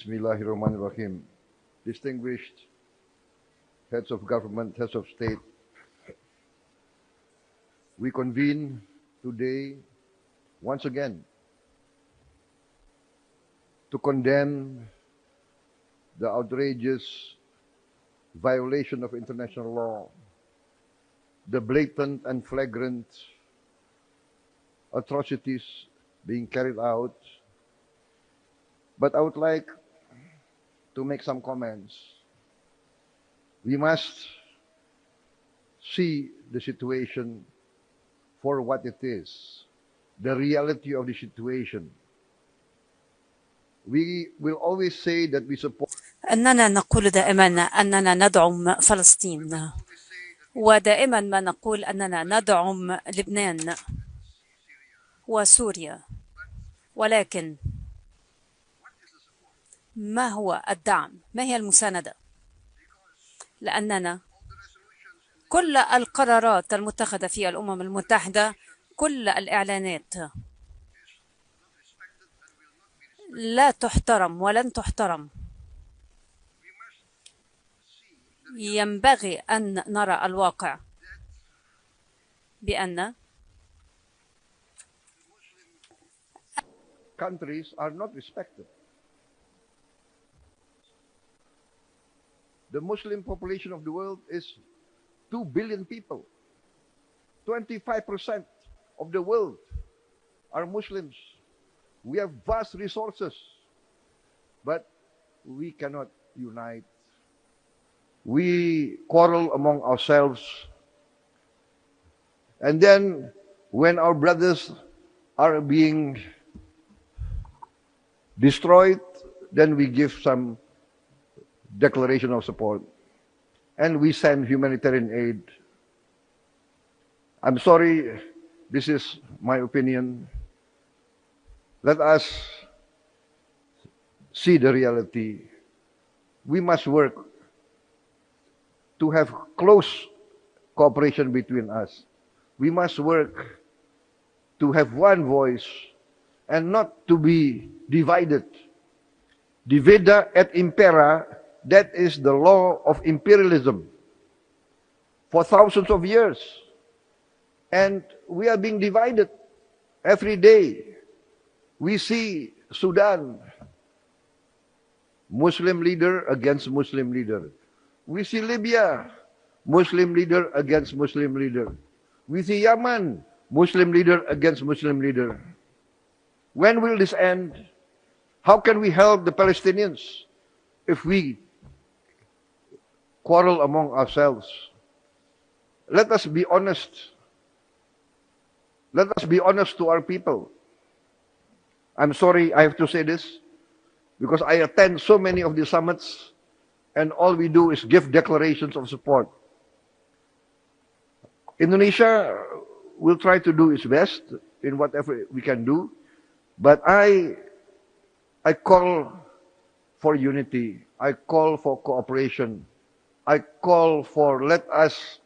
Bismillahirrahmanirrahim. Distinguished heads of government, heads of state, we convene today once again to condemn the outrageous violation of international law, the blatant and flagrant atrocities being carried out. But I would like to make some comments. We must see the situation for what it is, the reality of the situation. We will always say that we support. أننا نقول دائما أننا ندعم فلسطين، ودائما ما نقول أننا ندعم لبنان وسوريا، ولكن ما هو الدعم؟ ما هي المساندة؟ لأننا كل القرارات المتخذة في الأمم المتحدة، كل الإعلانات لا تحترم ولن تحترم. ينبغي أن نرى الواقع بأن countries are not respected. The Muslim population of the world is 2 billion people. 25% of the world are Muslims. We have vast resources, but we cannot unite. We quarrel among ourselves. And then when our brothers are being destroyed, then we give some declaration of support and we send humanitarian aid. I'm sorry, this is my opinion. Let us see the reality. We must work to have close cooperation between us. We must work to have one voice and not to be divided. Divida et impera, that is the law of imperialism for thousands of years. And we are being divided every day. We see Sudan, Muslim leader against Muslim leader. We see Libya, Muslim leader against Muslim leader. We see Yemen, Muslim leader against Muslim leader. When will this end? How can we help the Palestinians if we quarrel among ourselves? Let us be honest. Let us be honest to our people. I'm sorry I have to say this, because I attend so many of the summits and all we do is give declarations of support. Indonesia will try to do its best in whatever we can do, but I call for unity. I call for cooperation. I call for let us,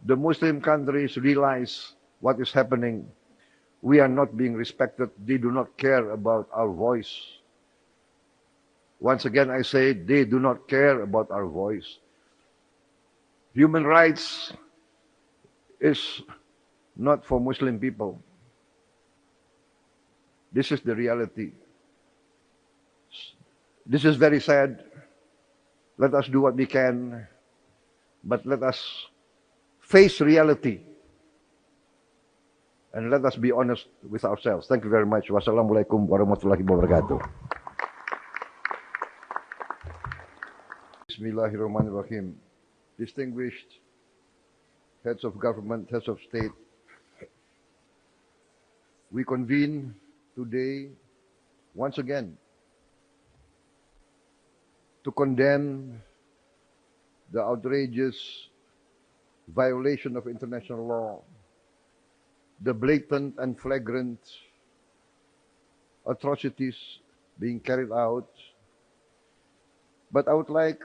the Muslim countries, realize what is happening. We are not being respected. They do not care about our voice. Once again, I say they do not care about our voice. Human rights is not for Muslim people. This is the reality. This is very sad. Let us do what we can, but let us face reality and let us be honest with ourselves. Thank you very much. Wassalamualaikum warahmatullahi wabarakatuh. Bismillahirrahmanirrahim. Distinguished heads of government, heads of state, we convene today once again to condemn the outrageous violation of international law, the blatant and flagrant atrocities being carried out. But I would like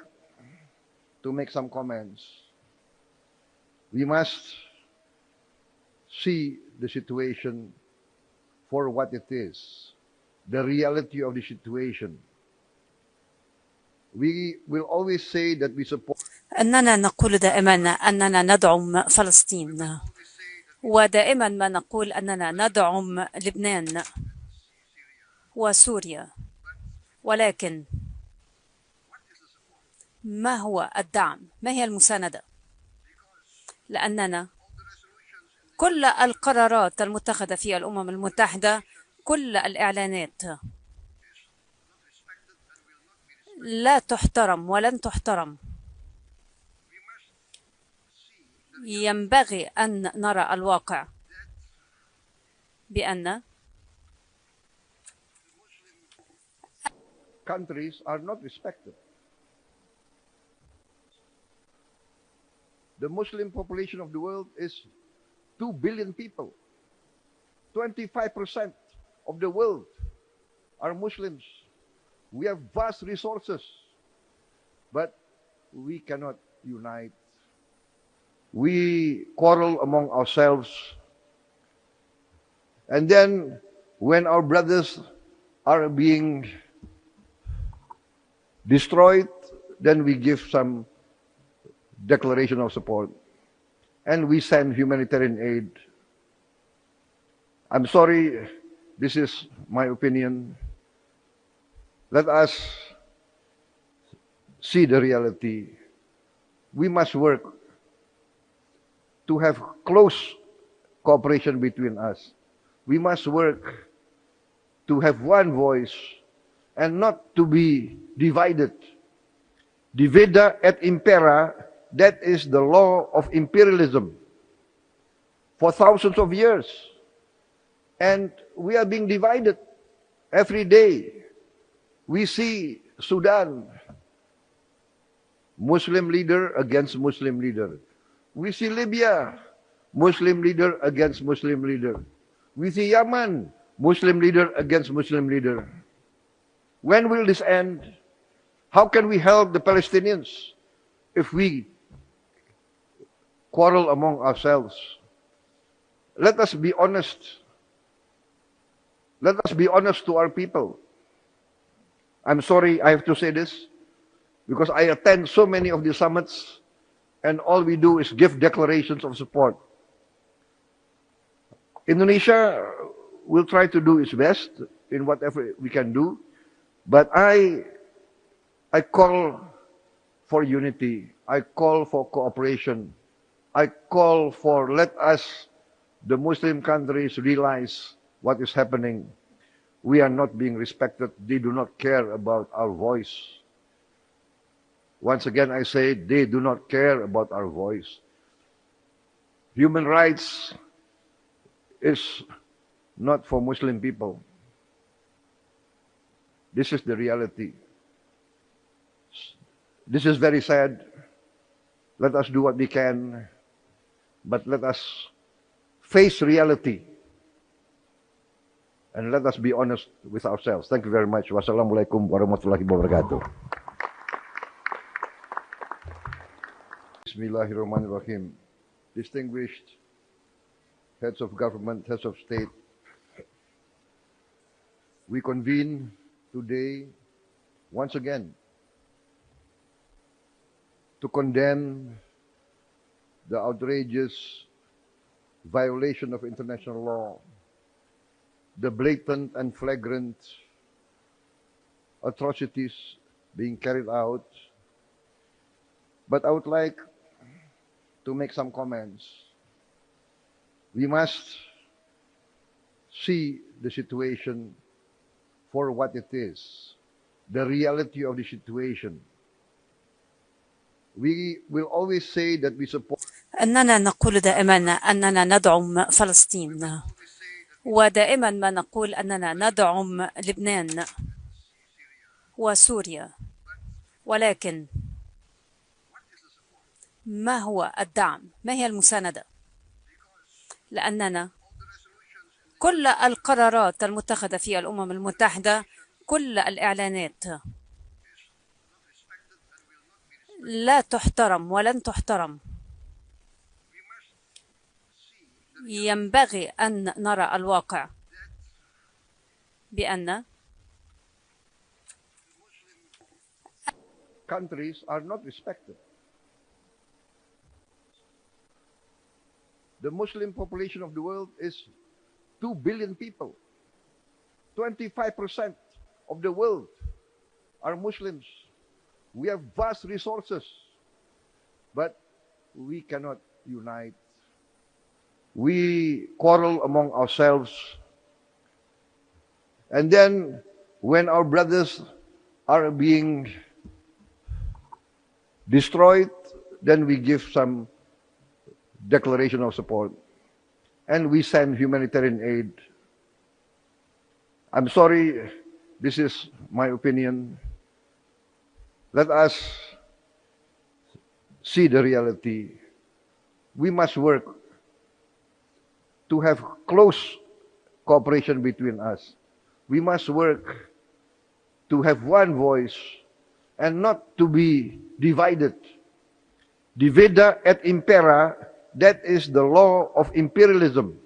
to make some comments. We must see the situation for what it is, the reality of the situation. We will always say that we support أننا نقول دائما أننا ندعم فلسطين، ودائما ما نقول أننا ندعم لبنان وسوريا، ولكن ما هو الدعم؟ ما هي المساندة؟ لأننا كل القرارات المتخذة في الأمم المتحدة، كل الإعلانات لا تحترم ولن تحترم. ينبغي أن نرى الواقع بأن countries are not respected. The Muslim population of the world is 2 billion people. 25% of the world are Muslims. We have vast resources, but we cannot unite. We quarrel among ourselves. And then when our brothers are being destroyed, then we give some declaration of support. And we send humanitarian aid. I'm sorry, this is my opinion. Let us see the reality. We must work to have close cooperation between us. We must work to have one voice and not to be divided. Divida et impera, that is the law of imperialism for thousands of years. And we are being divided every day. We see Sudan, Muslim leader against Muslim leader. We see Libya, Muslim leader against Muslim leader. We see Yemen, Muslim leader against Muslim leader. When will this end? How can we help the Palestinians if we quarrel among ourselves? Let us be honest. Let us be honest to our people. I'm sorry I have to say this, because I attend so many of the summits and all we do is give declarations of support. Indonesia will try to do its best in whatever we can do, but I call for unity. I call for cooperation. I call for let us, the Muslim countries, realize what is happening. We are not being respected. They do not care about our voice. Once again, I say they do not care about our voice. Human rights is not for Muslim people. This is the reality. This is very sad. Let us do what we can, but let us face reality. And let us be honest with ourselves. Thank you very much. Wassalamualaikum warahmatullahi wabarakatuh. Bismillahirrahmanirrahim. Distinguished heads of government, heads of state, we convene today once again to condemn the outrageous violation of international law, the blatant and flagrant atrocities being carried out. But I would like to make some comments. We must see the situation for what it is, the reality of the situation. We will always say that we support. أننا نقول دائما أننا ندعم فلسطين، ودائما ما نقول أننا ندعم لبنان وسوريا، ولكن ما هو الدعم؟ ما هي المساندة؟ لأننا كل القرارات المتخذة في الأمم المتحدة، كل الإعلانات لا تحترم ولن تحترم. ينبغي أن نرى الواقع بأن countries are not respected. The Muslim population of the world is 2 billion people. 25% of the world are Muslims. We have vast resources, but we cannot unite. We quarrel among ourselves. And then when our brothers are being destroyed, then we give some declaration of support. And we send humanitarian aid. I'm sorry, this is my opinion. Let us see the reality. We must work to have close cooperation between us. We must work to have one voice and not to be divided. Divida et impera, that is the law of imperialism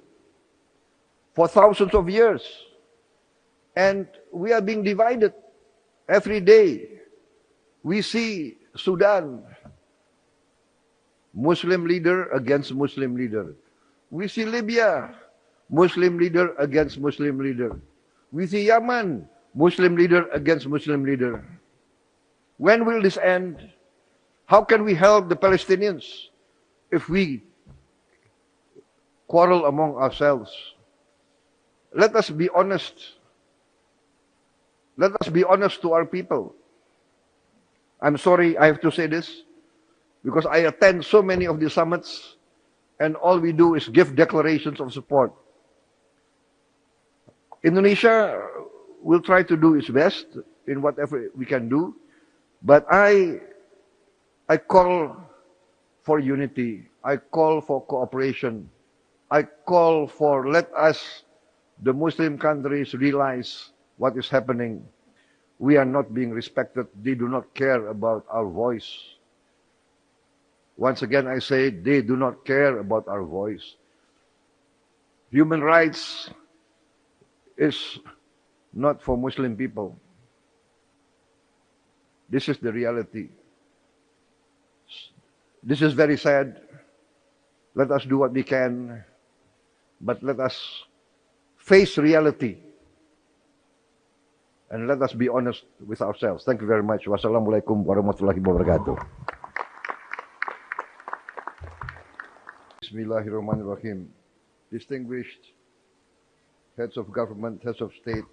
for thousands of years. And we are being divided every day. We see Sudan, Muslim leader against Muslim leader. We see Libya, Muslim leader against Muslim leader. We see Yemen, Muslim leader against Muslim leader. When will this end? How can we help the Palestinians if we quarrel among ourselves? Let us be honest. Let us be honest to our people. I'm sorry I have to say this, because I attend so many of the summits, and all we do is give declarations of support. Indonesia will try to do its best in whatever we can do, but I call for unity. I call for cooperation. I call for, let us, the Muslim countries, realize what is happening. We are not being respected. They do not care about our voice. Once again, I say, they do not care about our voice. Human rights is not for Muslim people. This is the reality. This is very sad. Let us do what we can, but let us face reality. And let us be honest with ourselves. Thank you very much. Wassalamualaikum warahmatullahi wabarakatuh. Bismillahirrahmanirrahim. Distinguished heads of government, heads of state,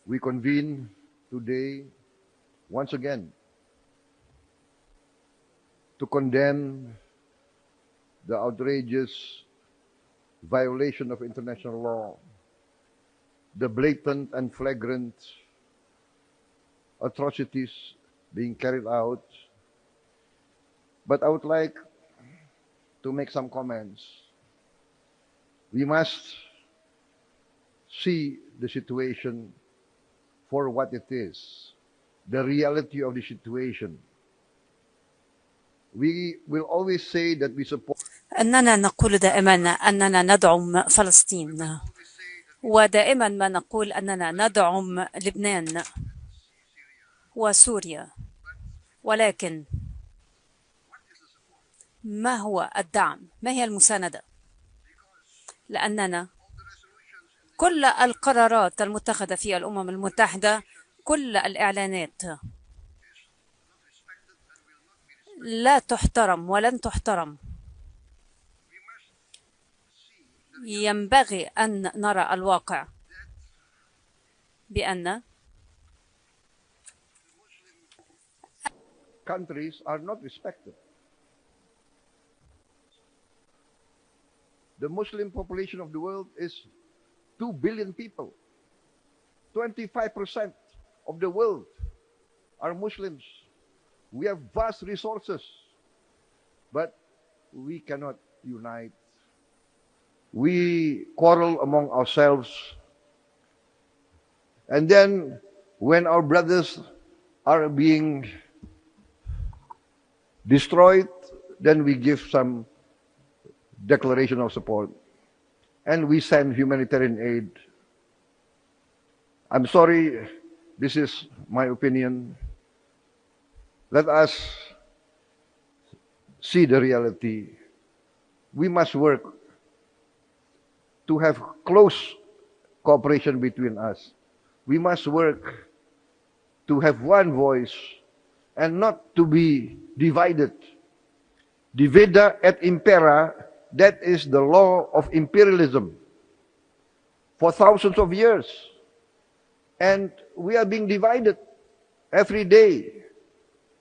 we convene today once again to condemn the outrageous violation of international law, the blatant and flagrant atrocities being carried out. But I would like to make some comments. We must see the situation for what it is, the reality of the situation. We will always say that we support. أننا نقول دائما أننا ندعم فلسطين، ودائما ما نقول أننا ندعم لبنان وسوريا، ولكن ما هو الدعم؟ ما هي المساندة؟ لأننا كل القرارات المتخذة في الأمم المتحدة، كل الإعلانات لا تحترم ولن تحترم. ينبغي أن نرى الواقع بأن countries are not respected. The Muslim population of the world is 2 billion people. 25% of the world are Muslims. We have vast resources, but we cannot unite. We quarrel among ourselves. And then when our brothers are being destroyed, then we give some declaration of support. And we send humanitarian aid. I'm sorry, this is my opinion. Let us see the reality. We must work to have close cooperation between us. We must work to have one voice and not to be divided. Divida et impera, that is the law of imperialism for thousands of years. And we are being divided every day.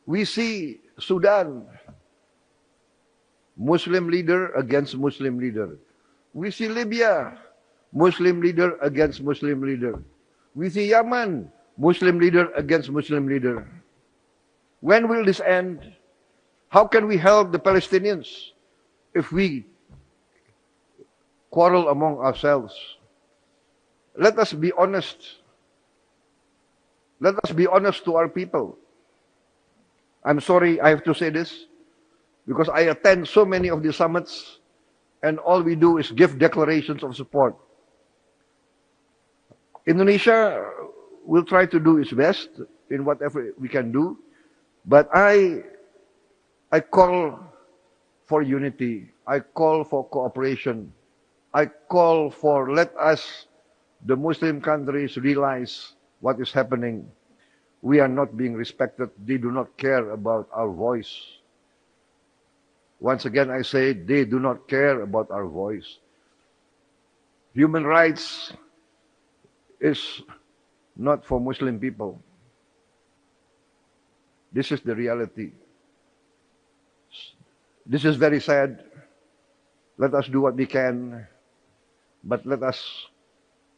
We see Sudan, Muslim leader against Muslim leader. We see Libya, Muslim leader against Muslim leader. We see Yemen, Muslim leader against Muslim leader. When will this end? How can we help the Palestinians if we quarrel among ourselves? Let us be honest. Let us be honest to our people. I'm sorry I have to say this, because I attend so many of the summits and all we do is give declarations of support. Indonesia will try to do its best in whatever we can do, but I call for unity. I call for cooperation. I call for, let us, the Muslim countries, realize what is happening. We are not being respected. They do not care about our voice. Once again, I say, they do not care about our voice. Human rights is not for Muslim people. This is the reality. This is very sad. Let us do what we can, but let us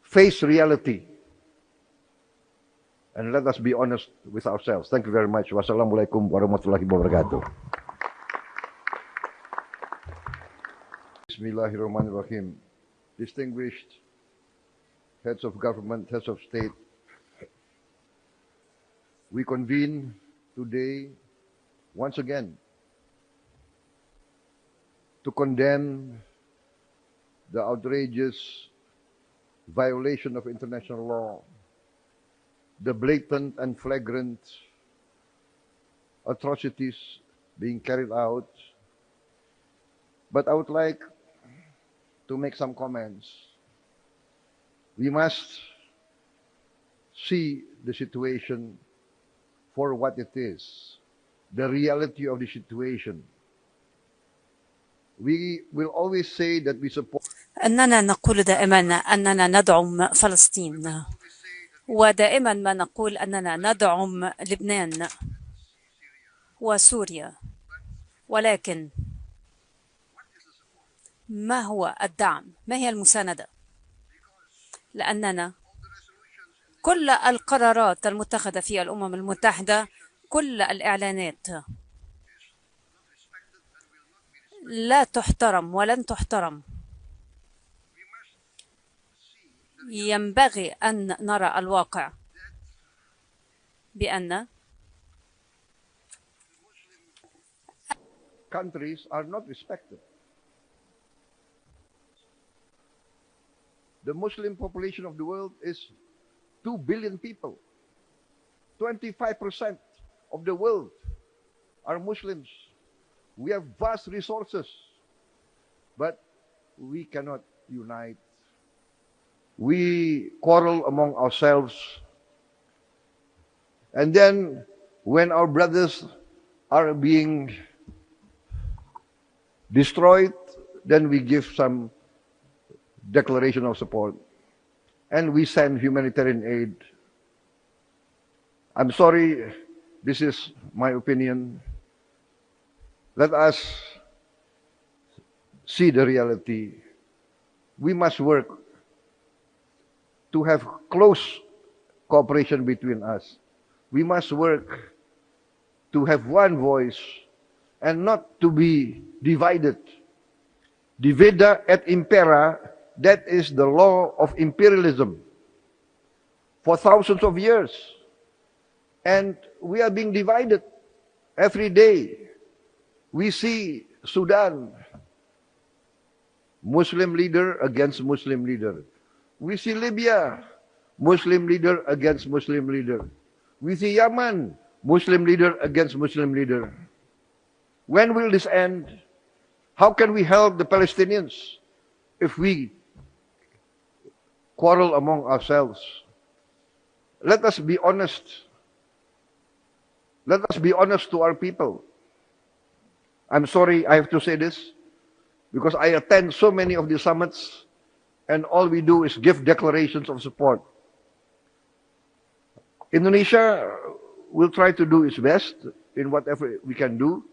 face reality and let us be honest with ourselves. Thank you very much. Wassalamualaikum warahmatullahi wabarakatuh. Bismillahirrahmanirrahim. Distinguished heads of government, heads of state, we convene today once again to condemn the outrageous violation of international law, the blatant and flagrant atrocities being carried out. But I would like to make some comments. We must see the situation for what it is, the reality of the situation. We will always say that we support. أننا نقول دائما أننا ندعم فلسطين، ودائما ما نقول أننا ندعم لبنان وسوريا، ولكن ما هو الدعم؟ ما هي المساندة؟ لأننا كل القرارات المتخذة في الأمم المتحدة، كل الإعلانات لا تحترم ولن تحترم. ينبغي أن نرى الواقع بأن countries are not respected. The Muslim population of the world is 2 billion people. 25% of the world are Muslims. We have vast resources, but we cannot unite. We quarrel among ourselves. And then when our brothers are being destroyed, then we give some declaration of support. And we send humanitarian aid. I'm sorry, this is my opinion. Let us see the reality. We must work to have close cooperation between us. We must work to have one voice and not to be divided. Divida et impera, that is the law of imperialism for thousands of years. And we are being divided every day. We see Sudan, Muslim leader against Muslim leader. We see Libya, Muslim leader against Muslim leader. We see Yemen, Muslim leader against Muslim leader. When will this end? How can we help the Palestinians if we quarrel among ourselves? Let us be honest. Let us be honest to our people. I'm sorry I have to say this, because I attend so many of the summits, and all we do is give declarations of support. Indonesia will try to do its best in whatever we can do,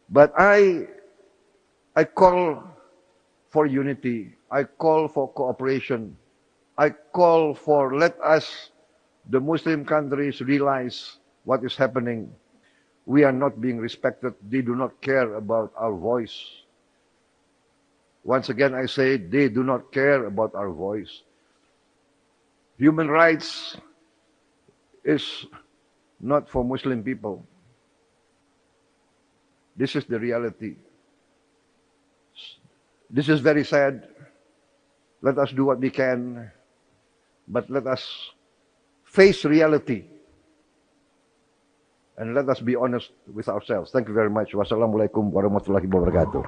but I call for unity. I call for cooperation. I call for, let us, the Muslim countries, realize what is happening. We are not being respected. They do not care about our voice. Once again, I say, they do not care about our voice. Human rights is not for Muslim people. This is the reality. This is very sad. Let us do what we can, but let us face reality. And let us be honest with ourselves. Thank you very much. Wassalamualaikum warahmatullahi wabarakatuh.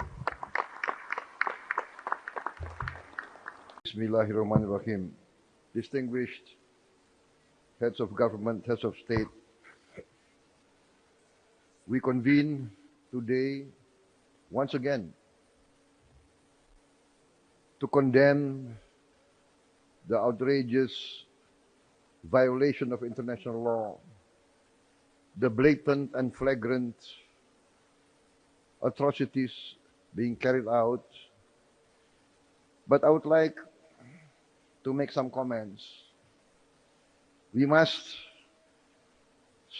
Bismillahirrahmanirrahim. Distinguished heads of government, heads of state, we convene today once again to condemn the outrageous violation of international law, the blatant and flagrant atrocities being carried out. But I would like to make some comments. We must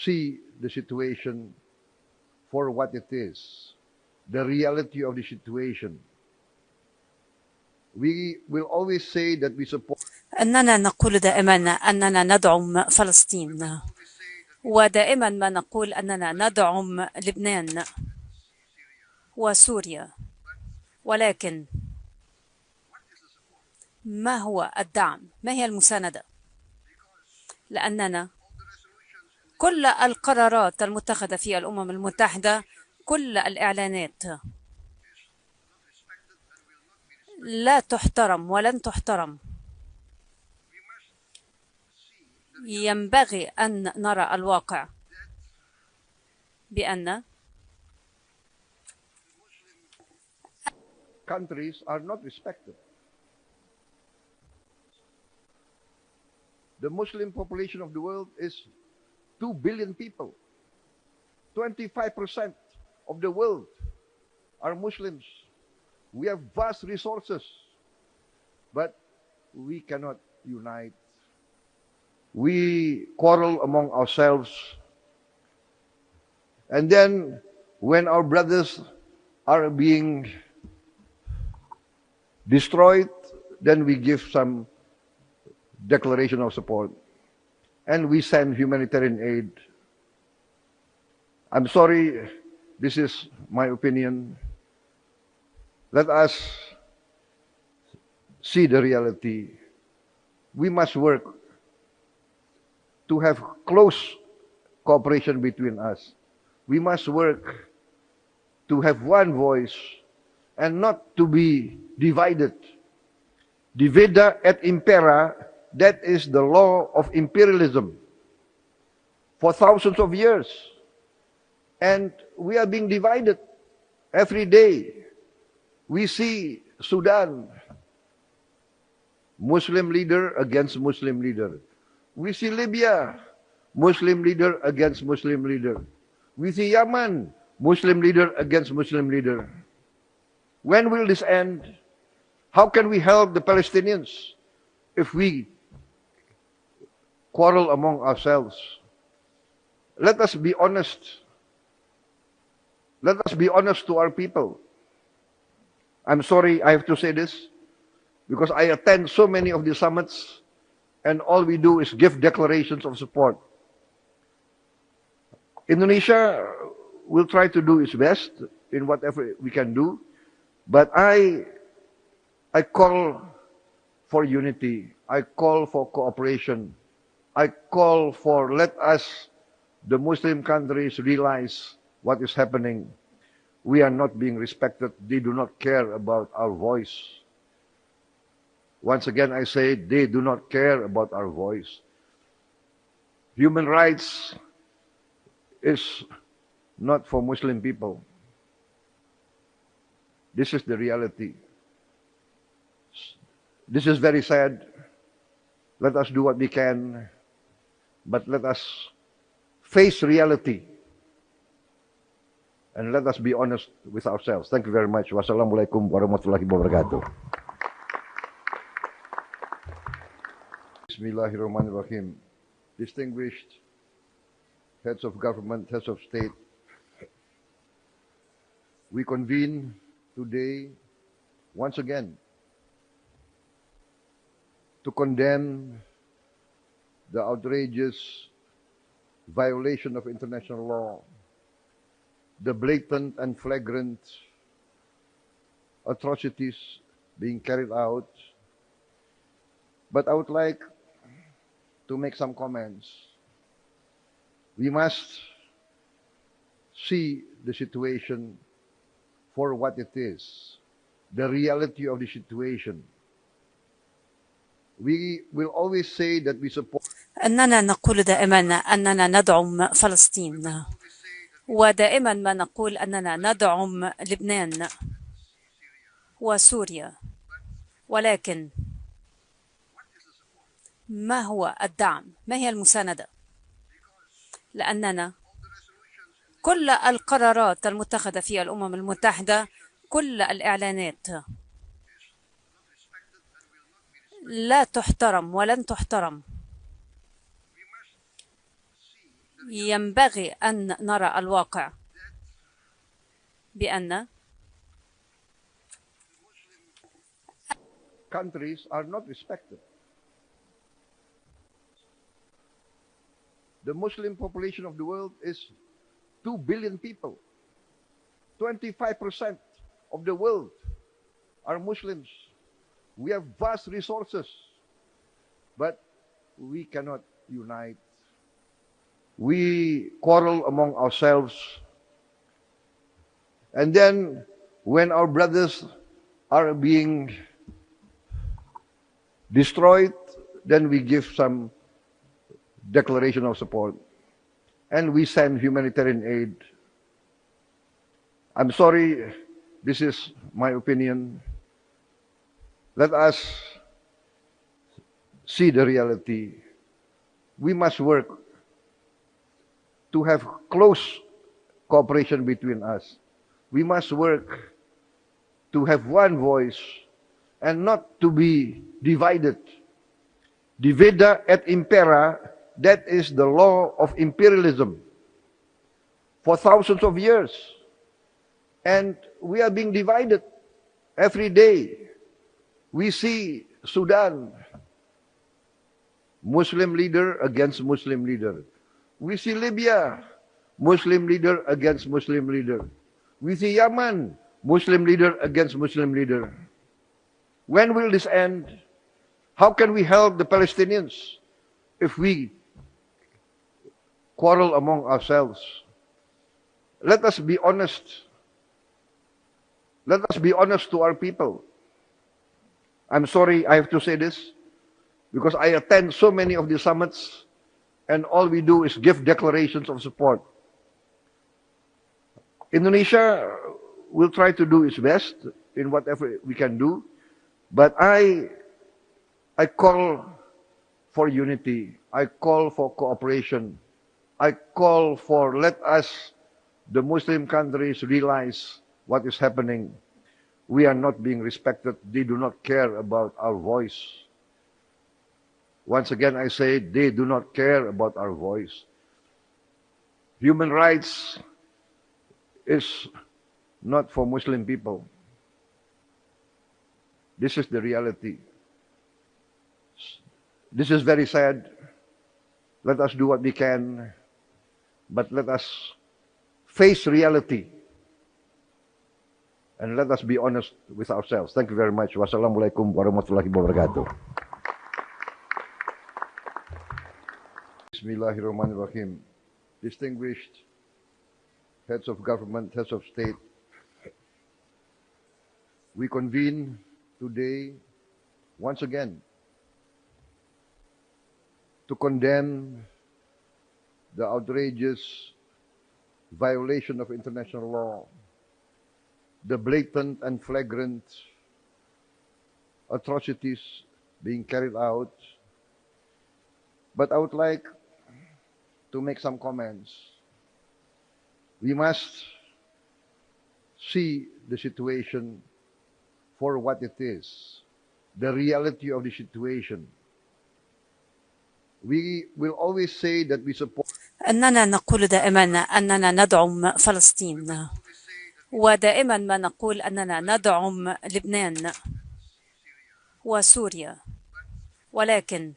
see the situation for what it is, the reality of the situation. We will always say that we support. أننا نقول دائما أننا ندعم فلسطين، ودائما ما نقول أننا ندعم لبنان وسوريا، ولكن ما هو الدعم؟ ما هي المساندة؟ لأننا كل القرارات المتخذة في الأمم المتحدة، كل الإعلانات لا تحترم ولن تحترم. ينبغي أن نرى الواقع بأن countries are not respected. The Muslim population of the world is 2 billion people. 25% of the world are Muslims. We have vast resources, but we cannot unite. We quarrel among ourselves. And then when our brothers are being destroyed, then we give some declaration of support. And we send humanitarian aid. I'm sorry, this is my opinion. Let us see the reality. We must work to have close cooperation between us. We must work to have one voice and not to be divided. Divida et impera, that is the law of imperialism for thousands of years. And we are being divided every day. We see Sudan, Muslim leader against Muslim leader. We see Libya, Muslim leader against Muslim leader. We see Yemen, Muslim leader against Muslim leader. When will this end? How can we help the Palestinians if we quarrel among ourselves? Let us be honest. Let us be honest to our people. I'm sorry I have to say this, because I attend so many of the summits, and all we do is give declarations of support. Indonesia will try to do its best in whatever we can do, but I call for unity. I call for cooperation. I call for let us, the Muslim countries, realize what is happening. We are not being respected. They do not care about our voice. Once again, I say they do not care about our voice. Human rights is not for Muslim people. This is the reality. This is very sad. Let us do what we can, but let us face reality and let us be honest with ourselves. Thank you very much. Wassalamualaikum warahmatullahi wabarakatuh. Bismillahirrahmanirrahim. Distinguished heads of government, heads of state, we convene today once again to condemn the outrageous violation of international law, the blatant and flagrant atrocities being carried out. But I would like to make some comments. We must see the situation for what it is, the reality of the situation. We will always say that we support. أننا نقول دائما أننا ندعم فلسطين، ودائما ما نقول أننا ندعم لبنان وسوريا، ولكن ما هو الدعم؟ ما هي المساندة؟ لأننا كل القرارات المتخذة في الأمم المتحدة، كل الإعلانات لا تحترم ولن تحترم. ينبغي أن نرى الواقع بأن countries are not respected. The Muslim population of the world is 2 billion people. 25% of the world are Muslims. We have vast resources, but we cannot unite. We quarrel among ourselves. And then when our brothers are being destroyed, then we give some declaration of support. And we send humanitarian aid. I'm sorry, this is my opinion. Let us see the reality. We must work to have close cooperation between us. We must work to have one voice and not to be divided. Divida et impera, that is the law of imperialism for thousands of years. And we are being divided every day. We see Sudan, Muslim leader against Muslim leader. We see Libya, Muslim leader against Muslim leader. We see Yemen, Muslim leader against Muslim leader. When will this end? How can we help the Palestinians if we quarrel among ourselves? Let us be honest. Let us be honest to our people. I'm sorry I have to say this, because I attend so many of the summits, and all we do is give declarations of support. Indonesia will try to do its best in whatever we can do, but I call for unity. I call for cooperation. I call for let us, the Muslim countries, realize what is happening. We are not being respected. They do not care about our voice. Once again, I say they do not care about our voice. Human rights is not for Muslim people. This is the reality. This is very sad. Let us do what we can, but let us face reality. And let us be honest with ourselves. Thank you very much. Wassalamualaikum warahmatullahi wabarakatuh. Bismillahirrahmanirrahim. Distinguished heads of government, heads of state, we convene today once again to condemn the outrageous violation of international law, the blatant and flagrant atrocities being carried out. But I would like to make some comments. We must see the situation for what it is, the reality of the situation. We will always say that we support. أننا نقول دائما أننا ندعم فلسطين، ودائما ما نقول أننا ندعم لبنان وسوريا، ولكن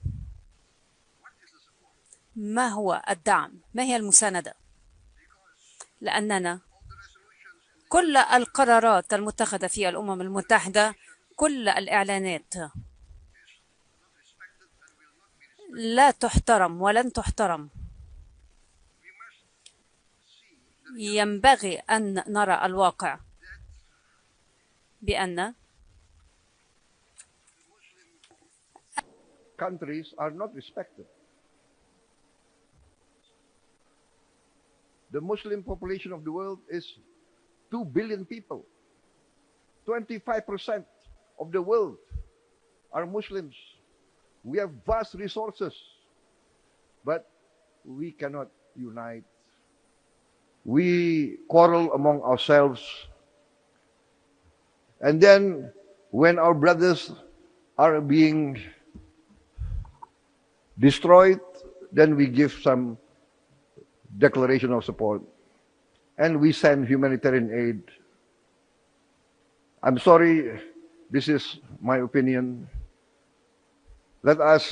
ما هو الدعم؟ ما هي المساندة؟ لأننا كل القرارات المتخذة في الأمم المتحدة، كل الإعلانات لا تحترم ولن تحترم. ينبغي أن نرى الواقع بأن countries are not respected. The Muslim population of the world is 2 billion people. 25% of the world are Muslims. We have vast resources, but we cannot unite. We quarrel among ourselves. And then when our brothers are being destroyed, then we give some declaration of support and we send humanitarian aid. I'm sorry, this is my opinion. Let us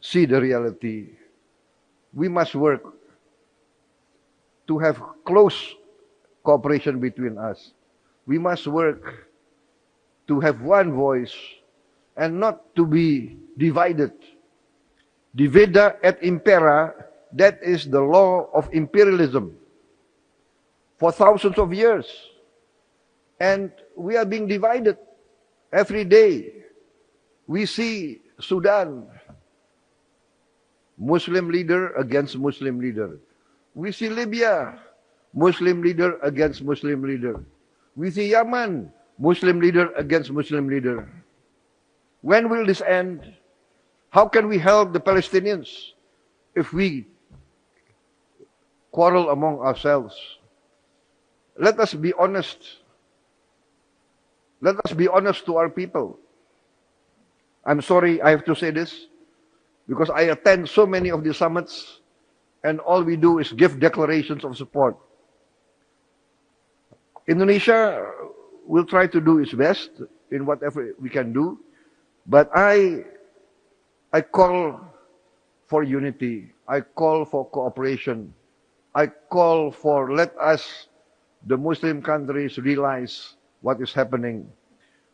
see the reality. We must work to have close cooperation between us. We must work to have one voice and not to be divided. Divida et impera, that is the law of imperialism for thousands of years. And we are being divided every day. We see Sudan, Muslim leader against Muslim leader. We see Libya, Muslim leader against Muslim leader. We see Yemen, Muslim leader against Muslim leader. When will this end? How can we help the Palestinians if we quarrel among ourselves? Let us be honest. Let us be honest to our people. I'm sorry I have to say this, because I attend so many of the summits and all we do is give declarations of support. Indonesia will try to do its best in whatever we can do, but I call for unity. I call for cooperation. I call for let us, the Muslim countries, realize what is happening.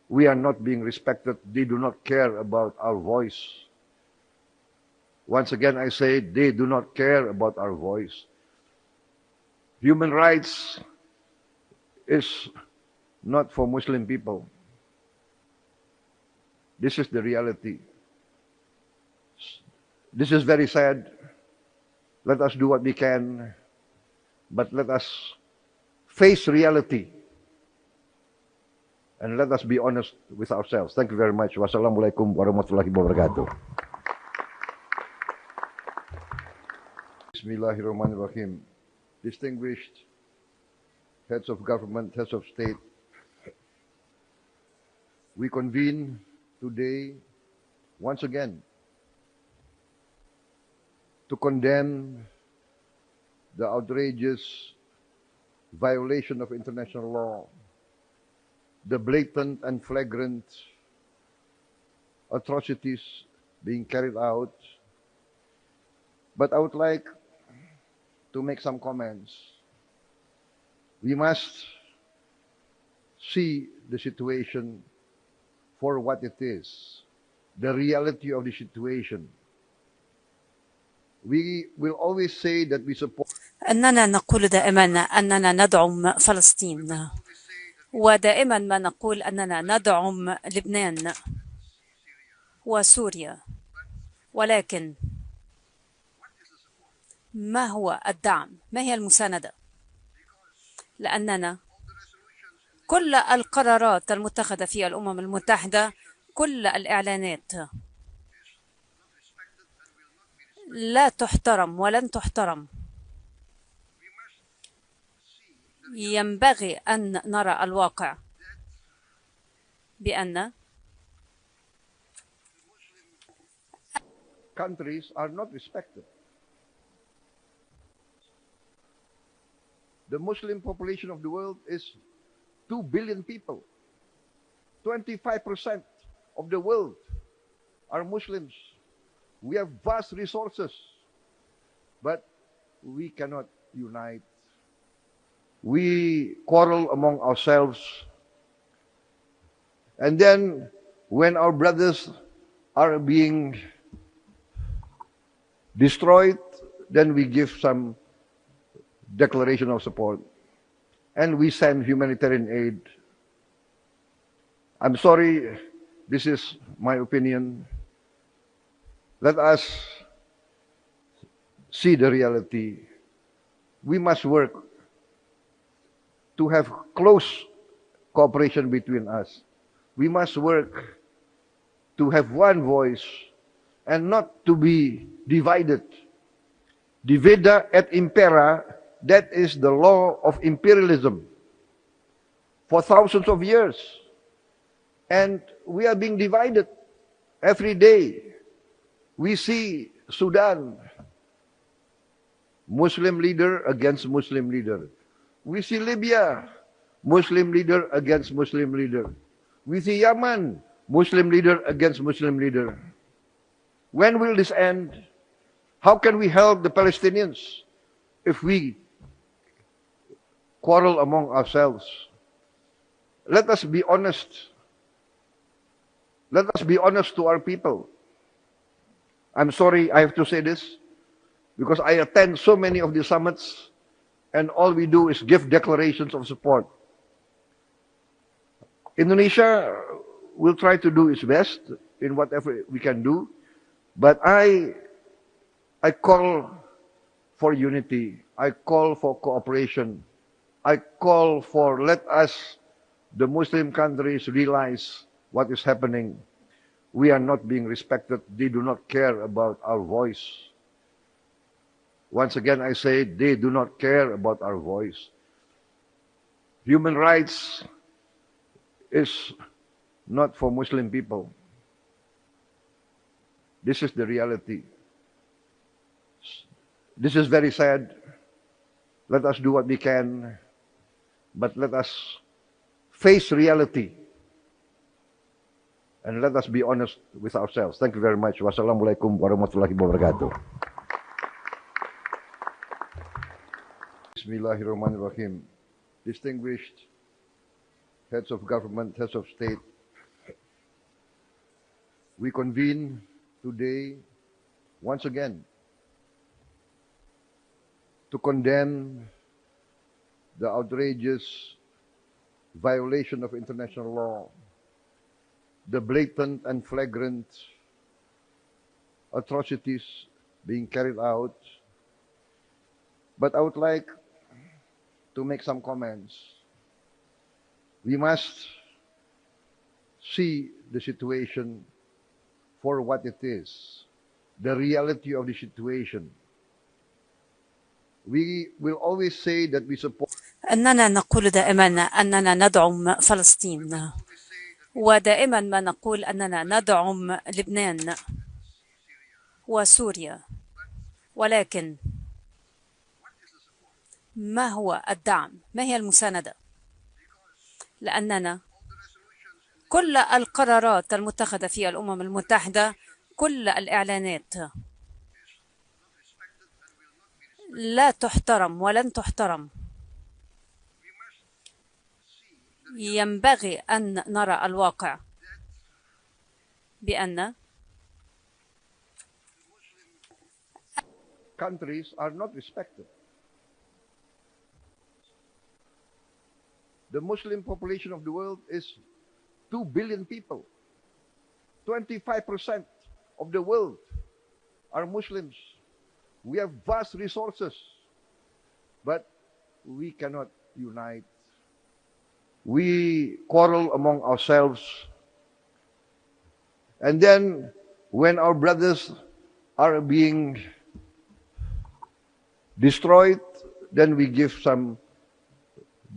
We are not being respected. They do not care about our voice. Once again, I say they do not care about our voice. Human rights is not for Muslim people. This is the reality. This is very sad. Let us do what we can, but let us face reality and let us be honest with ourselves. Thank you very much. Wassalamualaikum warahmatullahi wabarakatuh. Bismillahirrahmanirrahim. Distinguished heads of government, heads of state, we convene today once again to condemn the outrageous violation of international law, the blatant and flagrant atrocities being carried out. But I would like to make some comments. We must see the situation for what it is, the reality of the situation. We will always say that we support أننا نقول دائما أننا ندعم فلسطين، ودائما ما نقول أننا ندعم لبنان وسوريا، ولكن ما هو الدعم؟ ما هي المساندة؟ لأننا كل القرارات المتخذة في الأمم المتحدة، كل الإعلانات لا تحترم ولن تحترم. ينبغي أن نرى الواقع بأن countries are not respected. The Muslim population of the world is 2 billion people. 25% of the world are Muslims. We have vast resources, but we cannot unite. We quarrel among ourselves. And then when our brothers are being destroyed, then we give some declaration of support. And we send humanitarian aid. I'm sorry, this is my opinion. Let us see the reality. We must work to have close cooperation between us. We must work to have one voice and not to be divided. Divida et impera, that is the law of imperialism for thousands of years. And we are being divided every day. We see Sudan, Muslim leader against Muslim leader. We see Libya, Muslim leader against Muslim leader. We see Yemen, Muslim leader against Muslim leader. When will this end? How can we help the Palestinians if we quarrel among ourselves? Let us be honest. Let us be honest to our people. I'm sorry I have to say this, because I attend so many of the summits and all we do is give declarations of support. Indonesia will try to do its best in whatever we can do, but I call for unity. I call for cooperation. I call for let us, the Muslim countries, realize what is happening. We are not being respected. They do not care about our voice. Once again, I say they do not care about our voice. Human rights is not for Muslim people. This is the reality. This is very sad. Let us do what we can, but let us face reality. And let us be honest with ourselves. Thank you very much. Wassalamualaikum warahmatullahi wabarakatuh. Bismillahirrahmanirrahim. Distinguished heads of government, heads of state, we convene today once again to condemn the outrageous violation of international law, the blatant and flagrant atrocities being carried out. But I would like to make some comments. We must see the situation for what it is, the reality of the situation. We will always say that we support. أننا نقول دائما أننا ندعم فلسطين، ودائما ما نقول أننا ندعم لبنان وسوريا، ولكن ما هو الدعم؟ ما هي المساندة؟ لأننا كل القرارات المتخذة في الأمم المتحدة، كل الإعلانات لا تحترم ولن تحترم. ينبغي أن نرى الواقع بأن countries are not respected. The Muslim population of the world is 2 billion people. 25% of the world are Muslims. We have vast resources, but we cannot unite. We quarrel among ourselves. And then when our brothers are being destroyed, then we give some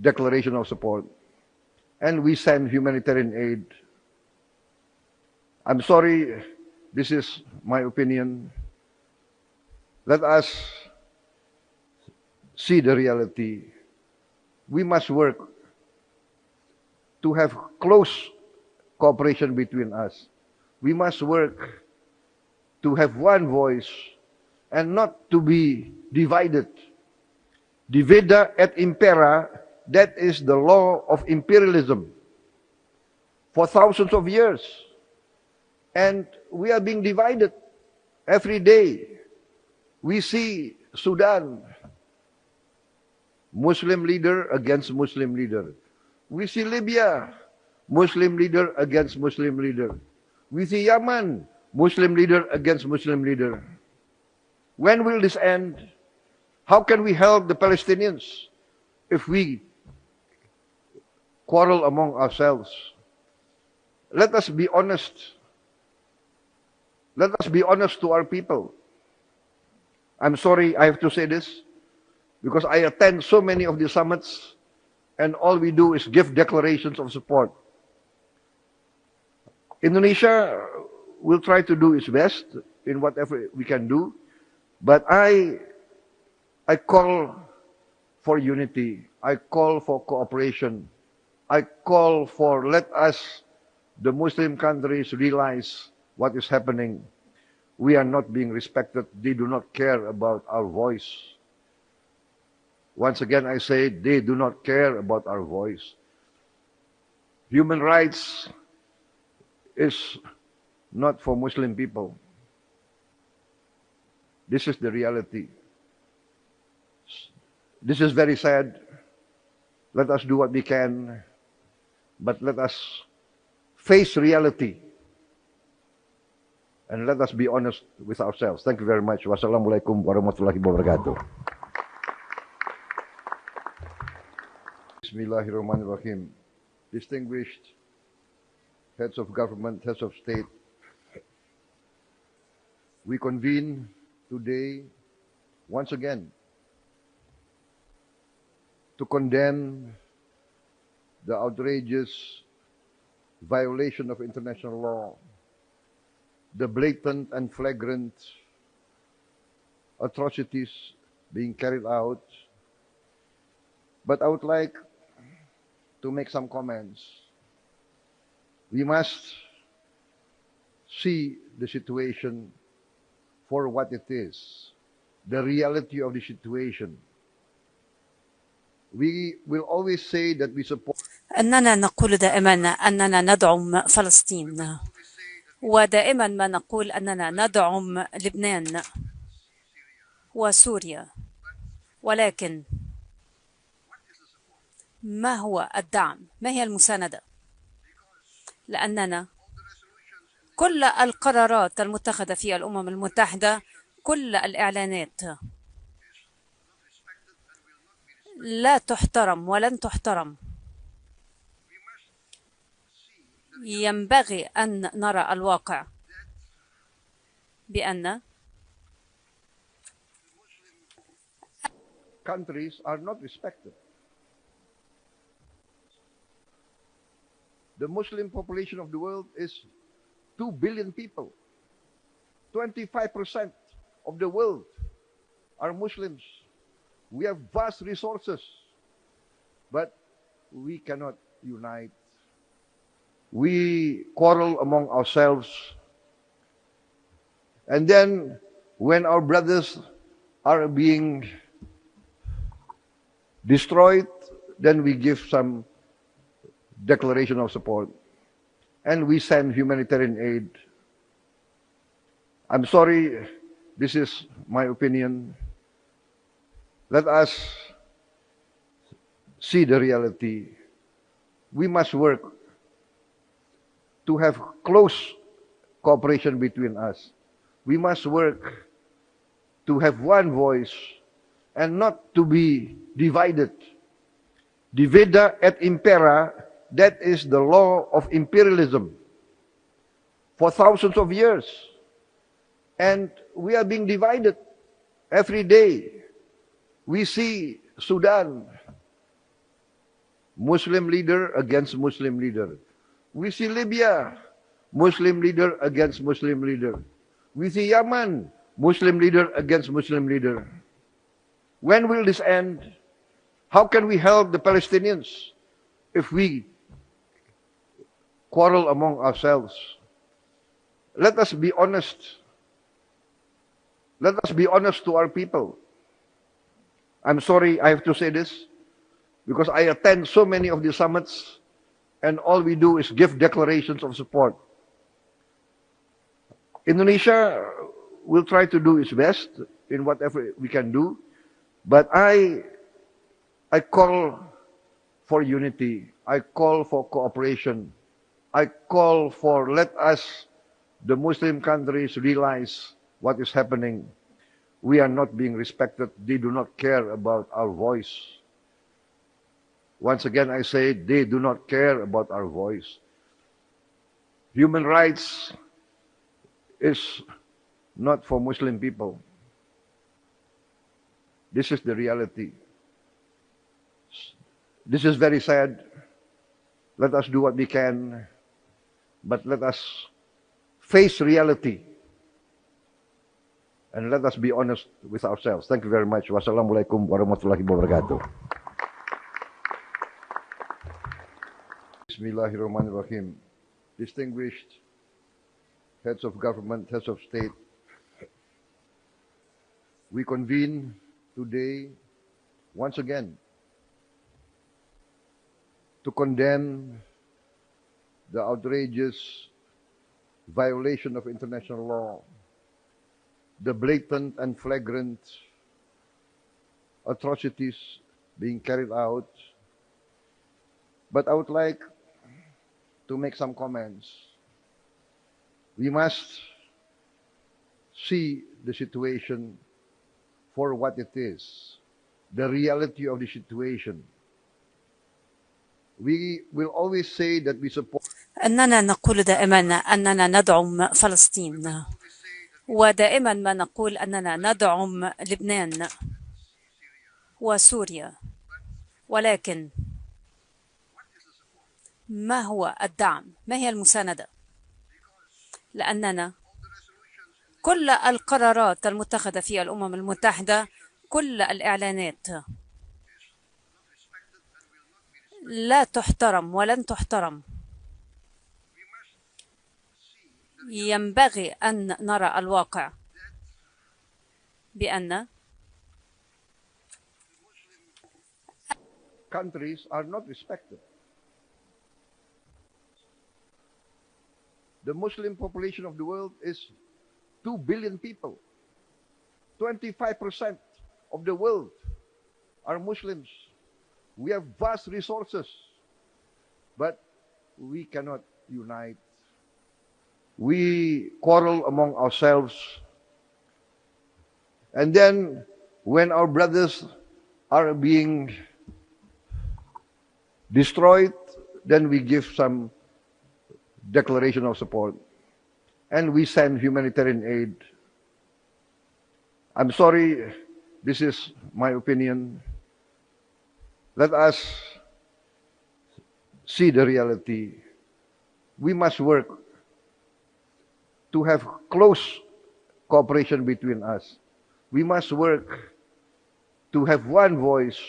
declaration of support. And we send humanitarian aid. I'm sorry, this is my opinion. Let us see the reality. We must work to have close cooperation between us. We must work to have one voice and not to be divided. Divida et impera, that is the law of imperialism for thousands of years. And we are being divided every day. We see Sudan, Muslim leader against Muslim leader. We see Libya, Muslim leader against Muslim leader. We see Yemen, Muslim leader against Muslim leader. When will this end? How can we help the Palestinians if we quarrel among ourselves? Let us be honest. Let us be honest to our people. I'm sorry I have to say this, because I attend so many of the summits, and all we do is give declarations of support. Indonesia will try to do its best in whatever we can do, but I call for unity. I call for cooperation. I call for, let us, the Muslim countries, realize what is happening. We are not being respected. They do not care about our voice. Once again, I say, they do not care about our voice. Human rights is not for Muslim people. This is the reality. This is very sad. Let us do what we can, but let us face reality. And let us be honest with ourselves. Thank you very much. Wassalamualaikum warahmatullahi wabarakatuh. Bismillahirrahmanirrahim. Distinguished heads of government, heads of state, we convene today once again to condemn the outrageous violation of international law, the blatant and flagrant atrocities being carried out. But I would like to make some comments. We must see the situation for what it is, the reality of the situation. We will always say that we support. أننا نقول دائما أننا ندعم فلسطين، ودائما ما نقول أننا ندعم لبنان وسوريا، ولكن ما هو الدعم؟ ما هي المساندة؟ لأننا كل القرارات المتخذة في الأمم المتحدة، كل الإعلانات لا تحترم ولن تحترم. ينبغي أن نرى الواقع بأن countries are not respected. The Muslim population of the world is 2 billion people. 25% of the world are Muslims. We have vast resources, but we cannot unite. We quarrel among ourselves. And then when our brothers are being destroyed, then we give some declaration of support. And we send humanitarian aid. I'm sorry, this is my opinion. Let us see the reality. We must work to have close cooperation between us. We must work to have one voice and not to be divided. Divida et impera, that is the law of imperialism for thousands of years. And we are being divided every day. We see Sudan, Muslim leader against Muslim leader. We see Libya, Muslim leader against Muslim leader. We see Yemen, Muslim leader against Muslim leader. When will this end? How can we help the Palestinians if we quarrel among ourselves? Let us be honest. Let us be honest to our people. I'm sorry I have to say this, because I attend so many of the summits and all we do is give declarations of support. Indonesia will try to do its best in whatever we can do, but I call for unity. I call for cooperation. I call for let us, the Muslim countries, realize what is happening. We are not being respected. They do not care about our voice. Once again, I say they do not care about our voice. Human rights is not for Muslim people. This is the reality. This is very sad. Let us do what we can, but let us face reality and let us be honest with ourselves. Thank you very much. Wassalamualaikum warahmatullahi wabarakatuh. Bismillahirrahmanirrahim. Distinguished heads of government, heads of state, we convene today once again to condemn the outrageous violation of international law, the blatant and flagrant atrocities being carried out. But I would like to make some comments. We must see the situation for what it is, the reality of the situation. We will always say that we support. أننا نقول دائما أننا ندعم فلسطين، ودائما ما نقول أننا ندعم لبنان وسوريا، ولكن ما هو الدعم؟ ما هي المساندة؟ لأننا كل القرارات المتخذة في الأمم المتحدة، كل الإعلانات لا تحترم ولن تحترم. ينبغي أن نرى الواقع بأن countries are not respected. The Muslim population of the world is 2 billion people. 25% of the world are Muslims. We have vast resources, but we cannot unite. We quarrel among ourselves. And then when our brothers are being destroyed, then we give some declaration of support. And we send humanitarian aid. I'm sorry, this is my opinion. Let us see the reality. We must work to have close cooperation between us. We must work to have one voice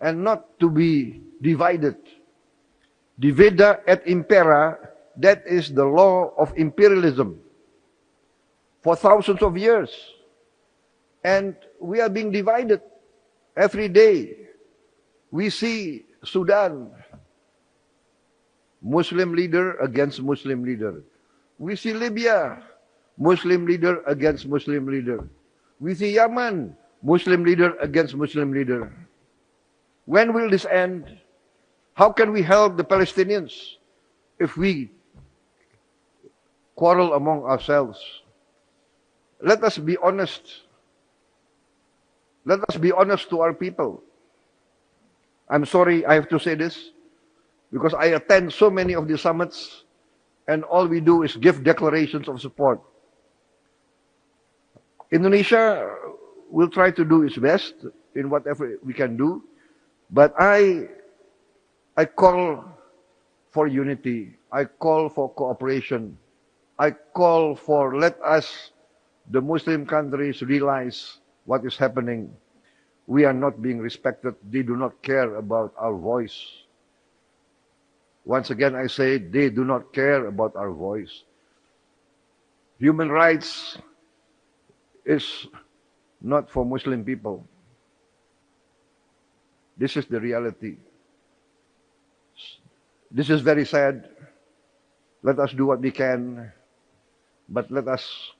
and not to be divided. Divida et impera, that is the law of imperialism for thousands of years. And we are being divided every day. We see Sudan, Muslim leader against Muslim leader. We see Libya, Muslim leader against Muslim leader. We see Yemen, Muslim leader against Muslim leader. When will this end? How can we help the Palestinians if we quarrel among ourselves? Let us be honest. Let us be honest to our people. I'm sorry I have to say this, because I attend so many of the summits, and all we do is give declarations of support. Indonesia will try to do its best in whatever we can do, but I call for unity. I call for cooperation. I call for, let us, the Muslim countries, realize what is happening. We are not being respected. They do not care about our voice. Once again, I say, they do not care about our voice. Human rights is not for Muslim people. This is the reality. This is very sad. Let us do what we can, but let us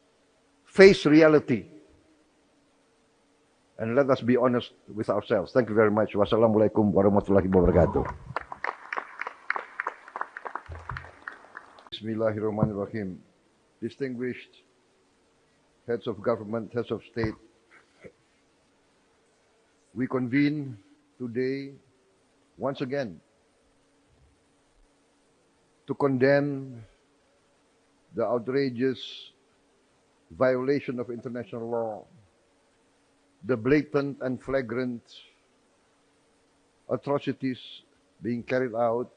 face reality. And let us be honest with ourselves. Thank you very much. Wassalamualaikum warahmatullahi wabarakatuh. Bismillahirrahmanirrahim. Distinguished heads of government, heads of state, we convene today once again to condemn the outrageous violation of international law, the blatant and flagrant atrocities being carried out.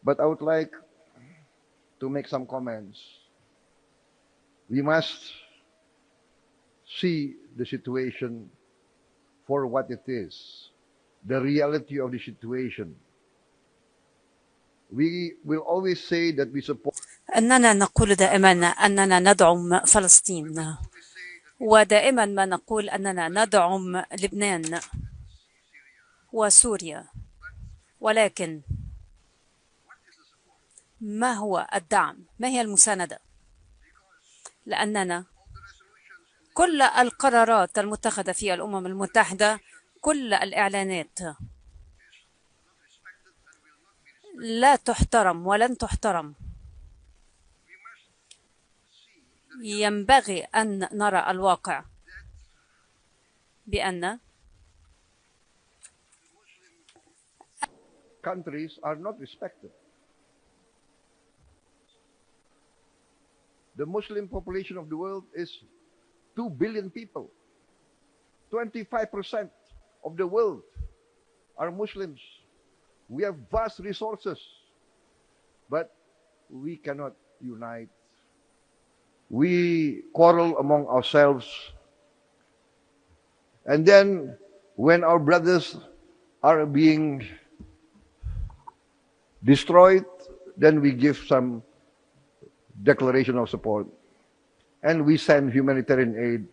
But I would like to make some comments. We must see the situation for what it is, the reality of the situation. We will always say that we support. أننا نقول دائما أننا ندعم فلسطين، ودائما ما نقول أننا ندعم لبنان وسوريا، ولكن ما هو الدعم؟ ما هي المساندة؟ لأننا كل القرارات المتخذة في الأمم المتحدة، كل الإعلانات لا تحترم ولن تحترم. ينبغي أن نرى الواقع بأن countries are not respected. The Muslim population of the world is 2 billion people. 25% of the world are Muslims. We have vast resources, but we cannot unite. We quarrel among ourselves. And then when our brothers are being destroyed, then we give some declaration of support. And we send humanitarian aid.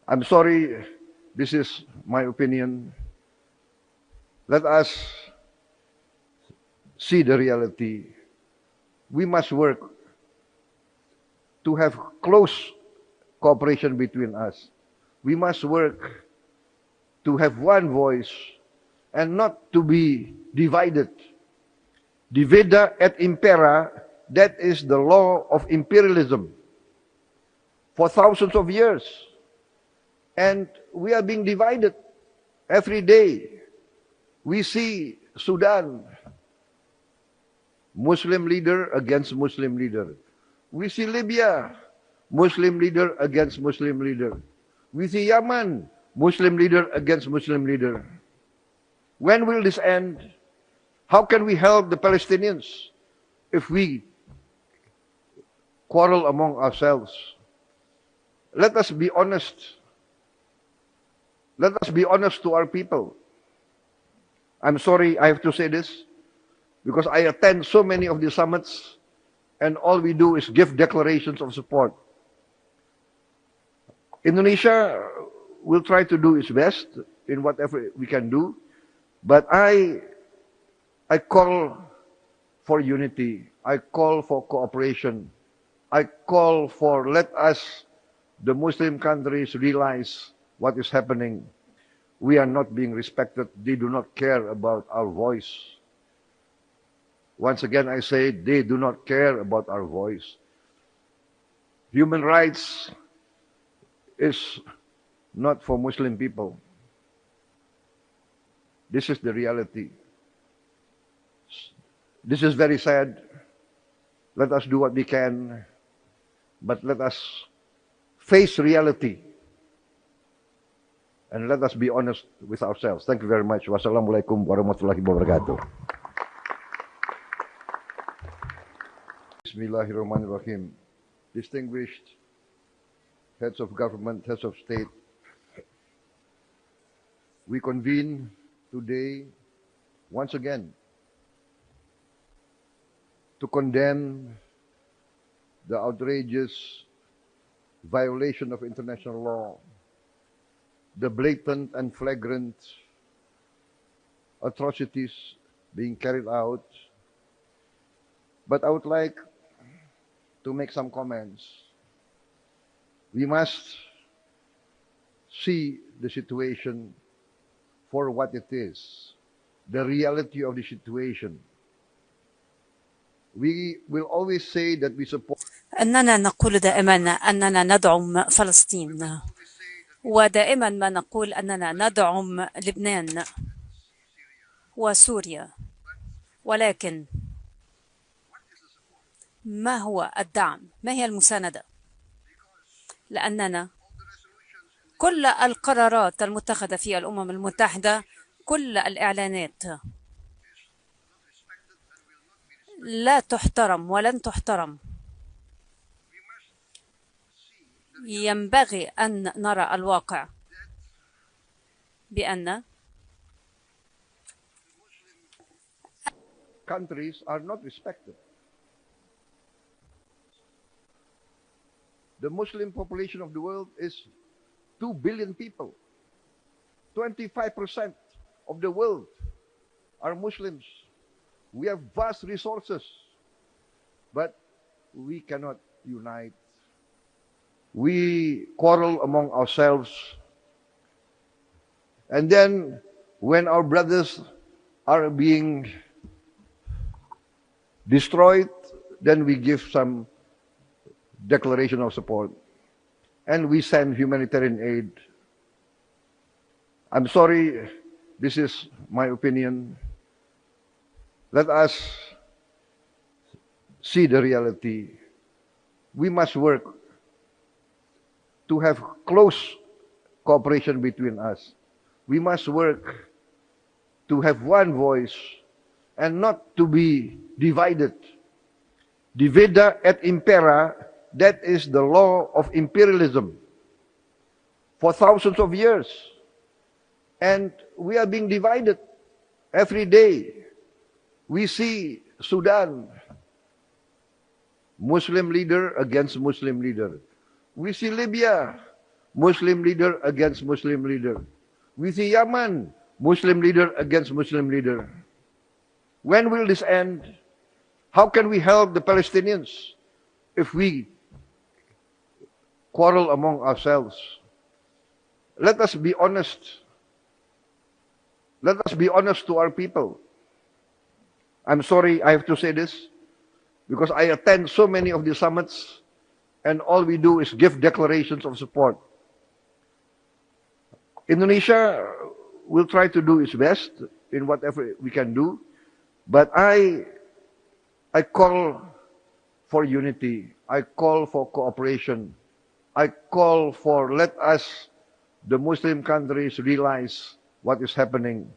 I'm sorry, this is my opinion. Let us see the reality. We must work to have close cooperation between us. We must work to have one voice and not to be divided. Divida et impera, that is the law of imperialism for thousands of years. And we are being divided every day. We see Sudan, Muslim leader against Muslim leader. We see Libya, Muslim leader against Muslim leader. We see Yemen, Muslim leader against Muslim leader. When will this end? How can we help the Palestinians if we quarrel among ourselves? Let us be honest. Let us be honest to our people. I'm sorry I have to say this, because I attend so many of the summits, and all we do is give declarations of support. Indonesia will try to do its best in whatever we can do, but I call for unity. I call for cooperation. I call for, let us, the Muslim countries, realize what is happening. We are not being respected. They do not care about our voice. Once again, I say, they do not care about our voice. Human rights is not for Muslim people. This is the reality. This is very sad. Let us do what we can, but let us face reality and let us be honest with ourselves. Thank you very much. Wassalamualaikum warahmatullahi wabarakatuh. Bismillahirrahmanirrahim. Distinguished heads of government, heads of state, we convene today once again to condemn the outrageous violation of international law, the blatant and flagrant atrocities being carried out. But I would like to make some comments. We must see the situation for what it is, the reality of the situation. We will always say that we support. أننا نقول دائما أننا ندعم فلسطين، ودائما ما نقول أننا ندعم لبنان وسوريا، ولكن ما هو الدعم؟ ما هي المساندة؟ لأننا كل القرارات المتخذة في الأمم المتحدة، كل الإعلانات لا تحترم ولن تحترم. ينبغي أن نرى الواقع بأن countries are not respected. The Muslim population of the world is 2 billion people. 25% of the world are Muslims. We have vast resources, but we cannot unite. We quarrel among ourselves. And then when our brothers are being destroyed, then we give some declaration of support. And we send humanitarian aid. I'm sorry, this is my opinion. Let us see the reality. We must work to have close cooperation between us. We must work to have one voice and not to be divided. Divida et impera, that is the law of imperialism for thousands of years. And we are being divided every day. We see Sudan, Muslim leader against Muslim leader. We see Libya, Muslim leader against Muslim leader. We see Yemen, Muslim leader against Muslim leader. When will this end? How can we help the Palestinians if we quarrel among ourselves? Let us be honest. Let us be honest to our people. I'm sorry I have to say this, because I attend so many of the summits and all we do is give declarations of support. Indonesia will try to do its best in whatever we can do, but I call for unity. I call for cooperation. I call for, let us, the Muslim countries, realize what is happening.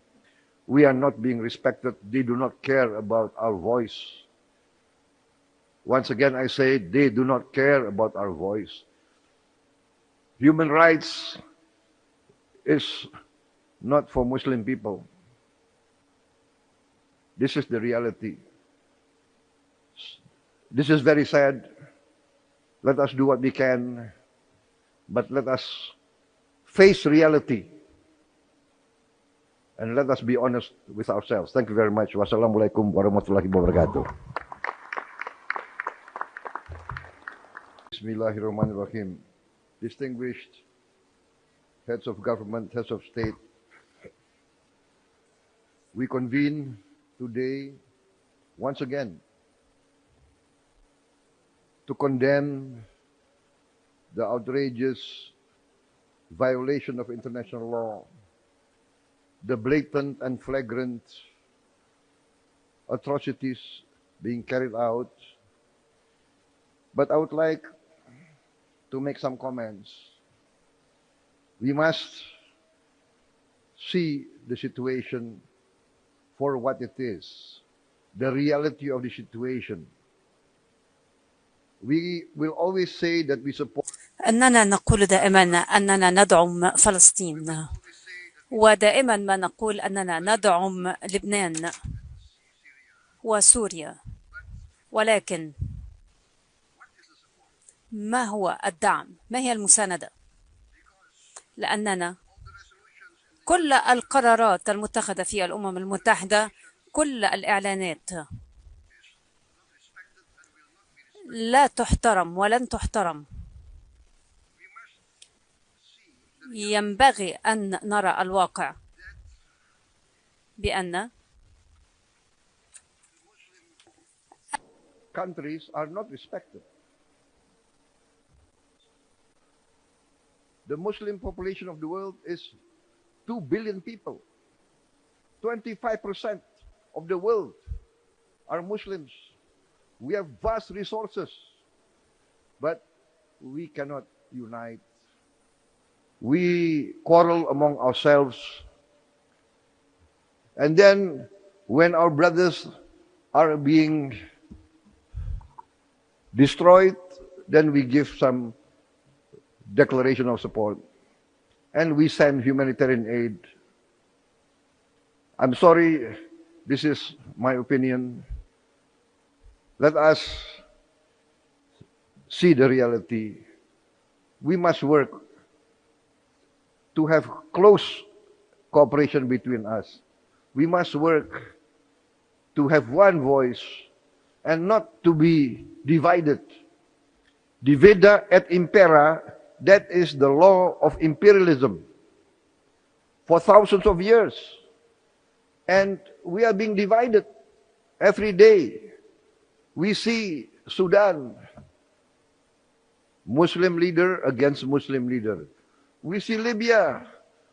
We are not being respected. They do not care about our voice. Once again, I say, they do not care about our voice. Human rights is not for Muslim people. This is the reality. This is very sad. Let us do what we can, but let us face reality and let us be honest with ourselves. Thank you very much. Wassalamualaikum warahmatullahi wabarakatuh. Bismillahirrahmanirrahim. Distinguished heads of government, heads of state, we convene today once again to condemn the outrageous violation of international law, the blatant and flagrant atrocities being carried out. But I would like to make some comments. We must see the situation for what it is, the reality of the situation. We will always say that we support. أننا نقول دائما أننا ندعم فلسطين، ودائما ما نقول أننا ندعم لبنان وسوريا، ولكن ما هو الدعم؟ ما هي المساندة؟ لأننا كل القرارات المتخذة في الأمم المتحدة، كل الإعلانات لا تحترم ولن تحترم. ينبغي أن نرى الواقع بأن countries are not respected. The Muslim population of the world is 2 billion people. 25% of the world are Muslims. We have vast resources, but we cannot unite. We quarrel among ourselves. And then when our brothers are being destroyed, then we give some declaration of support. And we send humanitarian aid. I'm sorry, this is my opinion. Let us see the reality. We must work to have close cooperation between us. We must work to have one voice and not to be divided. Divida et impera, that is the law of imperialism for thousands of years. And we are being divided every day. We see Sudan, Muslim leader against Muslim leader. We see Libya,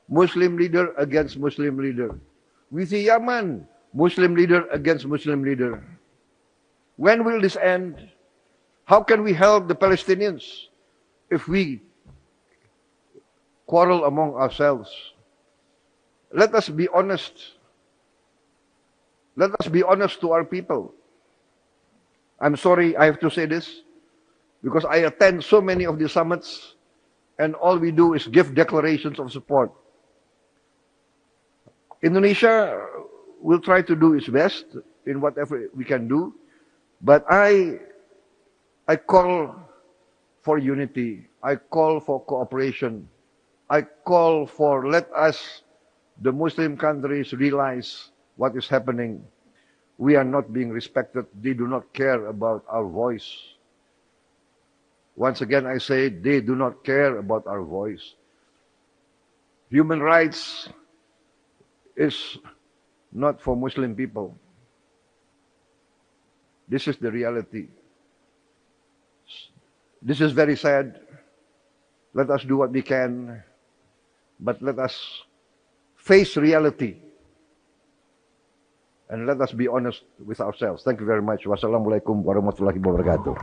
Muslim leader against Muslim leader. We see Yemen, Muslim leader against Muslim leader. When will this end? How can we help the Palestinians if we quarrel among ourselves? Let us be honest. Let us be honest to our people. I'm sorry I have to say this, because I attend so many of the summits, and all we do is give declarations of support. Indonesia will try to do its best in whatever we can do, but I call for unity. I call for cooperation. I call for let us, the Muslim countries, realize what is happening. We are not being respected. They do not care about our voice. Once again, I say they do not care about our voice. Human rights is not for Muslim people. This is the reality. This is very sad. Let us do what we can, but let us face reality. And let us be honest with ourselves. Thank you very much. Wassalamualaikum warahmatullahi wabarakatuh.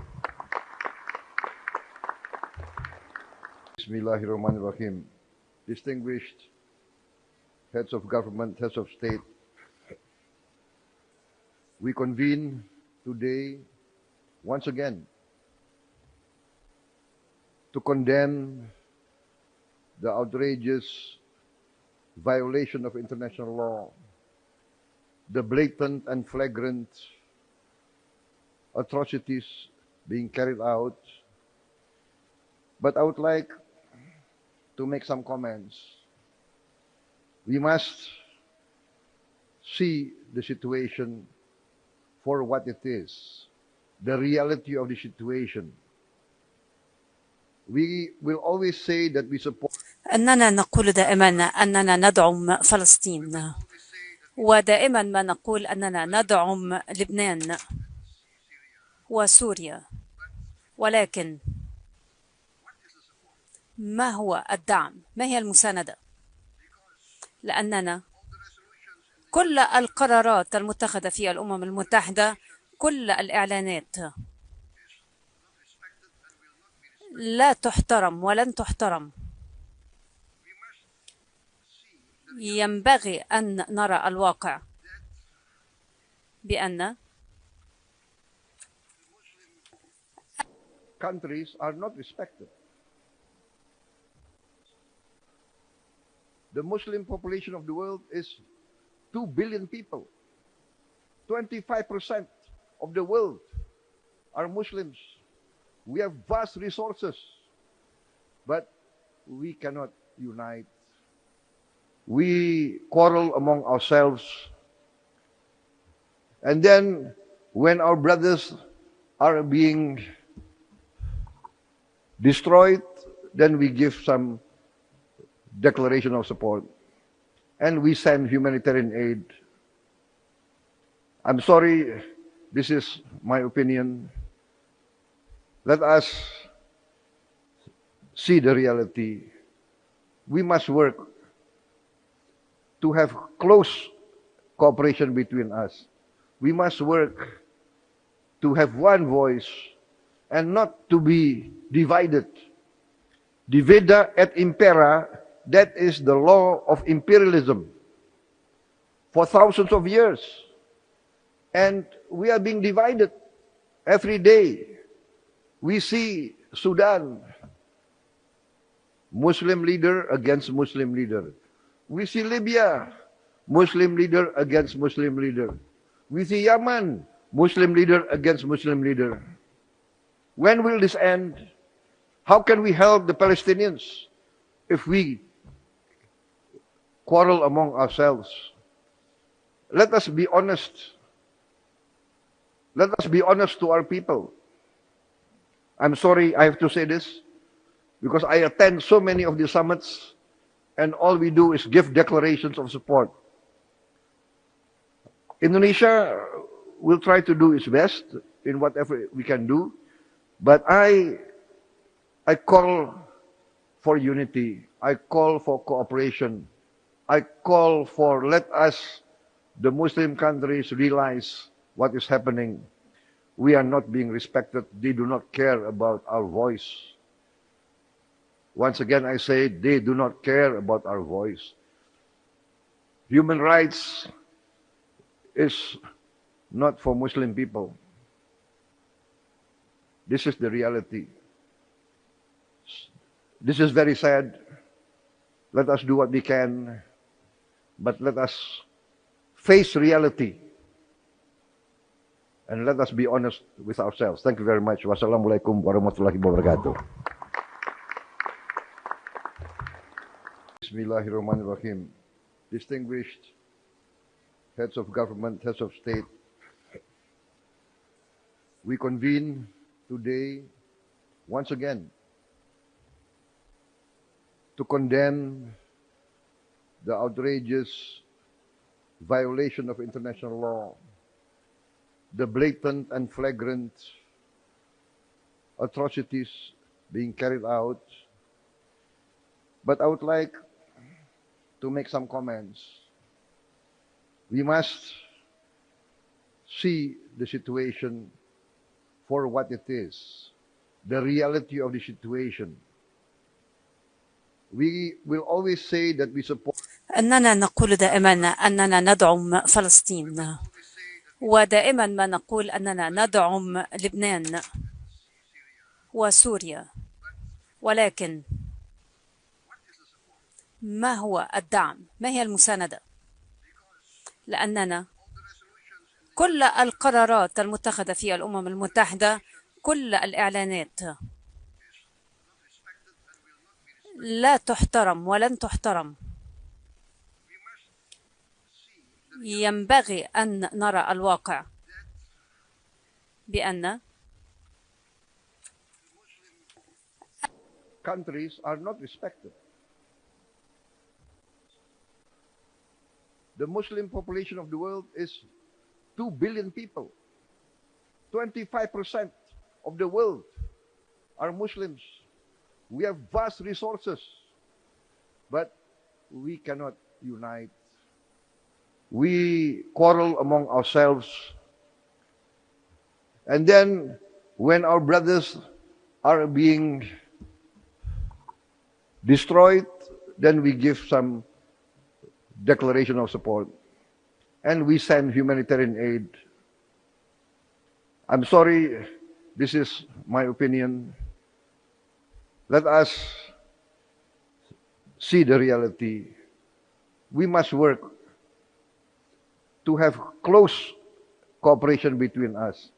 Bismillahirrahmanirrahim. Distinguished heads of government, heads of state, we convene today once again to condemn the outrageous violation of international law, the blatant and flagrant atrocities being carried out. But I would like to make some comments. We must see the situation for what it is, the reality of the situation. We will always say that we support أننا نقول دائما أننا ندعم فلسطين، ودائما ما نقول أننا ندعم لبنان وسوريا، ولكن ما هو الدعم؟ ما هي المساندة؟ لأننا كل القرارات المتخذة في الأمم المتحدة، كل الإعلانات لا تحترم ولن تحترم. ينبغي أن نرى الواقع بأن countries are not respected. The Muslim population of the world is 2 billion people. 25% of the world are Muslims. We have vast resources, but we cannot unite. We quarrel among ourselves. And then when our brothers are being destroyed, then we give some declaration of support. And we send humanitarian aid. I'm sorry, this is my opinion. Let us see the reality. We must work to have close cooperation between us. We must work to have one voice and not to be divided. Divida et impera, that is the law of imperialism for thousands of years. And we are being divided every day. We see Sudan, Muslim leader against Muslim leader. We see Libya, Muslim leader against Muslim leader. We see Yemen, Muslim leader against Muslim leader. When will this end? How can we help the Palestinians if we quarrel among ourselves? Let us be honest. Let us be honest to our people. I'm sorry I have to say this, because I attend so many of the summits and all we do is give declarations of support. Indonesia will try to do its best in whatever we can do, but I call for unity. I call for cooperation. I call for let us, the Muslim countries, realize what is happening. We are not being respected. They do not care about our voice. Once again, I say they do not care about our voice. Human rights is not for Muslim people. This is the reality. This is very sad. Let us do what we can, but let us face reality and let us be honest with ourselves. Thank you very much. Wassalamualaikum warahmatullahi wabarakatuh. Bismillahirrahmanirrahim. Distinguished heads of government, heads of state, we convene today once again to condemn the outrageous violation of international law, the blatant and flagrant atrocities being carried out. But I would like to make some comments. We must see the situation for what it is, the reality of the situation. We will always say that we support. أننا نقول دائما أننا ندعم فلسطين، ودائما ما نقول أننا ندعم لبنان وسوريا، ولكن ما هو الدعم؟ ما هي المساندة؟ لأننا كل القرارات المتخذة في الأمم المتحدة، كل الإعلانات لا تحترم ولن تحترم. ينبغي أن نرى الواقع بأن countries are not respected. The Muslim population of the world is 2 billion people. 25% of the world are Muslims. We have vast resources, but we cannot unite. We quarrel among ourselves. And then when our brothers are being destroyed, then we give some declaration of support. And we send humanitarian aid. I'm sorry, this is my opinion. Let us see the reality. We must work to have close cooperation between us.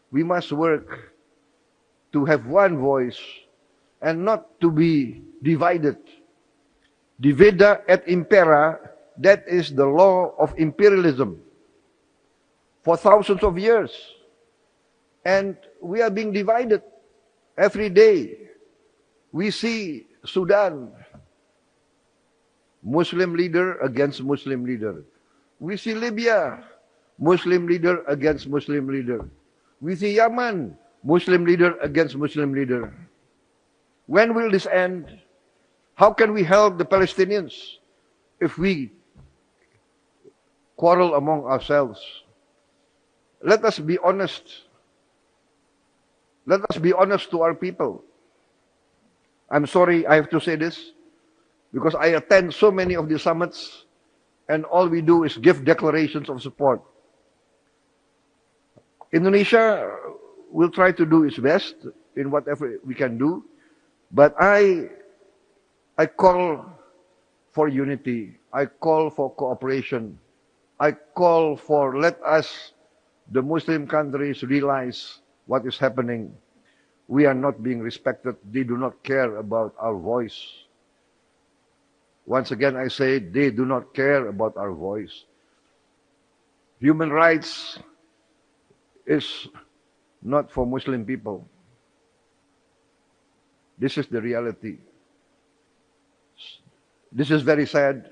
We must work to have one voice and not to be divided. Divida et impera, that is the law of imperialism for thousands of years. And we are being divided every day. We see Sudan, Muslim leader against Muslim leader. We see Libya, Muslim leader against Muslim leader. We see Yemen, Muslim leader against Muslim leader. When will this end? How can we help the Palestinians if we quarrel among ourselves? Let us be honest. Let us be honest to our people. I'm sorry I have to say this, because I attend so many of the summits and all we do is give declarations of support. Indonesia will try to do its best in whatever we can do, but I call for unity. I call for cooperation. I call for, let us, the Muslim countries, realize what is happening. We are not being respected. They do not care about our voice. Once again, I say, they do not care about our voice. Human rights is not for Muslim people. This is the reality. This is very sad.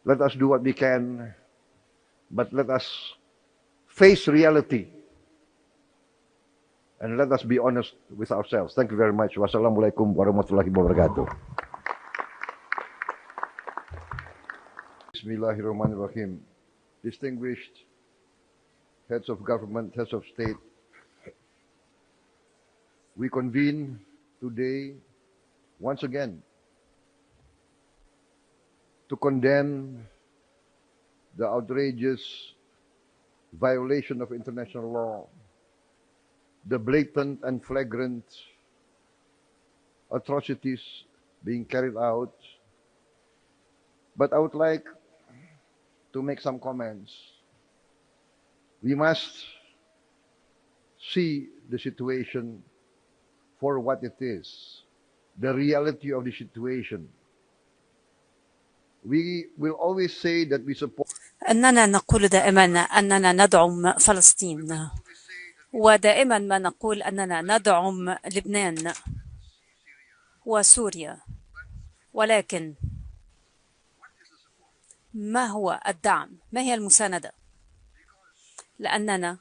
Let us do what we can, but let us face reality. And let us be honest with ourselves. Thank you very much. Wassalamualaikum warahmatullahi wabarakatuh. Bismillahirrahmanirrahim. Distinguished heads of government, heads of state, we convene today once again to condemn the outrageous violation of international law, the blatant and flagrant atrocities being carried out. But I would like to make some comments. We must see the situation for what it is, the reality of the situation. We will always say that we support. أننا نقول دائما أننا ندعم فلسطين، ودائما ما نقول أننا ندعم لبنان وسوريا، ولكن ما هو الدعم؟ ما هي المساندة؟ لأننا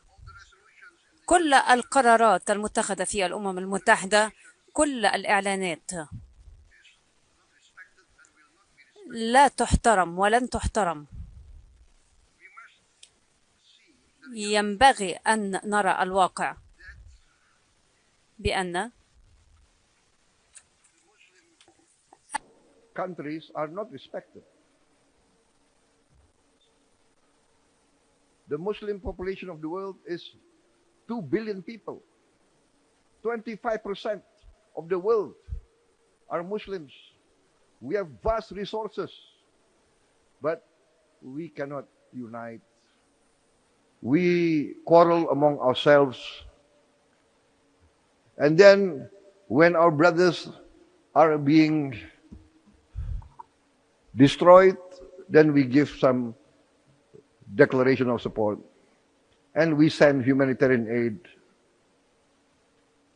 كل القرارات المتخذة في الأمم المتحدة، كل الإعلانات لا تحترم ولن تحترم. ينبغي أن نرى الواقع بأن countries are not respected. The Muslim population of the world is 2 billion people. 25% of the world are Muslims. We have vast resources, but we cannot unite. We quarrel among ourselves. And then when our brothers are being destroyed, then we give some declaration of support. And we send humanitarian aid.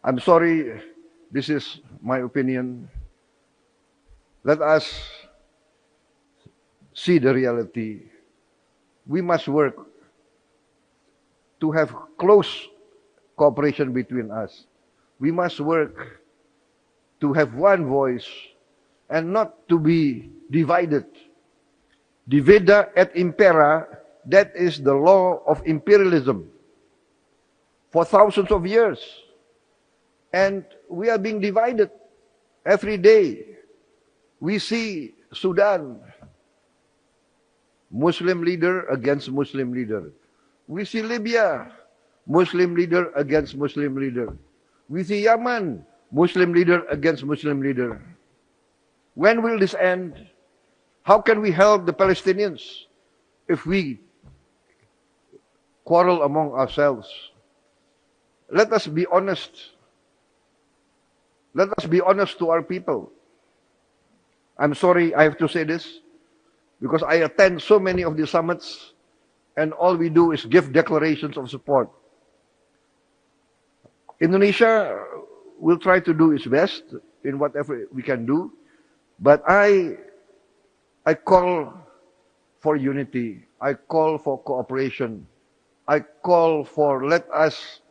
I'm sorry, this is my opinion. Let us see the reality. We must work to have close cooperation between us. We must work to have one voice and not to be divided. Divida et impera, that is the law of imperialism for thousands of years. And we are being divided every day. We see Sudan, Muslim leader against Muslim leader. We see Libya, Muslim leader against Muslim leader. We see Yemen, Muslim leader against Muslim leader. When will this end? How can we help the Palestinians if we quarrel among ourselves? Let us be honest. Let us be honest to our people. I'm sorry I have to say this, because I attend so many of the summits and all we do is give declarations of support. Indonesia will try to do its best in whatever we can do, but I call for unity. I call for cooperation. I call for let us,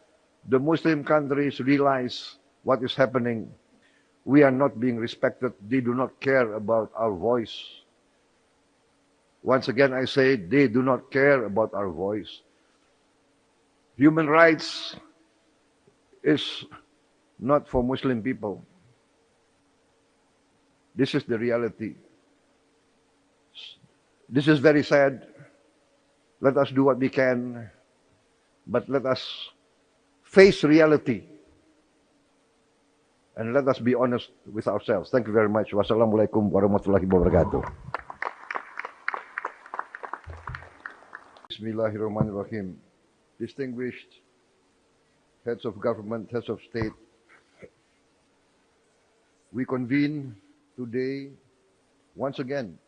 the Muslim countries, realize what is happening. We are not being respected. They do not care about our voice. Once again, I say they do not care about our voice. Human rights is not for Muslim people. This is the reality. This is very sad. Let us do what we can, but let us face reality. And let us be honest with ourselves. Thank you very much. Wassalamualaikum warahmatullahi wabarakatuh. Bismillahirrahmanirrahim. Distinguished heads of government, heads of state, we convene today once again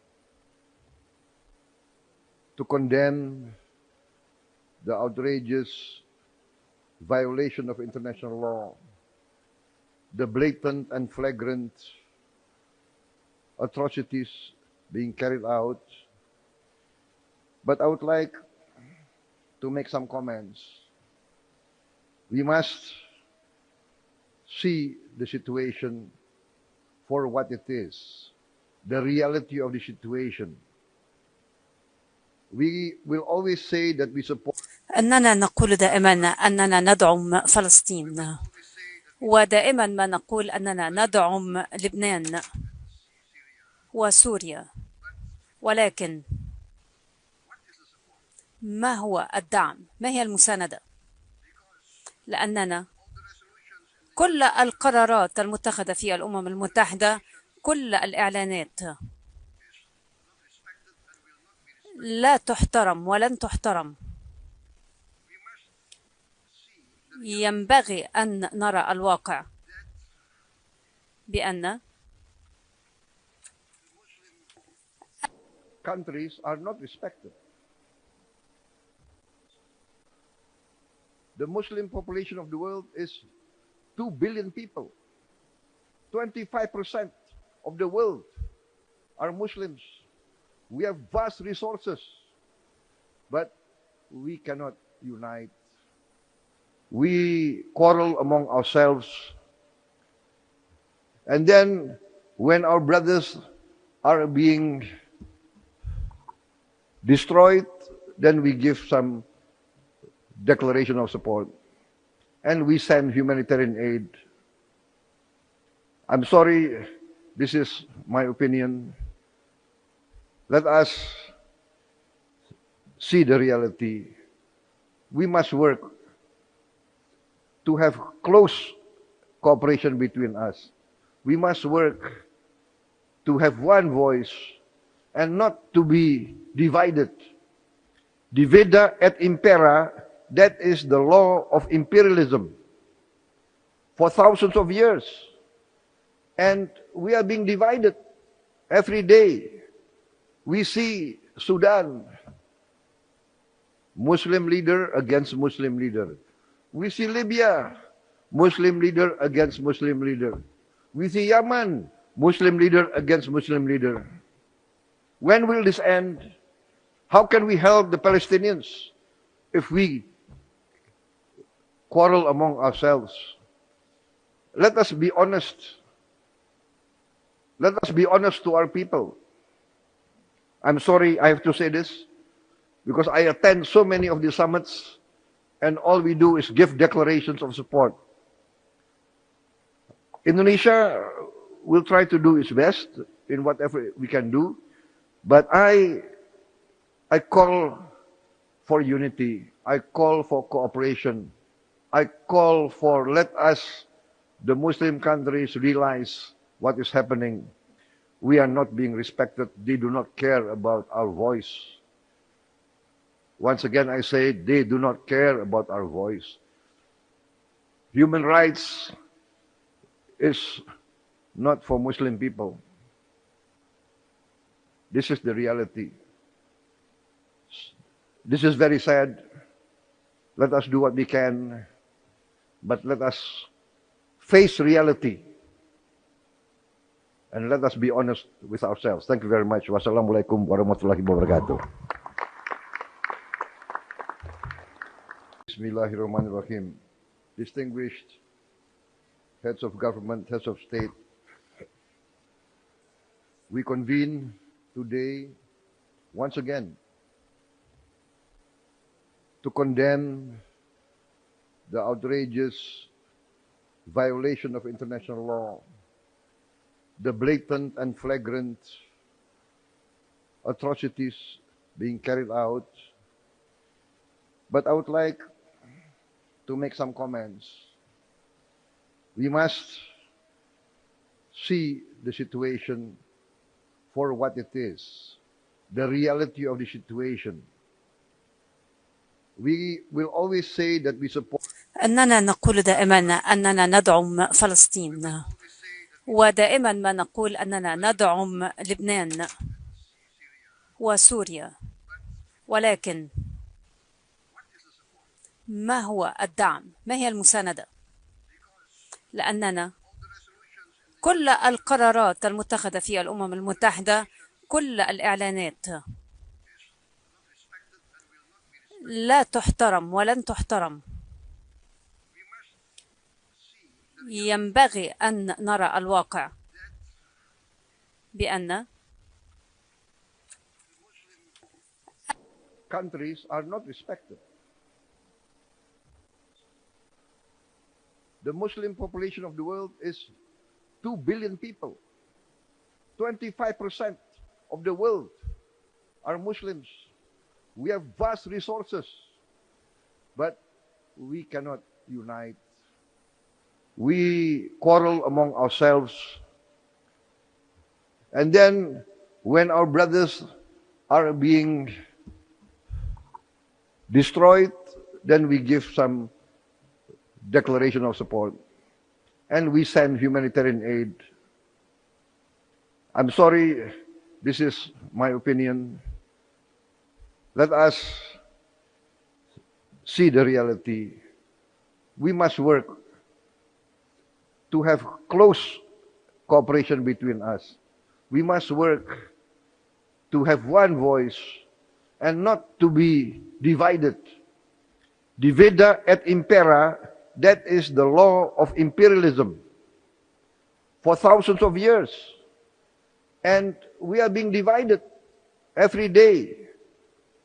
to condemn the outrageous violation of international law, the blatant and flagrant atrocities being carried out. But I would like to make some comments. We must see the situation for what it is, the reality of the situation. We will always say that we support. أننا نقول دائما أننا ندعم فلسطين، ودائما ما نقول أننا ندعم لبنان وسوريا، ولكن ما هو الدعم؟ ما هي المساندة؟ لأننا كل القرارات المتخذة في الأمم المتحدة، كل الإعلانات لا تحترم ولن تحترم. ينبغي أن نرى الواقع بأن countries are not respected. The Muslim population of the world is 2 billion people. 25% of the world are Muslims. We have vast resources, but we cannot unite. We quarrel among ourselves. And then when our brothers are being destroyed, then we give some declaration of support. And we send humanitarian aid. I'm sorry, this is my opinion. Let us see the reality. We must work to have close cooperation between us. We must work to have one voice and not to be divided. Divida et impera, that is the law of imperialism for thousands of years. And we are being divided every day. We see Sudan, Muslim leader against Muslim leader. We see Libya, Muslim leader against Muslim leader. We see Yemen, Muslim leader against Muslim leader. When will this end? How can we help the Palestinians if we quarrel among ourselves? Let us be honest. Let us be honest to our people. I'm sorry I have to say this, because I attend so many of the summits and all we do is give declarations of support. Indonesia will try to do its best in whatever we can do, but I call for unity. I call for cooperation. I call for, let us, the Muslim countries, realize what is happening. We are not being respected. They do not care about our voice. Once again, I say, they do not care about our voice. Human rights is not for Muslim people. This is the reality. This is very sad. Let us do what we can, but let us face reality. And let us be honest with ourselves. Thank you very much. Wassalamualaikum warahmatullahi wabarakatuh. Bismillahirrahmanirrahim. Distinguished heads of government, heads of state, we convene today once again to condemn the outrageous violation of international law, the blatant and flagrant atrocities being carried out. But I would like to make some comments. We must see the situation for what it is, the reality of the situation. We will always say that we support. أننا نقول دائما أننا ندعم فلسطين، ودائما ما نقول أننا ندعم لبنان وسوريا، ولكن ما هو الدعم؟ ما هي المساندة؟ لأننا كل القرارات المتخذة في الأمم المتحدة، كل الإعلانات لا تحترم ولن تحترم. ينبغي أن نرى الواقع بأن countries are not respected. The Muslim population of the world is 2 billion people. 25% of the world are Muslims. We have vast resources, but we cannot unite. We quarrel among ourselves. And then when our brothers are being destroyed, then we give some declaration of support. And we send humanitarian aid. I'm sorry, this is my opinion. Let us see the reality. We must work to have close cooperation between us. We must work to have one voice and not to be divided. Divida et impera, that is the law of imperialism for thousands of years. And we are being divided every day.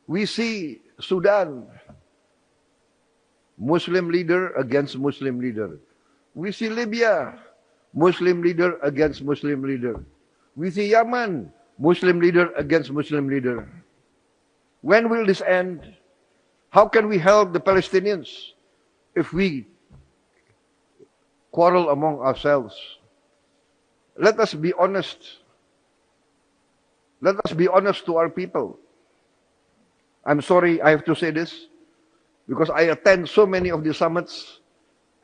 We see Sudan, Muslim leader against Muslim leader. We see Libya, Muslim leader against Muslim leader. We see Yemen, Muslim leader against Muslim leader. When will this end? How can we help the Palestinians if we quarrel among ourselves? Let us be honest. Let us be honest to our people. I'm sorry I have to say this, because I attend so many of the summits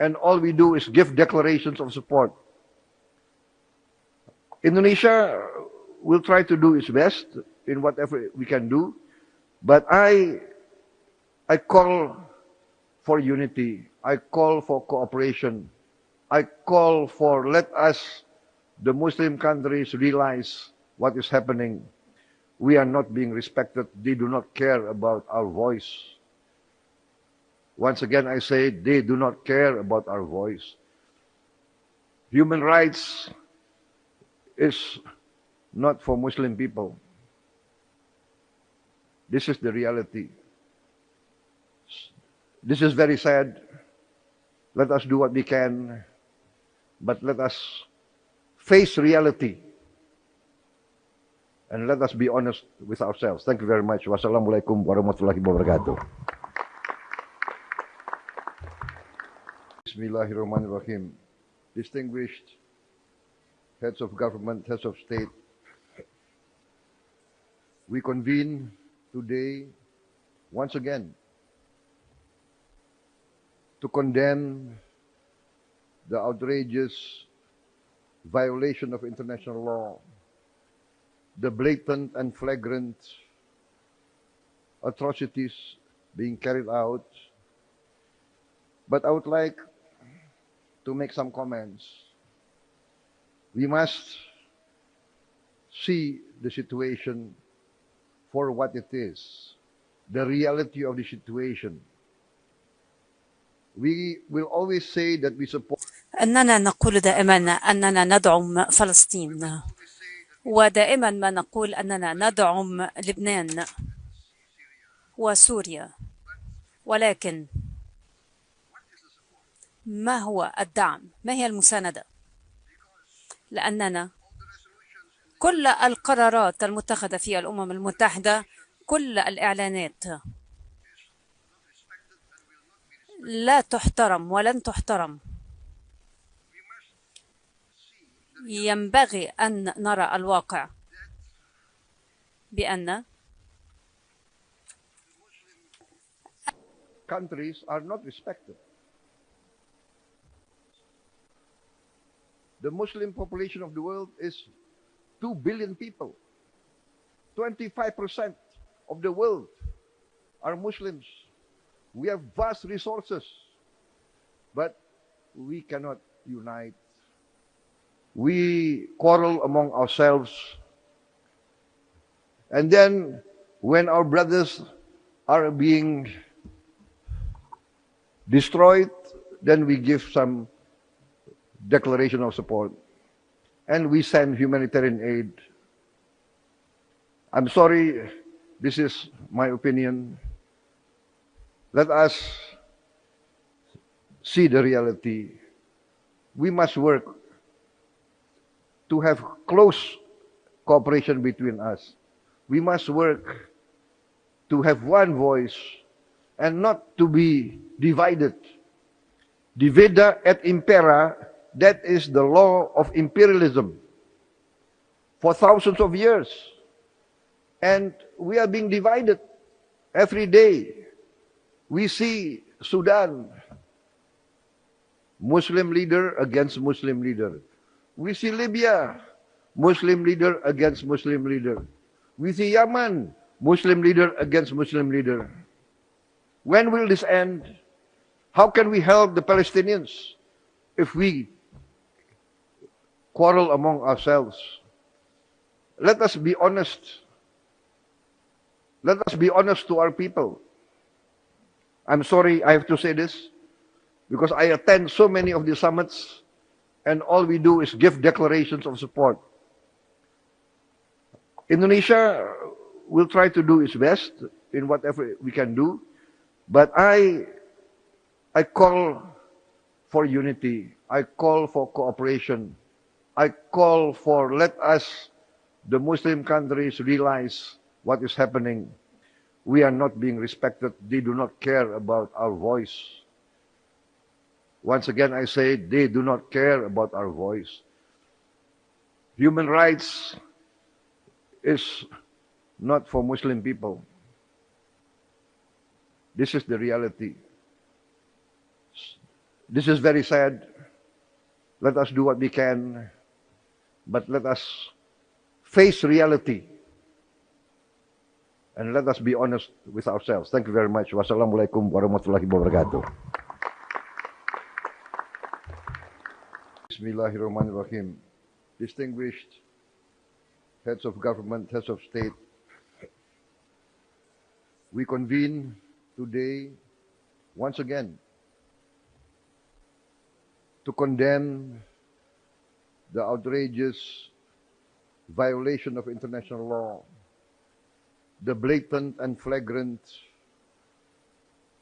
and all we do is give declarations of support. Indonesia will try to do its best in whatever we can do, but I call for unity. I call for cooperation. I call for let us, the Muslim countries, realize what is happening. We are not being respected. They do not care about our voice. Once again, I say they do not care about our voice. Human rights is not for Muslim people. This is the reality. This is very sad. Let us do what we can, but let us face reality and let us be honest with ourselves. Thank you very much. Wassalamualaikum warahmatullahi wabarakatuh. Bismillahirrahmanirrahim. Distinguished heads of government, heads of state, we convene today once again to condemn the outrageous violation of international law, the blatant and flagrant atrocities being carried out. But I would like to make some comments. We must see the situation for what it is, the reality of the situation. We will always say that we support. أننا نقول دائما أننا ندعم فلسطين، ودائما ما نقول أننا ندعم لبنان وسوريا، ولكن ما هو الدعم؟ ما هي المساندة؟ لأننا كل القرارات المتخذة في الأمم المتحدة، كل الإعلانات لا تحترم ولن تحترم. ينبغي أن نرى الواقع بأن countries are not respected. The Muslim population of the world is 2 billion people. 25% of the world are Muslims. We have vast resources, but we cannot unite. We quarrel among ourselves. And then when our brothers are being destroyed, then we give some declaration of support and we send humanitarian aid. I'm sorry, this is my opinion. Let us see the reality. We must work to have close cooperation between us. We must work to have one voice and not to be divided. Divida et impera, that is the law of imperialism for thousands of years. And we are being divided every day. We see Sudan, Muslim leader against Muslim leader. We see Libya, Muslim leader against Muslim leader. We see Yemen, Muslim leader against Muslim leader. When will this end? How can we help the Palestinians if we quarrel among ourselves? Let us be honest. Let us be honest to our people. I'm sorry I have to say this, because I attend so many of the summits and all we do is give declarations of support. Indonesia will try to do its best in whatever we can do, but I call for unity. I call for cooperation. I call for let us, the Muslim countries, realize what is happening. We are not being respected. They do not care about our voice. Once again, I say they do not care about our voice. Human rights is not for Muslim people. This is the reality. This is very sad. Let us do what we can, but let us face reality and let us be honest with ourselves. Thank you very much. Wassalamualaikum warahmatullahi wabarakatuh. Bismillahirrahmanirrahim. Distinguished heads of government, heads of state, we convene today once again to condemn the outrageous violation of international law, the blatant and flagrant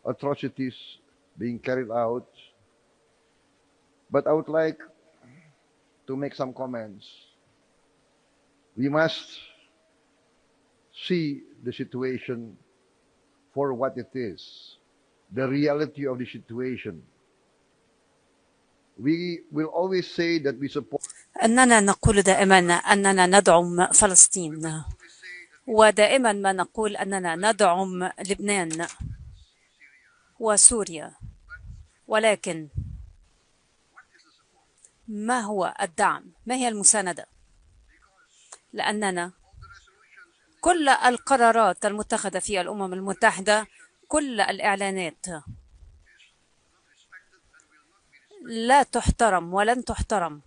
atrocities being carried out. But I would like to make some comments. We must see the situation for what it is, the reality of the situation. We will always say that we support. أننا نقول دائما أننا ندعم فلسطين، ودائما ما نقول أننا ندعم لبنان وسوريا، ولكن ما هو الدعم؟ ما هي المساندة؟ لأننا كل القرارات المتخذة في الأمم المتحدة، كل الإعلانات لا تحترم ولن تحترم.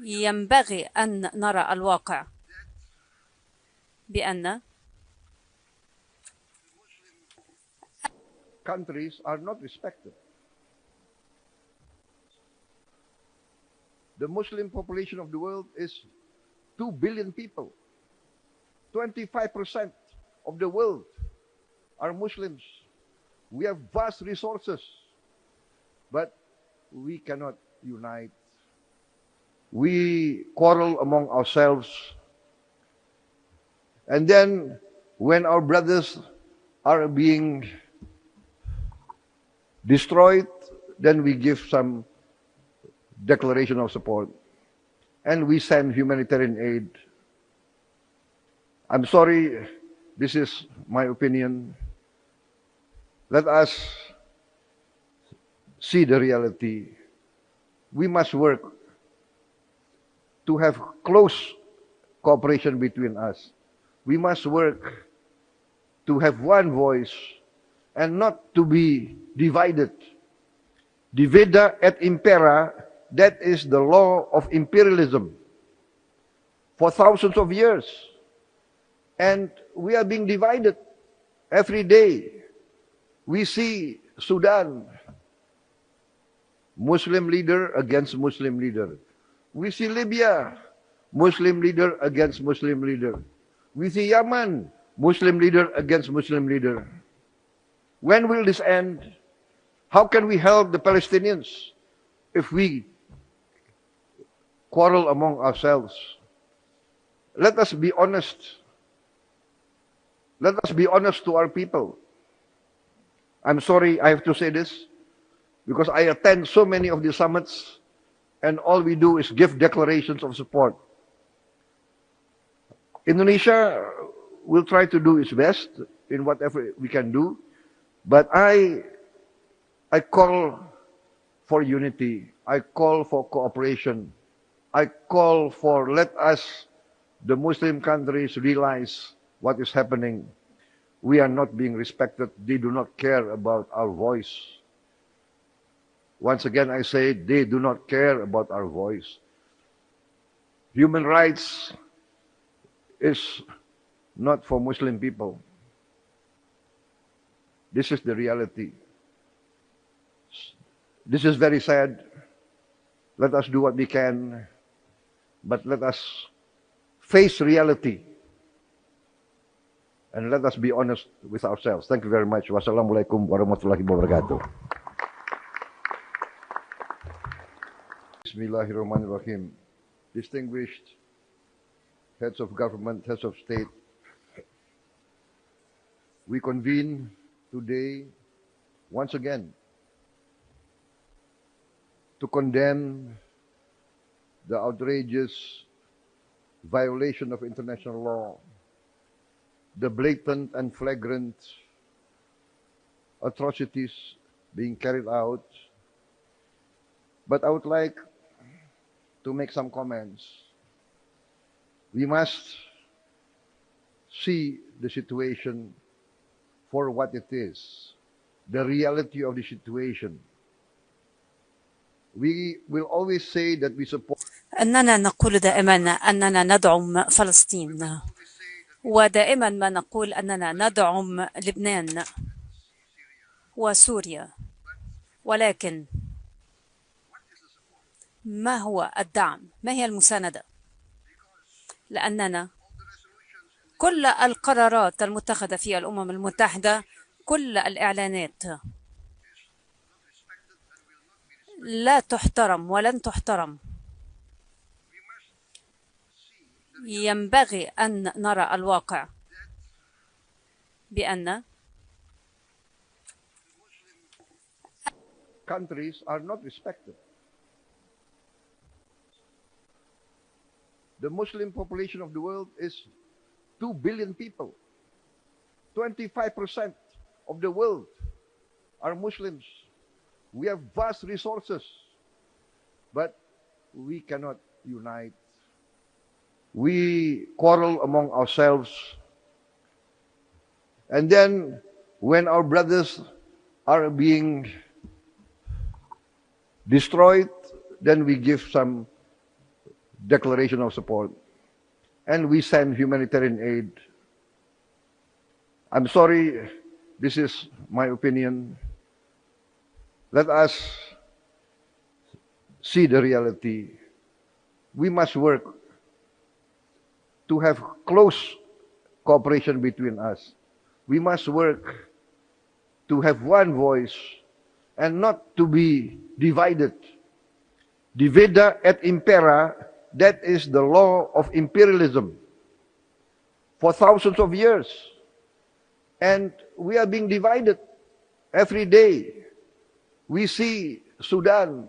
ينبغي أن نرى الواقع بأن countries are not respected. The Muslim population of the world is 2 billion people. 25% of the world are Muslims. We have vast resources, but we cannot unite. We quarrel among ourselves. And then when our brothers are being destroyed, then we give some declaration of support. And we send humanitarian aid. I'm sorry, this is my opinion. Let us see the reality. We must work to have close cooperation between us. We must work to have one voice and not to be divided. Divida et impera, that is the law of imperialism for thousands of years. And we are being divided every day. We see Sudan, Muslim leader against Muslim leader. We see Libya, Muslim leader against Muslim leader. We see Yemen, Muslim leader against Muslim leader. When will this end? How can we help the Palestinians if we quarrel among ourselves? Let us be honest. Let us be honest to our people. I'm sorry I have to say this, because I attend so many of the summits and all we do is give declarations of support. Indonesia will try to do its best in whatever we can do, but I call for unity. I call for cooperation. I call for let us, the Muslim countries, realize what is happening. We are not being respected. They do not care about our voice. Once again, I say they do not care about our voice. Human rights is not for Muslim people. This is the reality. This is very sad. Let us do what we can, but let us face reality. And let us be honest with ourselves. Thank you very much. Wassalamualaikum warahmatullahi wabarakatuh. Bismillahirrahmanirrahim. Distinguished heads of government, heads of state, we convene today once again to condemn the outrageous violation of international law, the blatant and flagrant atrocities being carried out. But I would like to make some comments. We must see the situation for what it is, the reality of the situation. We will always say that we support أننا نقول دائما أننا ندعم فلسطين، ودائما ما نقول أننا ندعم لبنان وسوريا، ولكن ما هو الدعم؟ ما هي المساندة؟ لأننا كل القرارات المتخذة في الأمم المتحدة، كل الإعلانات لا تحترم ولن تحترم. ينبغي أن نرى الواقع بأن countries are not respected. The Muslim population of the world is 2 billion people. 25% of the world are Muslims. We have vast resources, but we cannot unite. We quarrel among ourselves. And then when our brothers are being destroyed, then we give some declaration of support. And we send humanitarian aid. I'm sorry, this is my opinion. Let us see the reality. We must work to have close cooperation between us. We must work to have one voice and not to be divided. Divida et impera, that is the law of imperialism for thousands of years. And we are being divided every day. We see Sudan,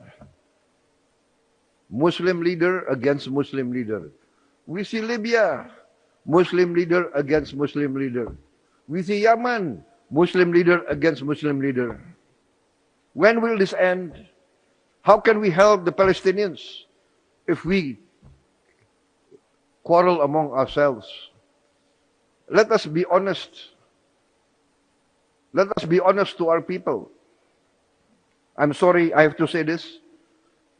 Muslim leader against Muslim leader. We see Libya, Muslim leader against Muslim leader. We see Yemen, Muslim leader against Muslim leader. When will this end? How can we help the Palestinians if we quarrel among ourselves? Let us be honest. Let us be honest to our people. I'm sorry I have to say this,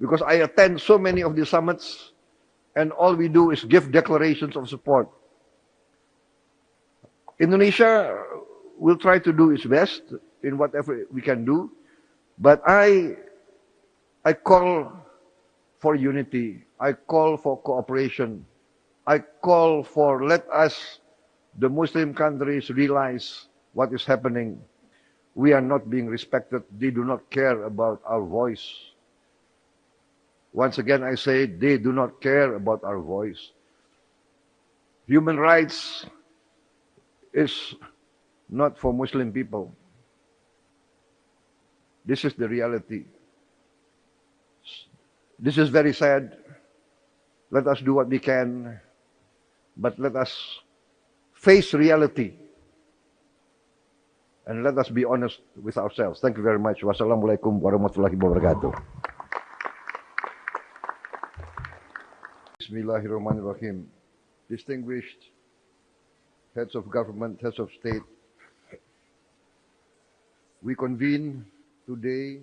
because I attend so many of the summits and all we do is give declarations of support. Indonesia will try to do its best in whatever we can do, but I call for unity. I call for cooperation. I call for let us, the Muslim countries, realize what is happening. We are not being respected. They do not care about our voice. Once again, I say they do not care about our voice. Human rights is not for Muslim people. This is the reality. This is very sad. Let us do what we can, but let us face reality and let us be honest with ourselves. Thank you very much. Wassalamualaikum warahmatullahi wabarakatuh. Bismillahirrahmanirrahim. Distinguished heads of government, heads of state, we convene today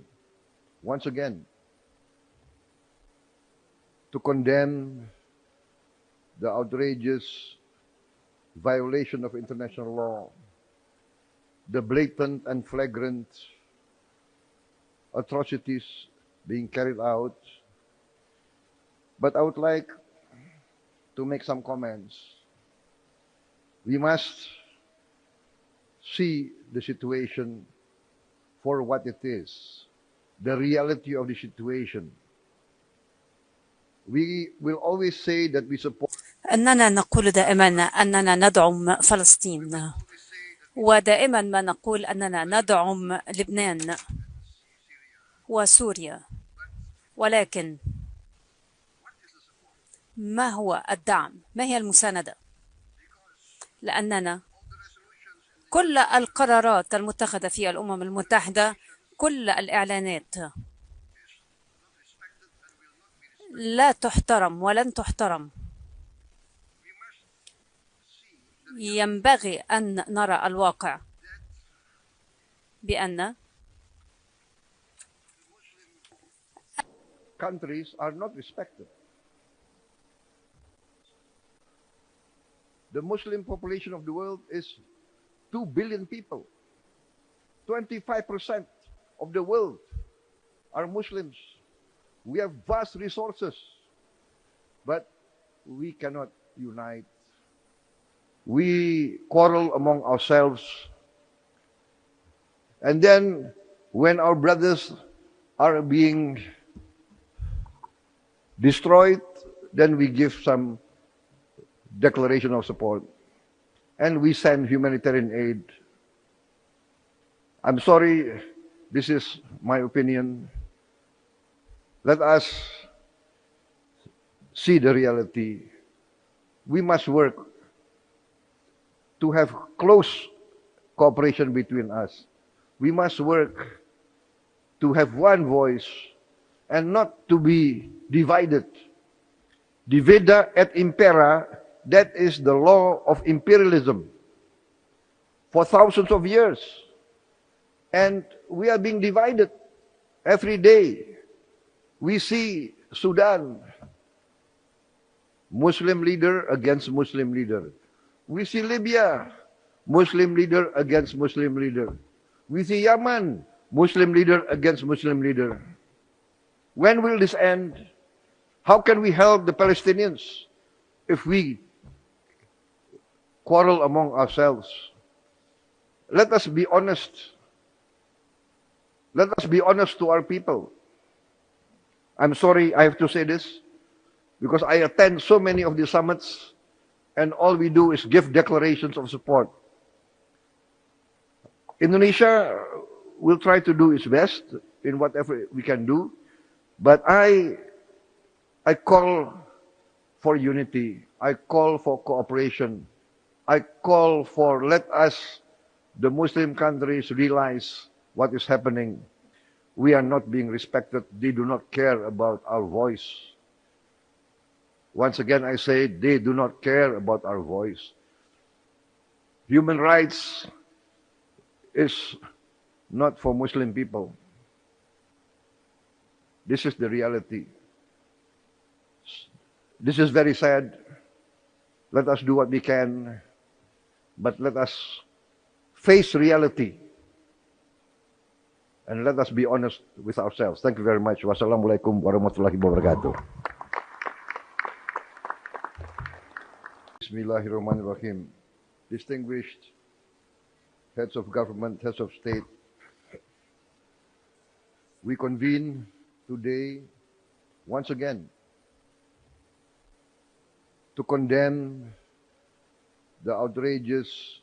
once again to condemn the outrageous violation of international law, the blatant and flagrant atrocities being carried out. But I would like to make some comments. We must see the situation for what it is, the reality of the situation. We will always say that we support. أننا نقول دائما أننا ندعم فلسطين، ودائما ما نقول أننا ندعم لبنان وسوريا، ولكن ما هو الدعم؟ ما هي المساندة؟ لأننا كل القرارات المتخذة في الأمم المتحدة، كل الإعلانات لا تحترم ولن تحترم. ينبغي أن نرى الواقع بأن countries are not respected. The Muslim population of the world is 2 billion people. 25% of the world are Muslims. We have vast resources, but we cannot unite. We quarrel among ourselves. And then when our brothers are being destroyed, then we give some declaration of support. And we send humanitarian aid. I'm sorry, this is my opinion. Let us see the reality. We must work to have close cooperation between us. We must work to have one voice and not to be divided. Divida et impera, that is the law of imperialism for thousands of years. And we are being divided every day. We see Sudan, Muslim leader against Muslim leader. We see Libya, Muslim leader against Muslim leader. We see Yemen, Muslim leader against Muslim leader. When will this end? How can we help the Palestinians if we quarrel among ourselves? Let us be honest. Let us be honest to our people. I'm sorry I have to say this, because I attend so many of the summits, and all we do is give declarations of support. Indonesia will try to do its best in whatever we can do, but I call for unity. I call for cooperation. I call for, let us, the Muslim countries, realize what is happening. We are not being respected. They do not care about our voice. Once again, I say, they do not care about our voice. Human rights is not for Muslim people. This is the reality. This is very sad. Let us do what we can, but let us face reality. And let us be honest with ourselves. Thank you very much. Wassalamualaikum warahmatullahi wabarakatuh. Bismillahirrahmanirrahim. Distinguished heads of government, heads of state, we convene today once again to condemn the outrageous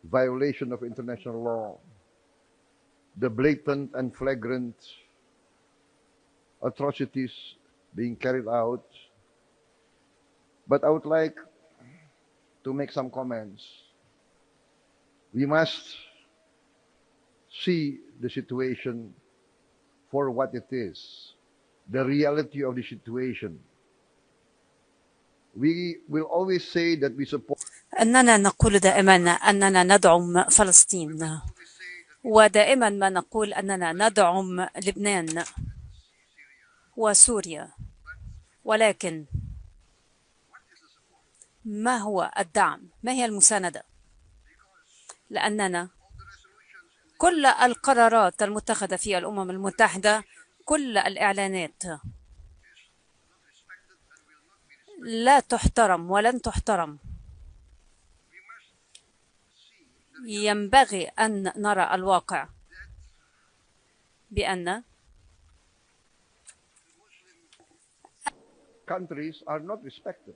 violation of international law, the blatant and flagrant atrocities being carried out. But I would like to make some comments. We must see the situation for what it is, the reality of the situation. We will always say that we support. أننا نقول دائما أننا ندعم فلسطين، ودائما ما نقول أننا ندعم لبنان وسوريا، ولكن ما هو الدعم؟ ما هي المساندة؟ لأننا كل القرارات المتخذة في الأمم المتحدة، كل الإعلانات لا تحترم ولن تحترم. ينبغي أن نرى الواقع بأن countries are not respected.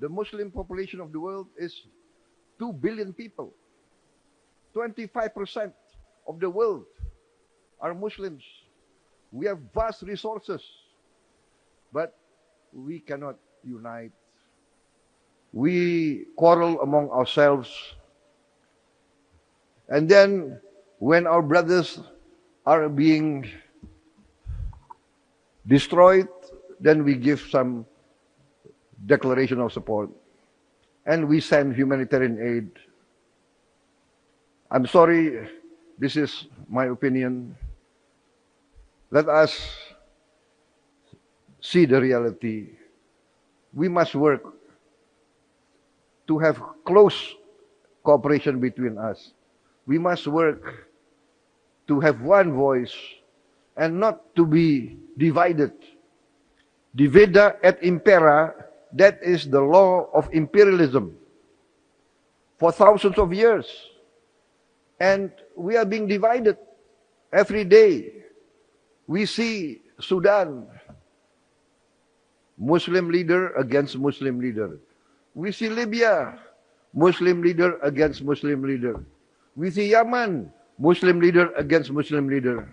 The Muslim population of the world is 2 billion people. 25% of the world are Muslims. We have vast resources, but we cannot unite. We quarrel among ourselves. And then when our brothers are being destroyed, then we give some declaration of support. And we send humanitarian aid. I'm sorry, this is my opinion. Let us see the reality. We must work to have close cooperation between us. We must work to have one voice and not to be divided. Divida et impera, that is the law of imperialism for thousands of years. And we are being divided every day. We see Sudan, Muslim leader against Muslim leader. We see Libya, Muslim leader against Muslim leader. We see Yemen, Muslim leader against Muslim leader.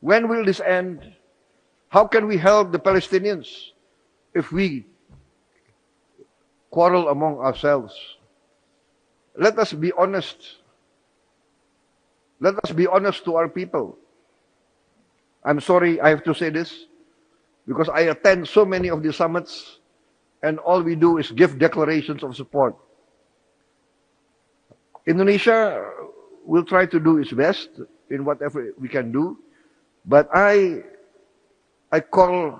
When will this end? How can we help the Palestinians if we quarrel among ourselves? Let us be honest. Let us be honest to our people. I'm sorry I have to say this, because I attend so many of the summits and all we do is give declarations of support. Indonesia will try to do its best in whatever we can do, but I call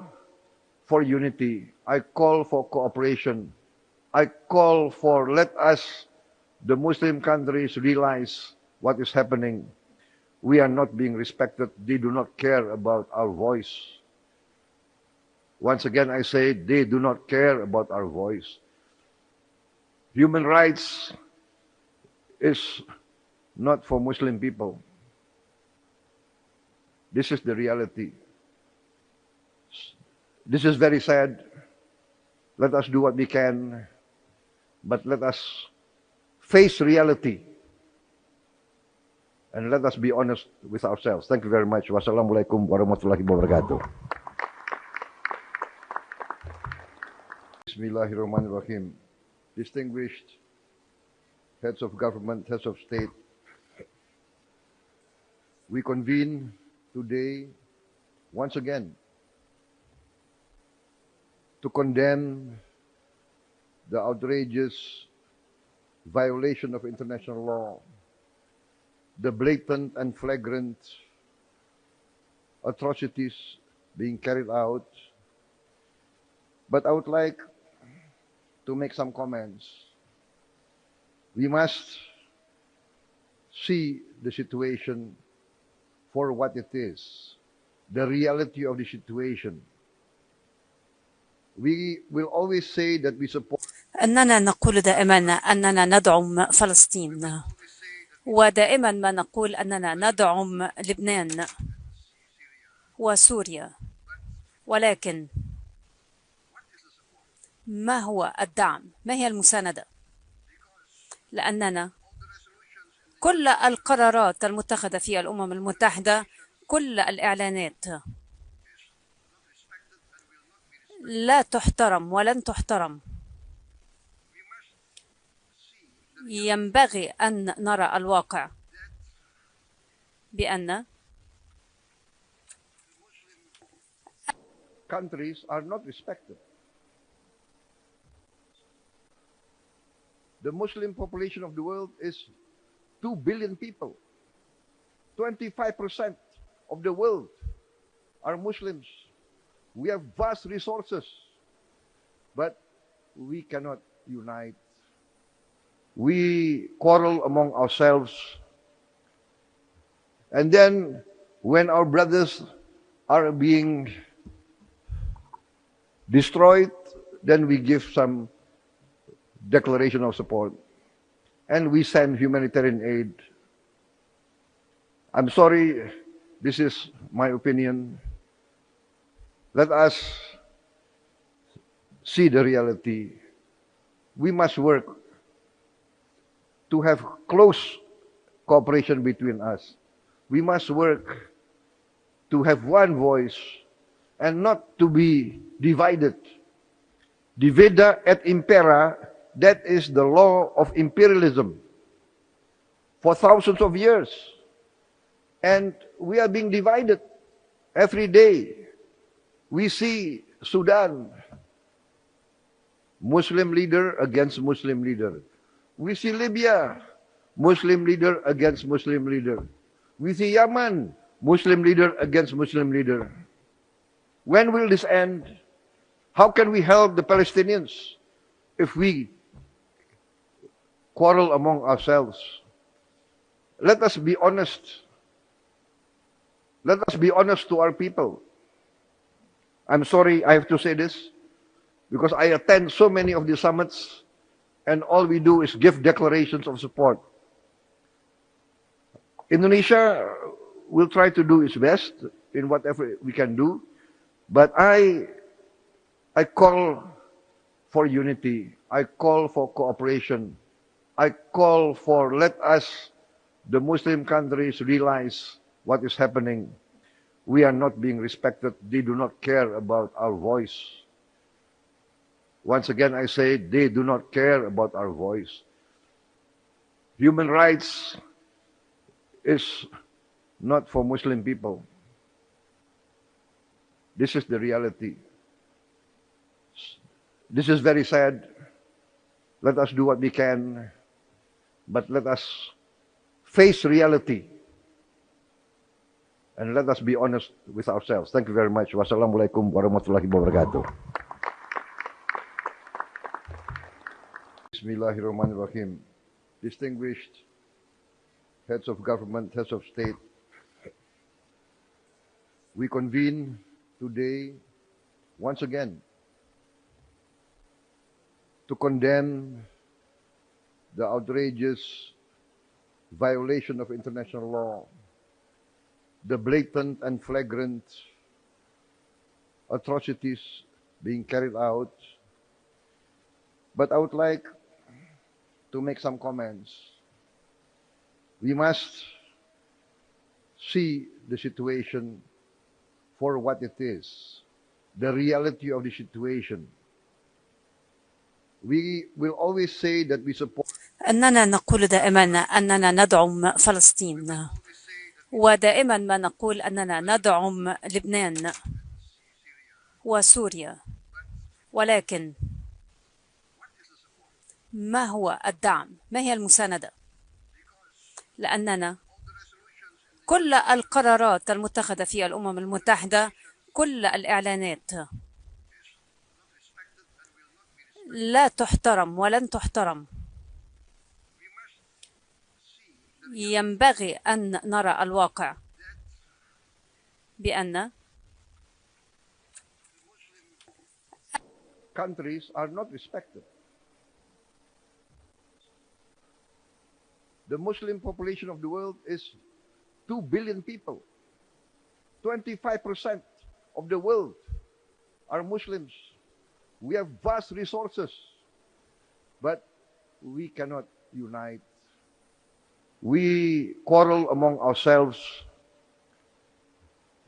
for unity. I call for cooperation. I call for let us, the Muslim countries, realize what is happening. We are not being respected. They do not care about our voice. Once again, I say they do not care about our voice. Human rights is not for Muslim people. This is the reality. This is very sad. Let us do what we can, but let us face reality. And let us be honest with ourselves. Thank you very much. Wassalamualaikum warahmatullahi wabarakatuh. Bismillahirrahmanirrahim. Distinguished heads of government, heads of state, we convene today once again to condemn the outrageous violation of international law, the blatant and flagrant atrocities being carried out. But I would like to make some comments. We must see the situation for what it is, the reality of the situation. We will always say that we support. أننا نقول دائما أننا ندعم فلسطين، ودائما ما نقول أننا ندعم لبنان وسوريا، ولكن ما هو الدعم؟ ما هي المساندة؟ لأننا كل القرارات المتخذة في الأمم المتحدة، كل الإعلانات لا تحترم ولن تحترم. ينبغي أن نرى الواقع بأن countries are not respected. The Muslim population of the world is 2 billion people. 25% of the world are Muslims. We have vast resources, but we cannot unite. We quarrel among ourselves. And then when our brothers are being destroyed, then we give some declaration of support. And we send humanitarian aid. I'm sorry, this is my opinion. Let us see the reality. We must work to have close cooperation between us. We must work to have one voice and not to be divided. Divida et impera, that is the law of imperialism for thousands of years. And we are being divided every day. We see Sudan, Muslim leader against Muslim leader. We see Libya, Muslim leader against Muslim leader. We see Yemen, Muslim leader against Muslim leader. When will this end? How can we help the Palestinians if we quarrel among ourselves? Let us be honest. Let us be honest to our people. I'm sorry I have to say this, because I attend so many of the summits and all we do is give declarations of support. Indonesia will try to do its best in whatever we can do, but I call for unity. I call for cooperation. I call for, let us, the Muslim countries, realize what is happening. We are not being respected. They do not care about our voice. Once again, I say, they do not care about our voice. Human rights is not for Muslim people. This is the reality. This is very sad. Let us do what we can, but let us face reality and let us be honest with ourselves. Thank you very much. Wassalamualaikum warahmatullahi wabarakatuh. Bismillahirrahmanirrahim. Distinguished heads of government, heads of state, we convene today once again to condemn the outrageous violation of international law, the blatant and flagrant atrocities being carried out. But I would like to make some comments. We must see the situation for what it is, the reality of the situation. We will always say that we support. أننا نقول دائما أننا ندعم فلسطين، ودائما ما نقول أننا ندعم لبنان وسوريا، ولكن ما هو الدعم؟ ما هي المساندة؟ لأننا كل القرارات المتخذة في الأمم المتحدة، كل الإعلانات لا تحترم ولن تحترم. ينبغي أن نرى الواقع بأن countries are not respected. The Muslim population of the world is 2 billion people. 25% of the world are Muslims. We have vast resources, but we cannot unite. We quarrel among ourselves.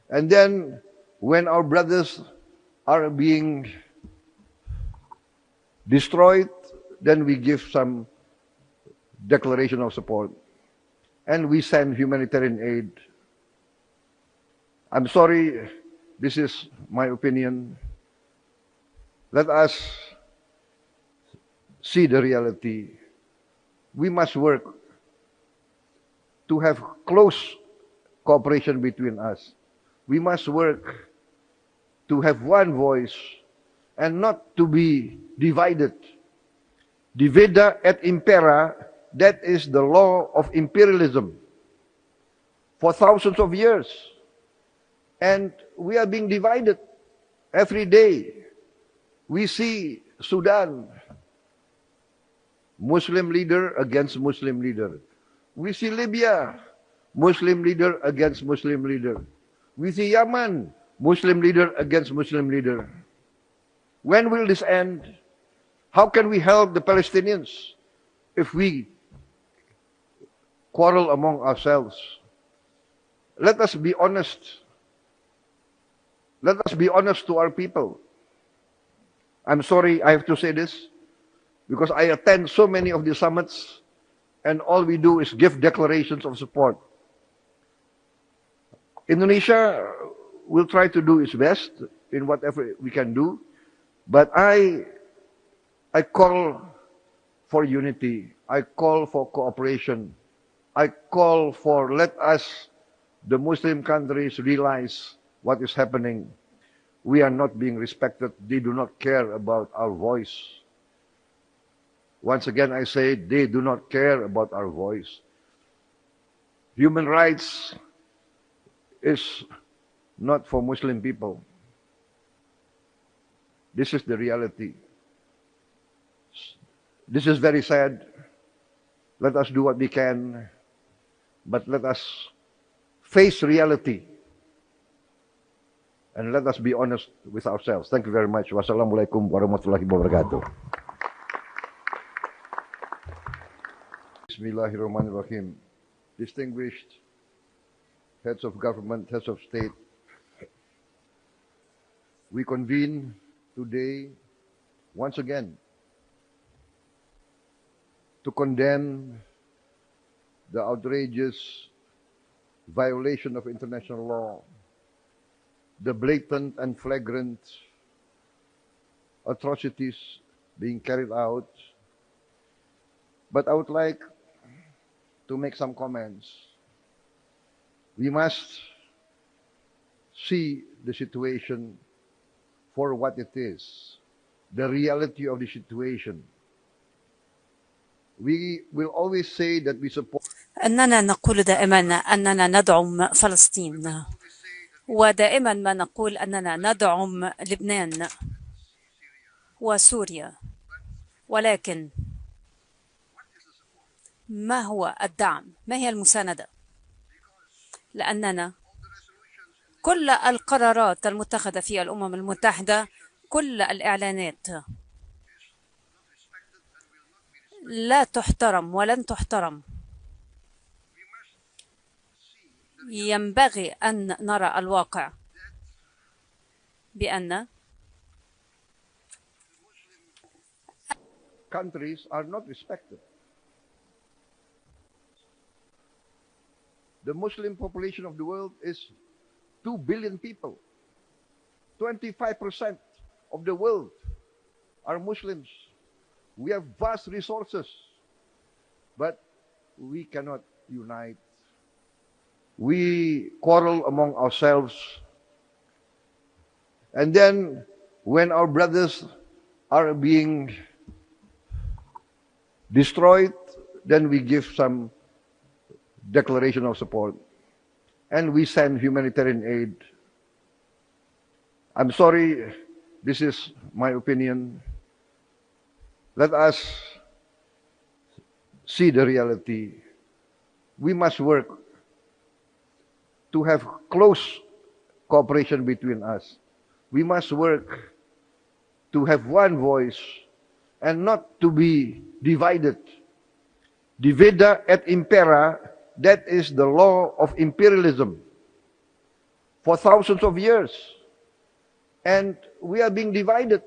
And then when our brothers are being destroyed, then we give some declaration of support. And we send humanitarian aid. I'm sorry, this is my opinion. Let us see the reality. We must work to have close cooperation between us. We must work to have one voice and not to be divided. Divida et impera, that is the law of imperialism for thousands of years. And we are being divided every day. We see Sudan, Muslim leader against Muslim leader. We see Libya, Muslim leader against Muslim leader. We see Yemen, Muslim leader against Muslim leader. When will this end? How can we help the Palestinians if we quarrel among ourselves? Let us be honest. Let us be honest to our people. I'm sorry I have to say this, because I attend so many of the summits and all we do is give declarations of support. Indonesia will try to do its best in whatever we can do, but I call for unity. I call for cooperation. I call for, let us, the Muslim countries, realize what is happening. We are not being respected. They do not care about our voice. Once again, I say, they do not care about our voice. Human rights is not for Muslim people. This is the reality. This is very sad. Let us do what we can, but let us face reality and let us be honest with ourselves. Thank you very much. Wassalamualaikum warahmatullahi wabarakatuh. Bismillahirrahmanirrahim. Distinguished heads of government, heads of state, we convene today once again to condemn the outrageous violation of international law, the blatant and flagrant atrocities being carried out. But I would like to make some comments. We must see the situation for what it is, the reality of the situation. We will always say that we support. أننا نقول دائما أننا ندعم فلسطين، ودائما ما نقول أننا ندعم لبنان وسوريا، ولكن ما هو الدعم؟ ما هي المساندة؟ لأننا كل القرارات المتخذة في الأمم المتحدة، كل الإعلانات لا تحترم ولن تحترم. ينبغي أن نرى الواقع بأن countries are not respected. The Muslim population of the world is 2 billion people. 25% of the world are Muslims. We have vast resources, but we cannot unite. We quarrel among ourselves. And then when our brothers are being destroyed, then we give some declaration of support. And we send humanitarian aid. I'm sorry, this is my opinion. Let us see the reality. We must work to have close cooperation between us. We must work to have one voice and not to be divided. Divida et impera, that is the law of imperialism for thousands of years. And we are being divided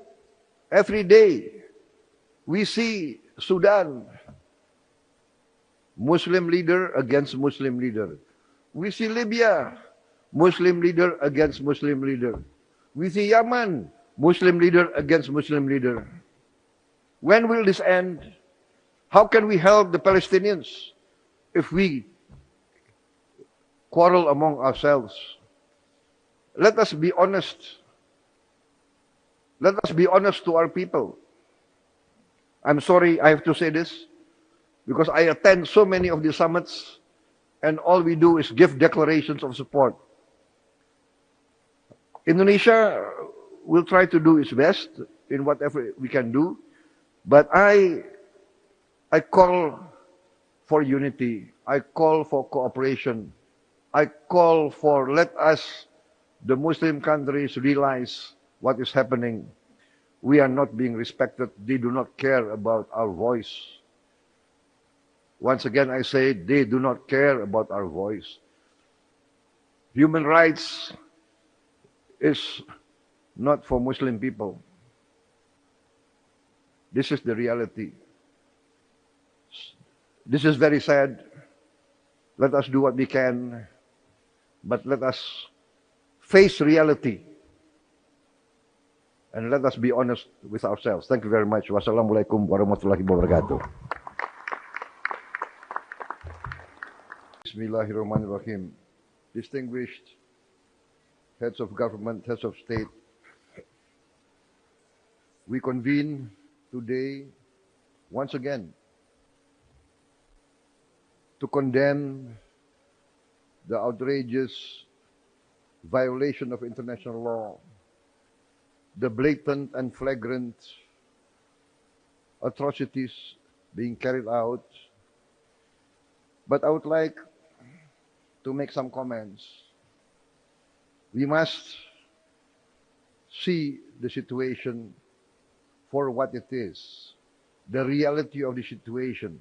every day. We see Sudan, Muslim leader against Muslim leader. We see Libya, Muslim leader against Muslim leader. We see Yemen, Muslim leader against Muslim leader. When will this end? How can we help the Palestinians if we quarrel among ourselves? Let us be honest. Let us be honest to our people. I'm sorry I have to say this, because I attend so many of the summits and all we do is give declarations of support. Indonesia will try to do its best in whatever we can do, but I call for unity. I call for cooperation. I call for, let us, the Muslim countries, realize what is happening. We are not being respected. They do not care about our voice. Once again, I say, they do not care about our voice. Human rights is not for Muslim people. This is the reality. This is very sad. Let us do what we can, but let us face reality and let us be honest with ourselves. Thank you very much. Wassalamualaikum warahmatullahi wabarakatuh. Bismillahirrahmanirrahim. Distinguished heads of government, heads of state, we convene today once again to condemn the outrageous violation of international law, the blatant and flagrant atrocities being carried out. But I would like to make some comments. We must see the situation for what it is, the reality of the situation.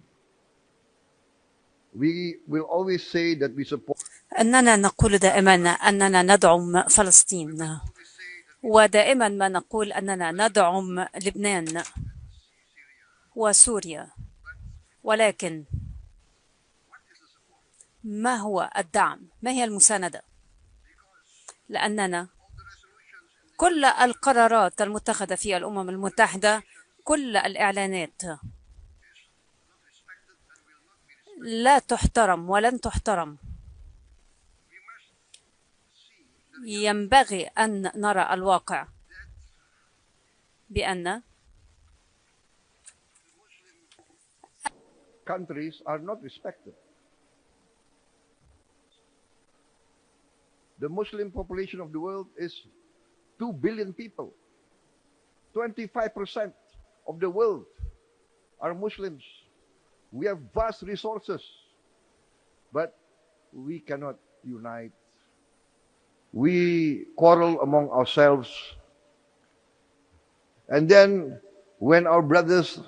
We will always say that we support. أننا نقول دائما أننا ندعم فلسطين، ودائما ما نقول أننا ندعم لبنان وسوريا، ولكن ما هو الدعم؟ ما هي المساندة؟ لأننا كل القرارات المتخذة في الأمم المتحدة، كل الإعلانات لا تحترم ولن تحترم. ينبغي أن نرى الواقع بأن countries are not respected. The Muslim population of the world is 2 billion people. 25% of the world are Muslims. We have vast resources, but we cannot unite. We quarrel among ourselves. And then when our brothers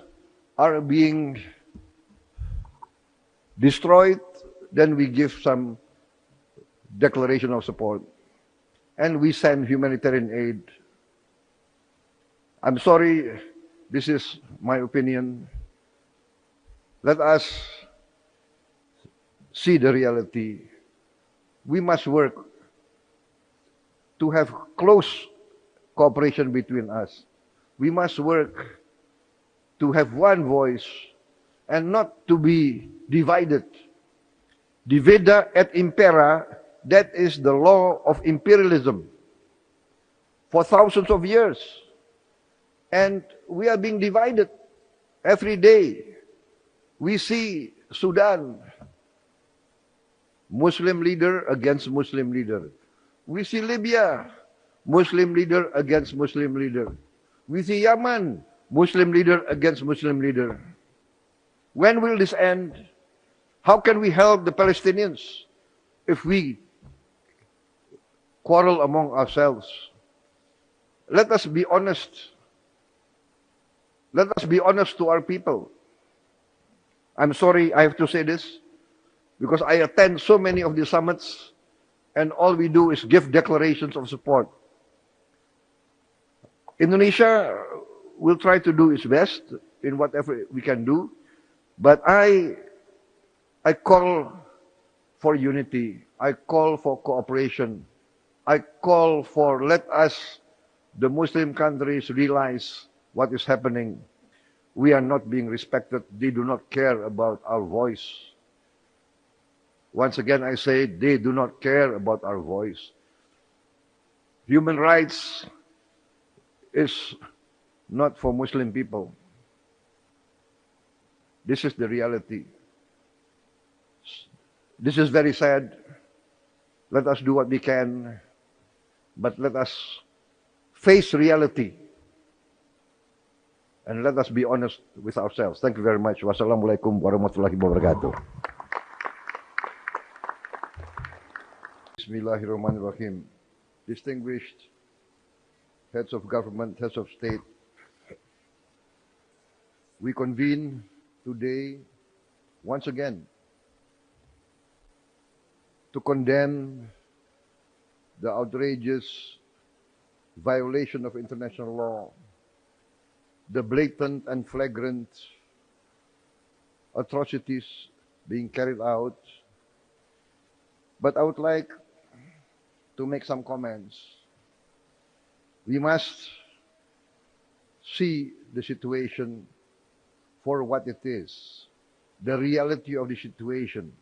are being destroyed, then we give some declaration of support and we send humanitarian aid. I'm sorry, this is my opinion. Let us see the reality. We must work to have close cooperation between us. We must work to have one voice and not to be divided. Divida et impera, that is the law of imperialism for thousands of years. And we are being divided every day. We see Sudan, Muslim leader against Muslim leader. We see Libya, Muslim leader against Muslim leader. We see Yemen, Muslim leader against Muslim leader. When will this end? How can we help the Palestinians if we quarrel among ourselves? Let us be honest. Let us be honest to our people. I'm sorry I have to say this, because I attend so many of the summits and all we do is give declarations of support. Indonesia will try to do its best in whatever we can do, but I call for unity. I call for cooperation. I call for, let us, the Muslim countries, realize what is happening. We are not being respected. They do not care about our voice. Once again, I say, they do not care about our voice. Human rights is not for Muslim people. This is the reality. This is very sad. Let us do what we can, but let us face reality. And let us be honest with ourselves. Thank you very much. Wassalamualaikum warahmatullahi wabarakatuh. Bismillahirrahmanirrahim. Distinguished heads of government, heads of state, we convene today once again to condemn the outrageous violation of international law, the blatant and flagrant atrocities being carried out. But I would like to make some comments. We must see the situation for what it is, the reality of the situation.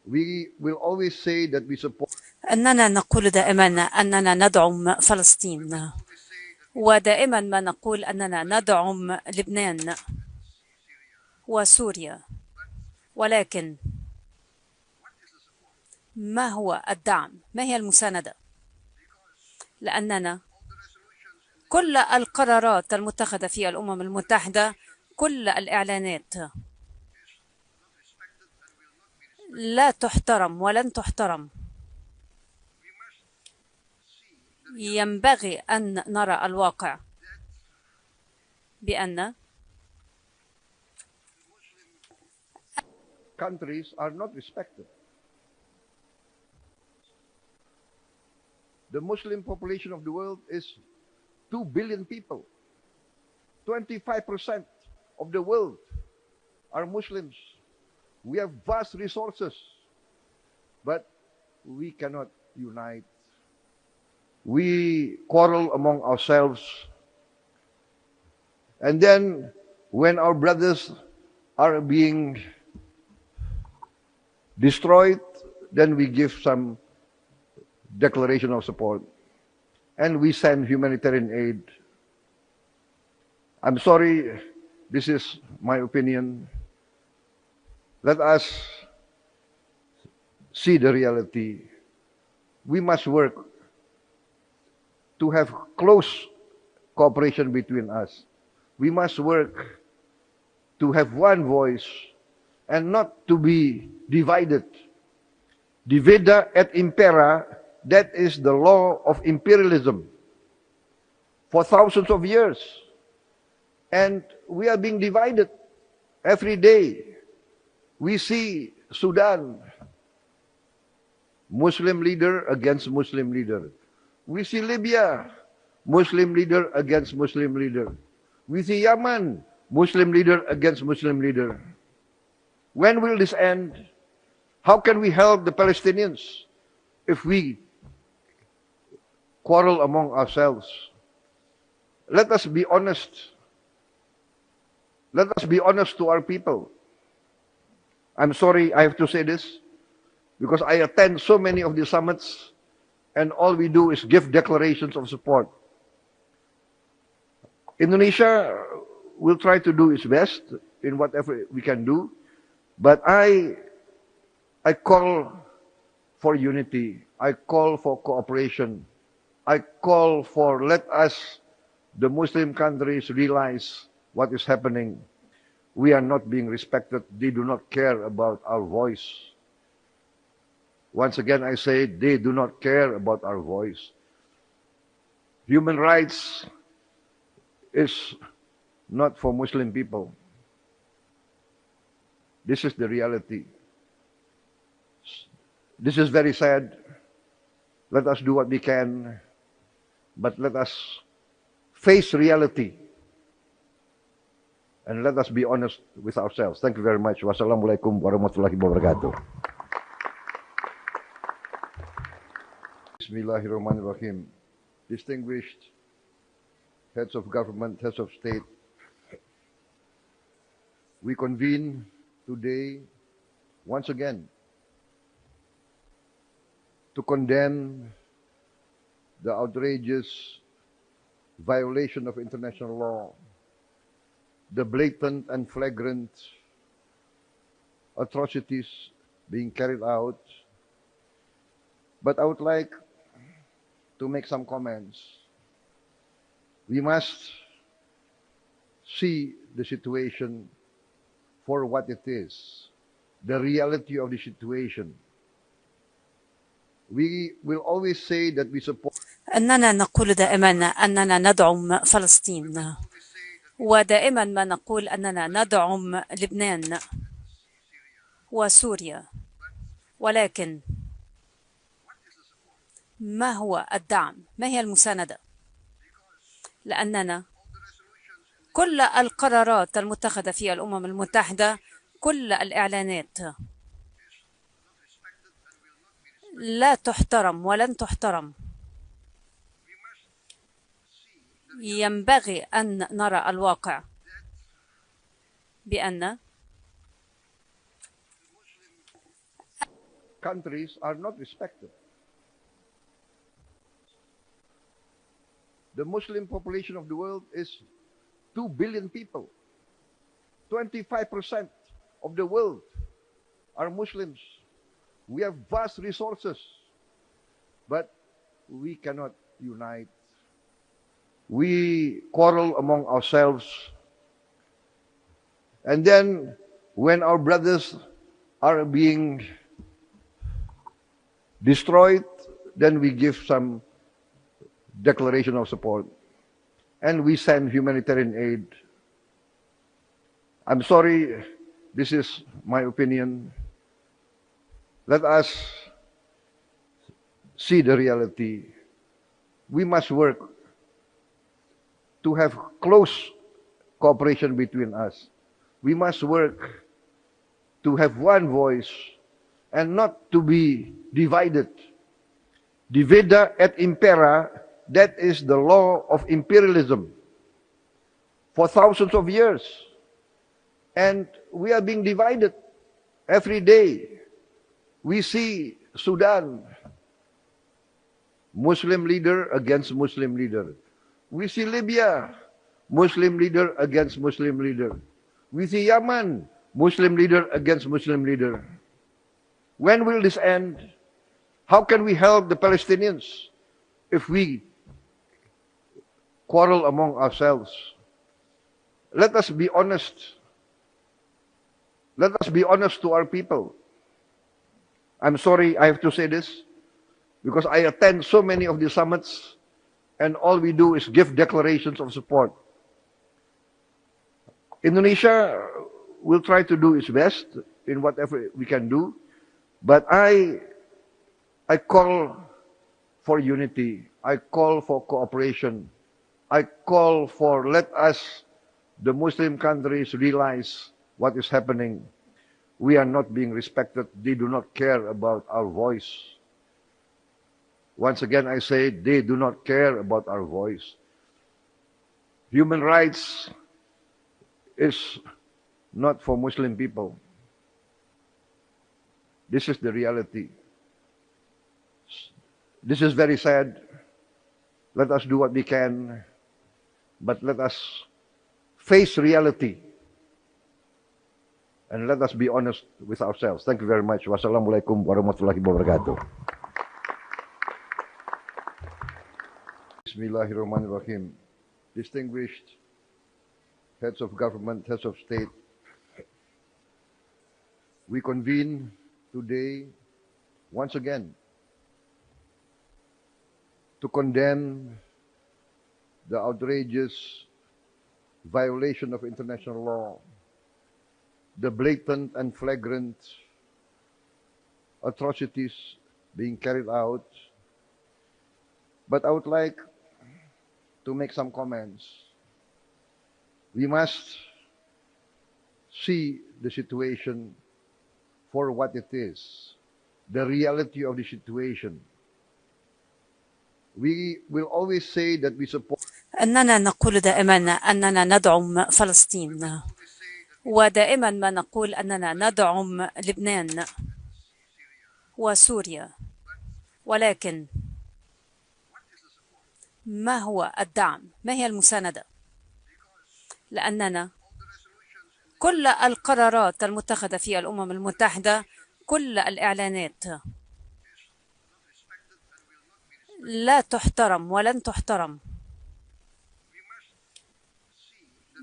We will always say that we support أننا نقول دائما أننا ندعم فلسطين، ودائما ما نقول أننا ندعم لبنان وسوريا، ولكن ما هو الدعم؟ ما هي المساندة؟ لأننا كل القرارات المتخذة في الأمم المتحدة، كل الإعلانات لا تحترم ولن تحترم. ينبغي أن نرى الواقع بأن countries are not respected. The Muslim population of the world is 2 billion people. 25% of the world are Muslims. We have vast resources, but we cannot unite. We quarrel among ourselves. And then when our brothers are being destroyed, then we give some declaration of support. And we send humanitarian aid. I'm sorry, this is my opinion. Let us see the reality. We must work to have close cooperation between us. We must work to have one voice and not to be divided. Divida et impera, that is the law of imperialism for thousands of years. And we are being divided every day. We see Sudan, Muslim leader against Muslim leader. We see Libya, Muslim leader against Muslim leader. We see Yemen, Muslim leader against Muslim leader. When will this end? How can we help the Palestinians if we quarrel among ourselves? Let us be honest. Let us be honest to our people. I'm sorry I have to say this, because I attend so many of the summits, and all we do is give declarations of support. Indonesia will try to do its best in whatever we can do, but I call for unity. I call for cooperation. I call for let us, the Muslim countries, realize what is happening. We are not being respected. They do not care about our voice. Once again, I say they do not care about our voice. Human rights is not for Muslim people. This is the reality. This is very sad. Let us do what we can, but let us face reality. And let us be honest with ourselves. Thank you very much. Wassalamualaikum warahmatullahi wabarakatuh. Bismillahirrahmanirrahim. Distinguished heads of government, heads of state, we convene today once again to condemn the outrageous violation of international law, the blatant and flagrant atrocities being carried out. But I would like to make some comments. We must see the situation for what it is, the reality of the situation. We will always say that we support. أننا نقول دائما أننا ندعم فلسطين، ودائما ما نقول أننا ندعم لبنان وسوريا، ولكن ما هو الدعم؟ ما هي المساندة؟ لأننا كل القرارات المتخذة في الأمم المتحدة، كل الإعلانات لا تحترم ولن تحترم. ينبغي أن نرى الواقع بأن countries are not respected. The Muslim population of the world is 2 billion people. 25% of the world are Muslims. We have vast resources, but we cannot unite. We quarrel among ourselves. And then when our brothers are being destroyed, then we give some declaration of support. And we send humanitarian aid. I'm sorry, this is my opinion. Let us see the reality. We must work to have close cooperation between us. We must work to have one voice and not to be divided. Divida et impera, that is the law of imperialism for thousands of years. And we are being divided every day. We see Sudan, Muslim leader against Muslim leader. We see Libya, Muslim leader against Muslim leader. We see Yemen, Muslim leader against Muslim leader. When will this end? How can we help the Palestinians if we quarrel among ourselves? Let us be honest. Let us be honest to our people. I'm sorry I have to say this, because I attend so many of the summits and all we do is give declarations of support. Indonesia will try to do its best in whatever we can do, but I call for unity. I call for cooperation. I call for let us, the Muslim countries, realize what is happening. We are not being respected. They do not care about our voice. Once again, I say they do not care about our voice. Human rights is not for Muslim people. This is the reality. This is very sad. Let us do what we can, but let us face reality. And let us be honest with ourselves. Thank you very much. Wassalamualaikum warahmatullahi wabarakatuh. Bismillahirrahmanirrahim. Distinguished heads of government, heads of state, we convene today once again to condemn the outrageous violation of international law, the blatant and flagrant atrocities being carried out. But I would like to make some comments. We must see the situation for what it is, the reality of the situation. We will always say that we support. أننا نقول دائما أننا ندعم فلسطين، ودائما ما نقول أننا ندعم لبنان وسوريا، ولكن ما هو الدعم؟ ما هي المساندة؟ لأننا كل القرارات المتخذة في الأمم المتحدة، كل الإعلانات لا تحترم ولن تحترم.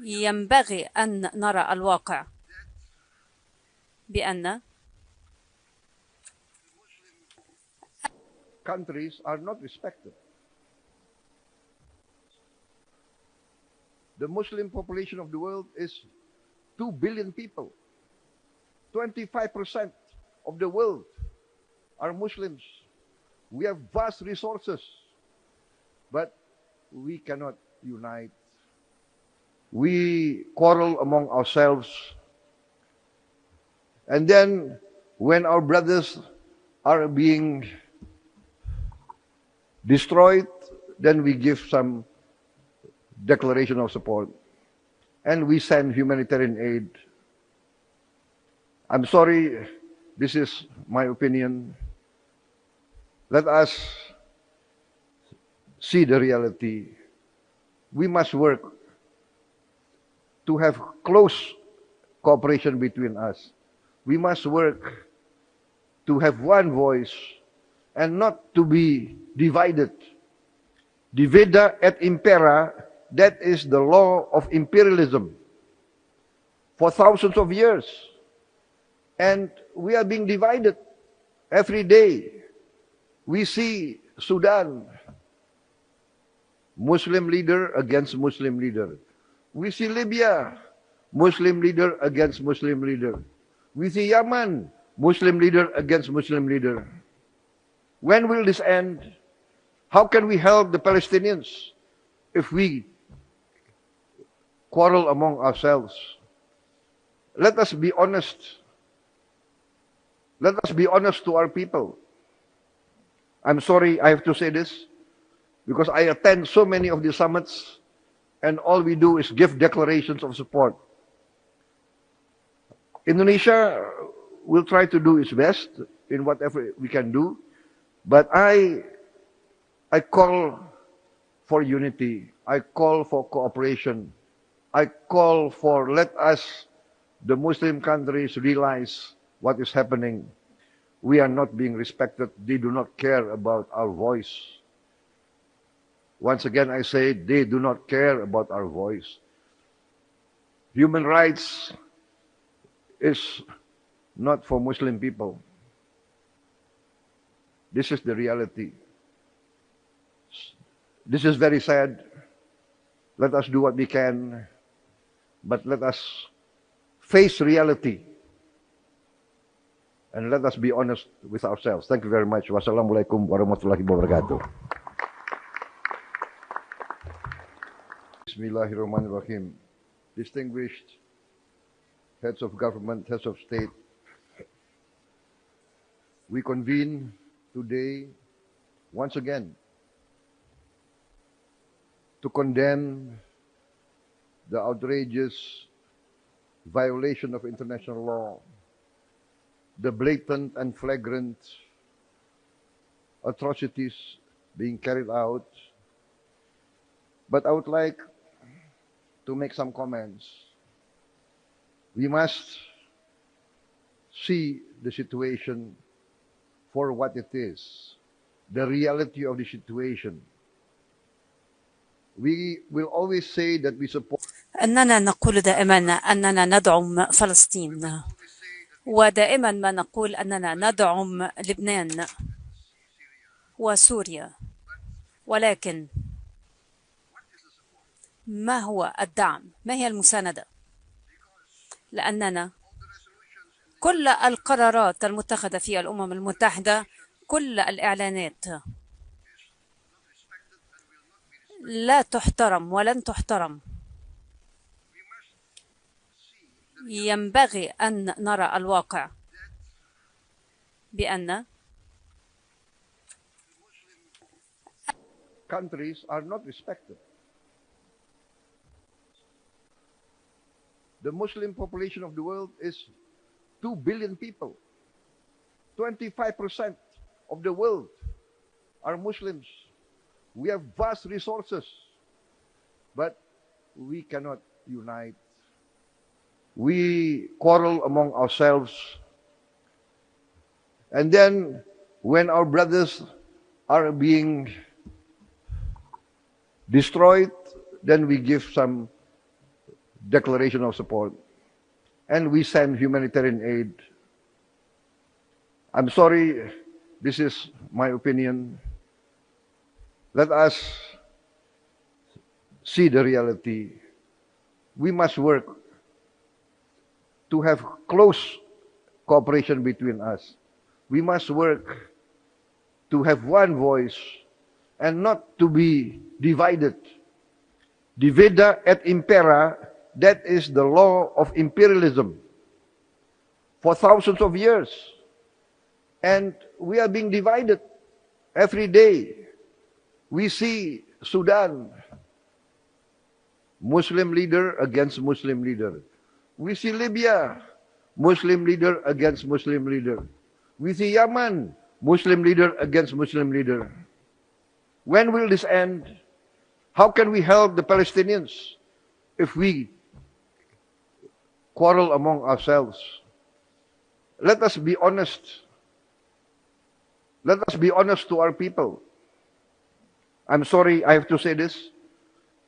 ينبغي أن نرى الواقع بأن countries are not respected. The Muslim population of the world is 2 billion people. 25% of the world are Muslims. We have vast resources, but we cannot unite. We quarrel among ourselves. And then when our brothers are being destroyed, then we give some declaration of support. And we send humanitarian aid. I'm sorry, this is my opinion. Let us see the reality. We must work to have close cooperation between us. We must work to have one voice and not to be divided. Divida et impera, that is the law of imperialism for thousands of years. And we are being divided every day. We see Sudan, Muslim leader against Muslim leader. We see Libya, Muslim leader against Muslim leader. We see Yemen, Muslim leader against Muslim leader. When will this end? How can we help the Palestinians if we quarrel among ourselves? Let us be honest. Let us be honest to our people. I'm sorry I have to say this, because I attend so many of the summits, and all we do is give declarations of support. Indonesia will try to do its best in whatever we can do, but I call for unity. I call for cooperation. I call for, let us, the Muslim countries, realize what is happening. We are not being respected. They do not care about our voice. Once again, I say, they do not care about our voice. Human rights is not for Muslim people. This is the reality. This is very sad. Let us do what we can, but let us face reality. And let us be honest with ourselves. Thank you very much. Wassalamualaikum warahmatullahi wabarakatuh. Bismillahirrahmanirrahim. Distinguished heads of government, heads of state, we convene today once again to condemn the outrageous violation of international law, the blatant and flagrant atrocities being carried out. But I would like to make some comments. We must see the situation for what it is, the reality of the situation. We will always say that we support. أننا نقول دائما أننا ندعم فلسطين، ودائما ما نقول أننا ندعم لبنان وسوريا، ولكن ما هو الدعم؟ ما هي المساندة؟ لأننا كل القرارات المتخذة في الأمم المتحدة، كل الإعلانات لا تحترم ولن تحترم. ينبغي أن نرى الواقع بأن countries are not respected. The Muslim population of the world is 2 billion people. 25% of the world are Muslims. We have vast resources, but we cannot unite. We quarrel among ourselves. And then when our brothers are being destroyed, then we give some declaration of support. And we send humanitarian aid. I'm sorry, this is my opinion. Let us see the reality. We must work to have close cooperation between us. We must work to have one voice and not to be divided. Divida et impera, that is the law of imperialism for thousands of years. And we are being divided every day. We see Sudan, Muslim leader against Muslim leader. We see Libya, Muslim leader against Muslim leader. We see Yemen, Muslim leader against Muslim leader. When will this end? How can we help the Palestinians if we quarrel among ourselves? Let us be honest. Let us be honest to our people. I'm sorry I have to say this,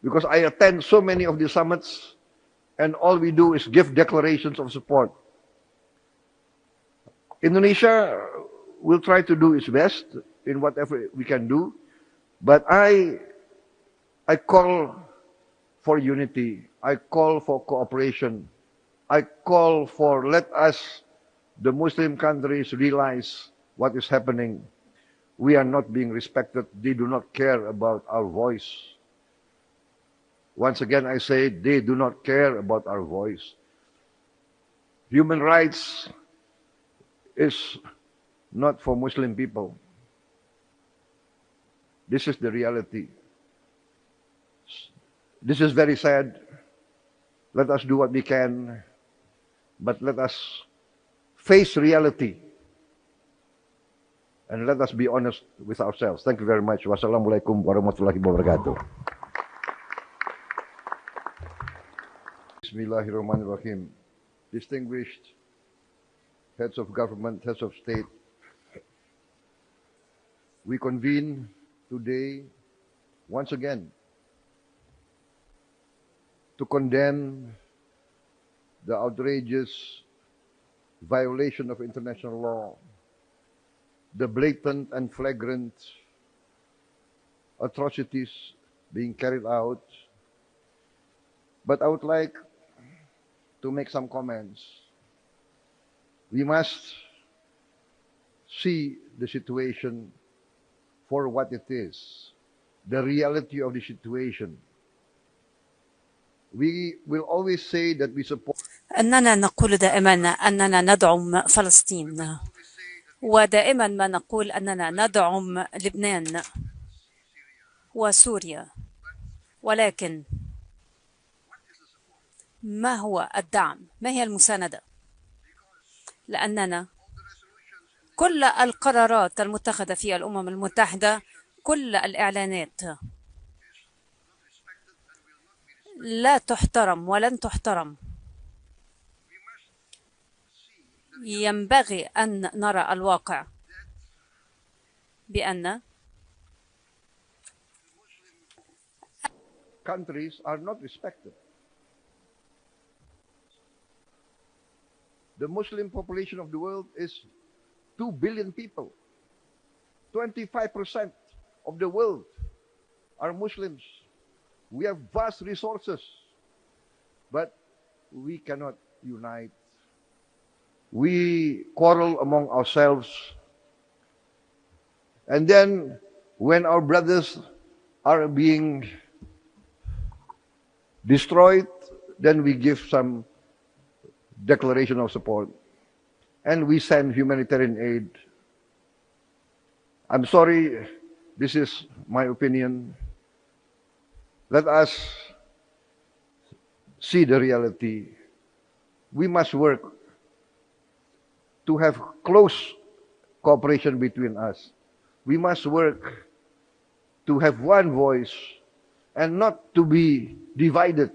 because I attend so many of the summits and all we do is give declarations of support. Indonesia will try to do its best in whatever we can do, but I call for unity. I call for cooperation. I call for let us, the Muslim countries, realize what is happening. We are not being respected. They do not care about our voice. Once again, I say they do not care about our voice. Human rights is not for Muslim people. This is the reality. This is very sad. Let us do what we can, but let us face reality and let us be honest with ourselves. Thank you very much. Wassalamualaikum warahmatullahi wabarakatuh. Bismillahirrahmanirrahim. Distinguished heads of government, heads of state, we convene today once again to condemn the outrageous violation of international law, the blatant and flagrant atrocities being carried out. But I would like to make some comments. We must see the situation for what it is, the reality of the situation. We will always say that we support. أننا نقول دائما أننا ندعم فلسطين، ودائما ما نقول أننا ندعم لبنان وسوريا، ولكن ما هو الدعم؟ ما هي المساندة؟ لأننا كل القرارات المتخذة في الأمم المتحدة، كل الإعلانات لا تحترم ولن تحترم. ينبغي أن نرى الواقع بأن countries are not respected. The Muslim population of the world is 2 billion people. 25% of the world are Muslims. We have vast resources, but we cannot unite. We quarrel among ourselves. And then when our brothers are being destroyed, then we give some declaration of support. And we send humanitarian aid. I'm sorry, this is my opinion. Let us see the reality. We must work to have close cooperation between us. We must work to have one voice and not to be divided.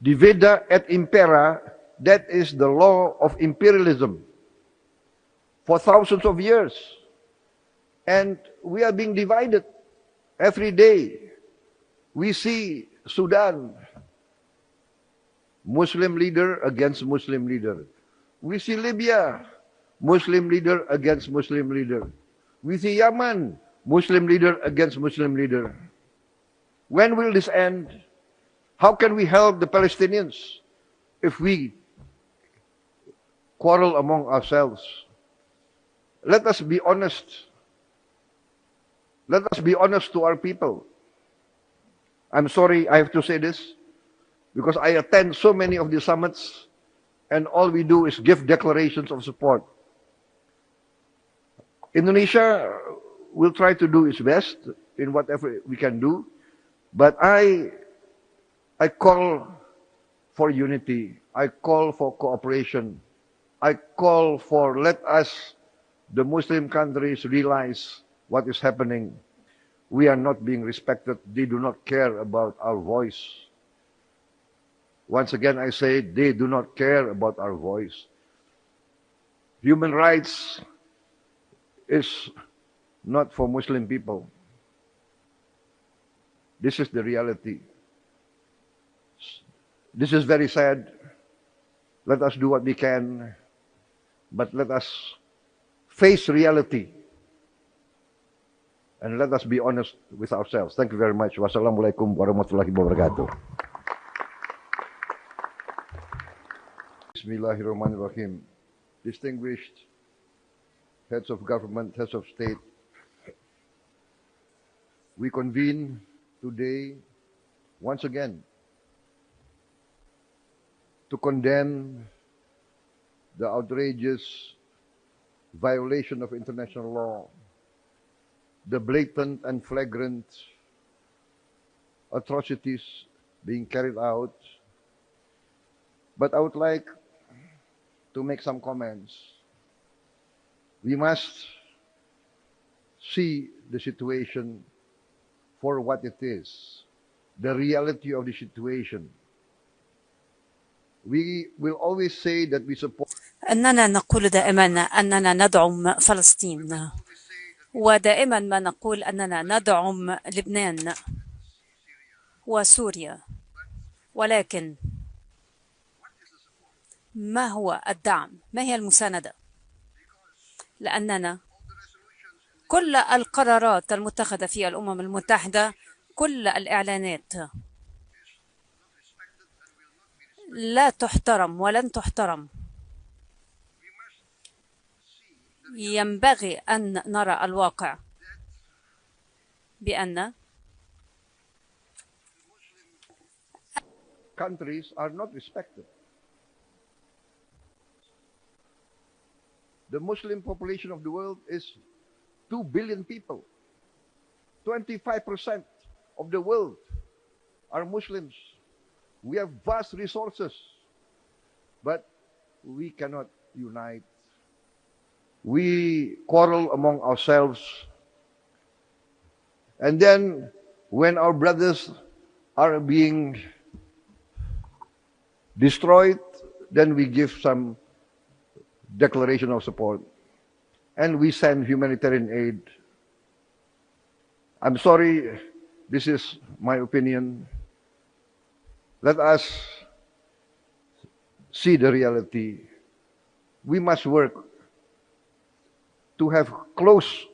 Divida et impera, that is the law of imperialism for thousands of years. And we are being divided every day. We see Sudan, Muslim leader against Muslim leader. We see Libya, Muslim leader against Muslim leader. We see Yemen, Muslim leader against Muslim leader. When will this end? How can we help the Palestinians if we quarrel among ourselves? Let us be honest. Let us be honest to our people. I'm sorry I have to say this, because I attend so many of the summits and all we do is give declarations of support. Indonesia will try to do its best in whatever we can do, but I call for unity. I call for cooperation. I call for let us, the Muslim countries, realize what is happening. We are not being respected. They do not care about our voice. Once again, I say they do not care about our voice. Human rights is not for Muslim people. This is the reality. This is very sad. Let us do what we can, but let us face reality and let us be honest with ourselves. Thank you very much. Wassalamualaikum warahmatullahi wabarakatuh. Bismillahirrahmanirrahim. Distinguished heads of government, heads of state, we convene today once again to condemn the outrageous violation of international law, the blatant and flagrant atrocities being carried out. But I would like to make some comments. We must see the situation for what it is, the reality of the situation. We will always say that we support. أننا نقول دائما أننا ندعم فلسطين، ودائما ما نقول أننا ندعم لبنان وسوريا، ولكن ما هو الدعم؟ ما هي المساندة؟ لأننا كل القرارات المتخذة في الأمم المتحدة، كل الإعلانات لا تحترم ولن تحترم. ينبغي أن نرى الواقع بأن countries are not respected. The Muslim population of the world is 2 billion people. 25% of the world are Muslims. We have vast resources, but we cannot unite. We quarrel among ourselves. And then when our brothers are being destroyed, then we give some declaration of support. And we send humanitarian aid. I'm sorry, this is my opinion. Let us see the reality. We must work to have close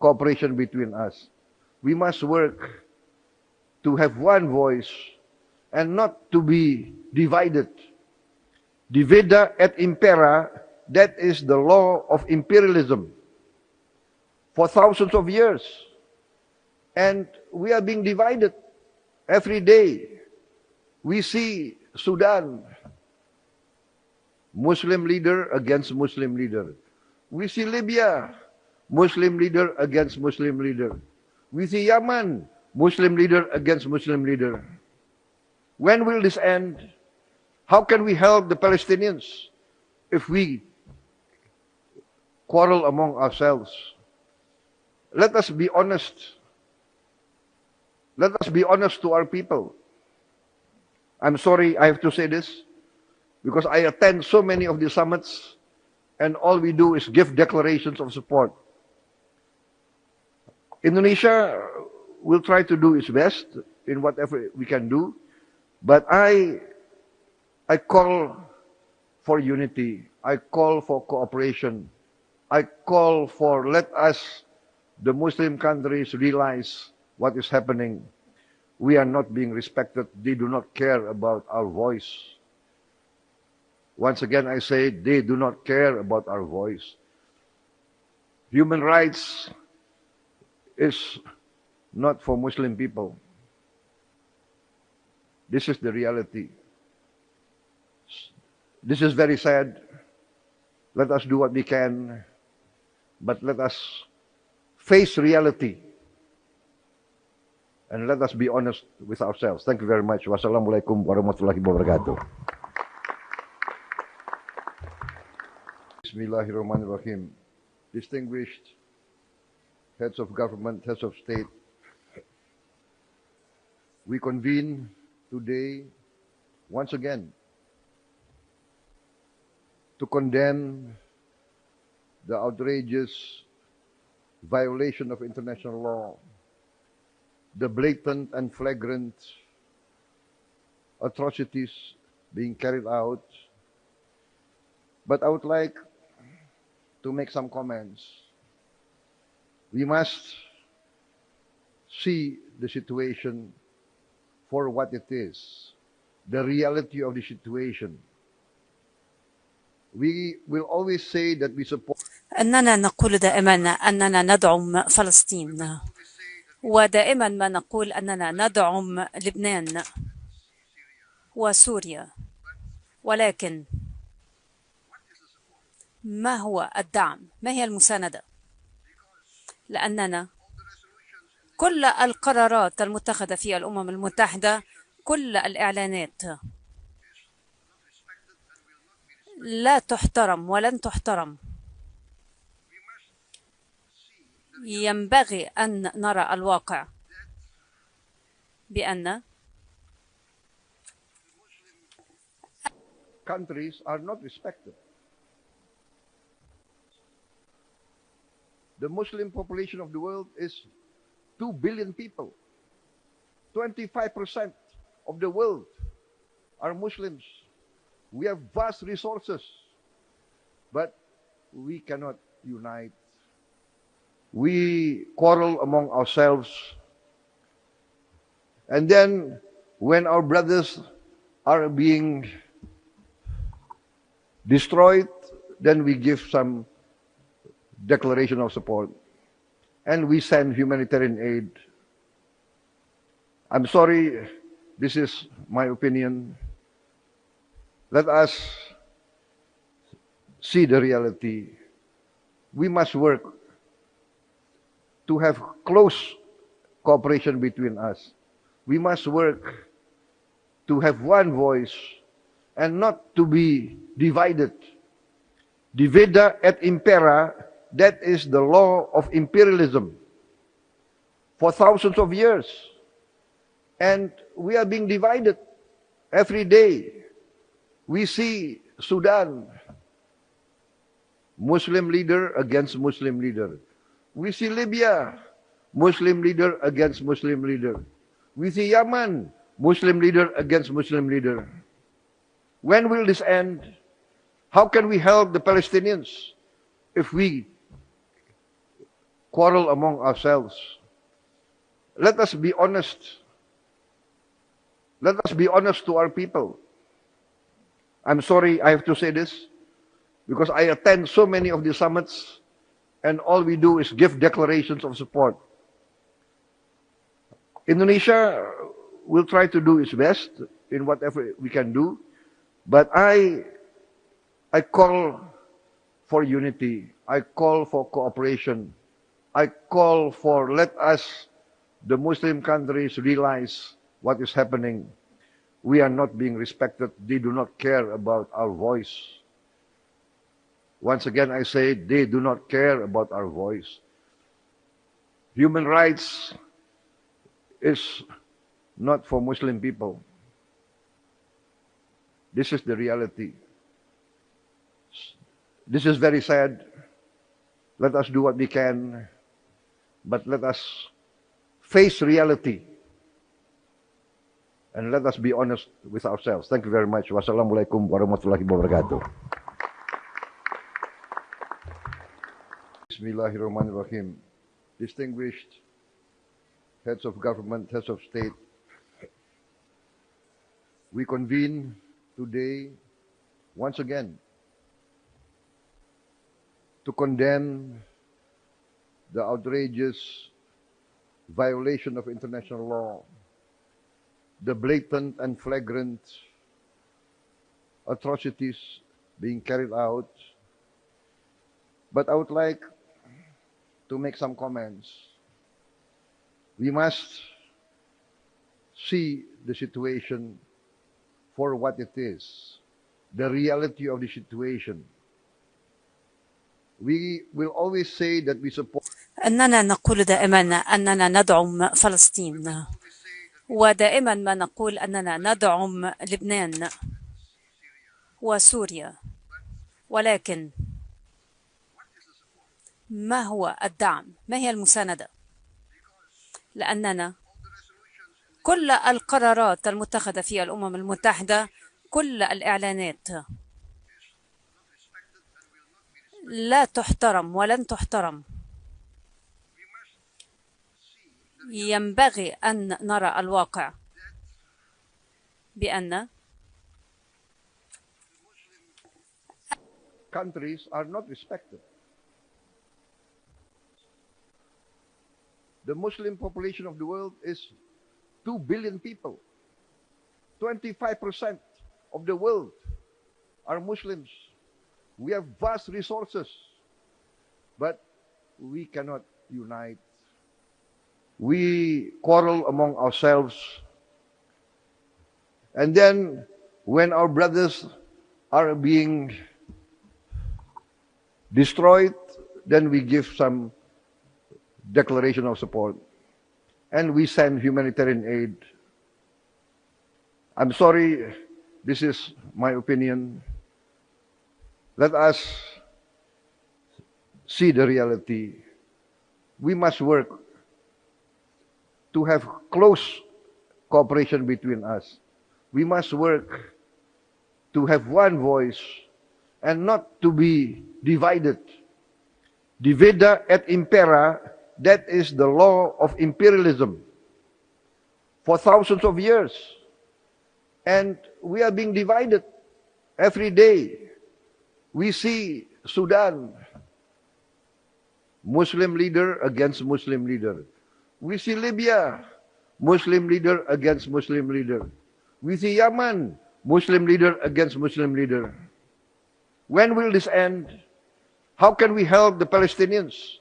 cooperation between us. We must work to have one voice and not to be divided. Divida et impera, that is the law of imperialism for thousands of years. And we are being divided every day. We see Sudan, Muslim leader against Muslim leader. We see Libya, Muslim leader against Muslim leader. We see Yemen, Muslim leader against Muslim leader. When will this end? How can we help the Palestinians if we quarrel among ourselves? Let us be honest. Let us be honest to our people. I'm sorry I have to say this, because I attend so many of the summits, and all we do is give declarations of support. Indonesia will try to do its best in whatever we can do, but I call for unity. I call for cooperation. I call for let us, the Muslim countries, realize what is happening. We are not being respected. They do not care about our voice. Once again, I say they do not care about our voice. Human rights is not for Muslim people. This is the reality. This is very sad. Let us do what we can, but let us face reality and let us be honest with ourselves. Thank you very much. Wassalamualaikum warahmatullahi wabarakatuh. Bismillahirrahmanirrahim. Distinguished heads of government, heads of state, we convene today once again to condemn the outrageous violation of international law, the blatant and flagrant atrocities being carried out. But I would like to make some comments. We must see the situation for what it is, the reality of the situation. We will always say that we support. أننا نقول دائما أننا ندعم فلسطين، ودائما ما نقول أننا ندعم لبنان وسوريا، ولكن ما هو الدعم؟ ما هي المساندة؟ لأننا كل القرارات المتخذة في الأمم المتحدة، كل الإعلانات لا تحترم ولن تحترم. ينبغي أن نرى الواقع بأن countries are not respected. The Muslim population of the world is 2 billion people. 25% of the world are Muslims. We have vast resources, but we cannot unite. We quarrel among ourselves. And then when our brothers are being destroyed, then we give some declaration of support and we send humanitarian aid. I'm sorry, this is my opinion. Let us see the reality. We must work to have close cooperation between us. We must work to have one voice and not to be divided. Divida et impera, that is the law of imperialism for thousands of years. And we are being divided every day. We see Sudan, Muslim leader against Muslim leader. We see Libya, Muslim leader against Muslim leader. We see Yemen, Muslim leader against Muslim leader. When will this end? How can we help the Palestinians if we quarrel among ourselves? Let us be honest. Let us be honest to our people. I'm sorry I have to say this, because I attend so many of the summits and all we do is give declarations of support. Indonesia will try to do its best in whatever we can do, but I call for unity. I call for cooperation. I call for, let us, the Muslim countries, realize what is happening. We are not being respected. They do not care about our voice. Once again, I say, they do not care about our voice. Human rights is not for Muslim people. This is the reality. This is very sad. Let us do what we can, but let us face reality and let us be honest with ourselves. Thank you very much. Wassalamualaikum warahmatullahi wabarakatuh. Bismillahirrahmanirrahim. Distinguished heads of government, heads of state, we convene today once again to condemn the outrageous violation of international law, the blatant and flagrant atrocities being carried out. But I would like to make some comments. We must see the situation for what it is, the reality of the situation. We will always say that we support أننا نقول دائما أننا ندعم فلسطين، ودائما ما نقول أننا ندعم لبنان وسوريا، ولكن ما هو الدعم؟ ما هي المساندة؟ لأننا كل القرارات المتخذة في الأمم المتحدة، كل الإعلانات لا تحترم ولن تحترم. ينبغي أن نرى الواقع بأن countries are not respected. The Muslim population of the world is 2 billion people. 25% of the world are Muslims. We have vast resources, but we cannot unite. We quarrel among ourselves. And then when our brothers are being destroyed, then we give some declaration of support. And we send humanitarian aid. I'm sorry, this is my opinion. Let us see the reality. We must work to have close cooperation between us. We must work to have one voice and not to be divided. Divida et impera, that is the law of imperialism for thousands of years. And we are being divided every day. We see Sudan, Muslim leader against Muslim leader. We see Libya, Muslim leader against Muslim leader. We see Yemen, Muslim leader against Muslim leader. When will this end? How can we help the Palestinians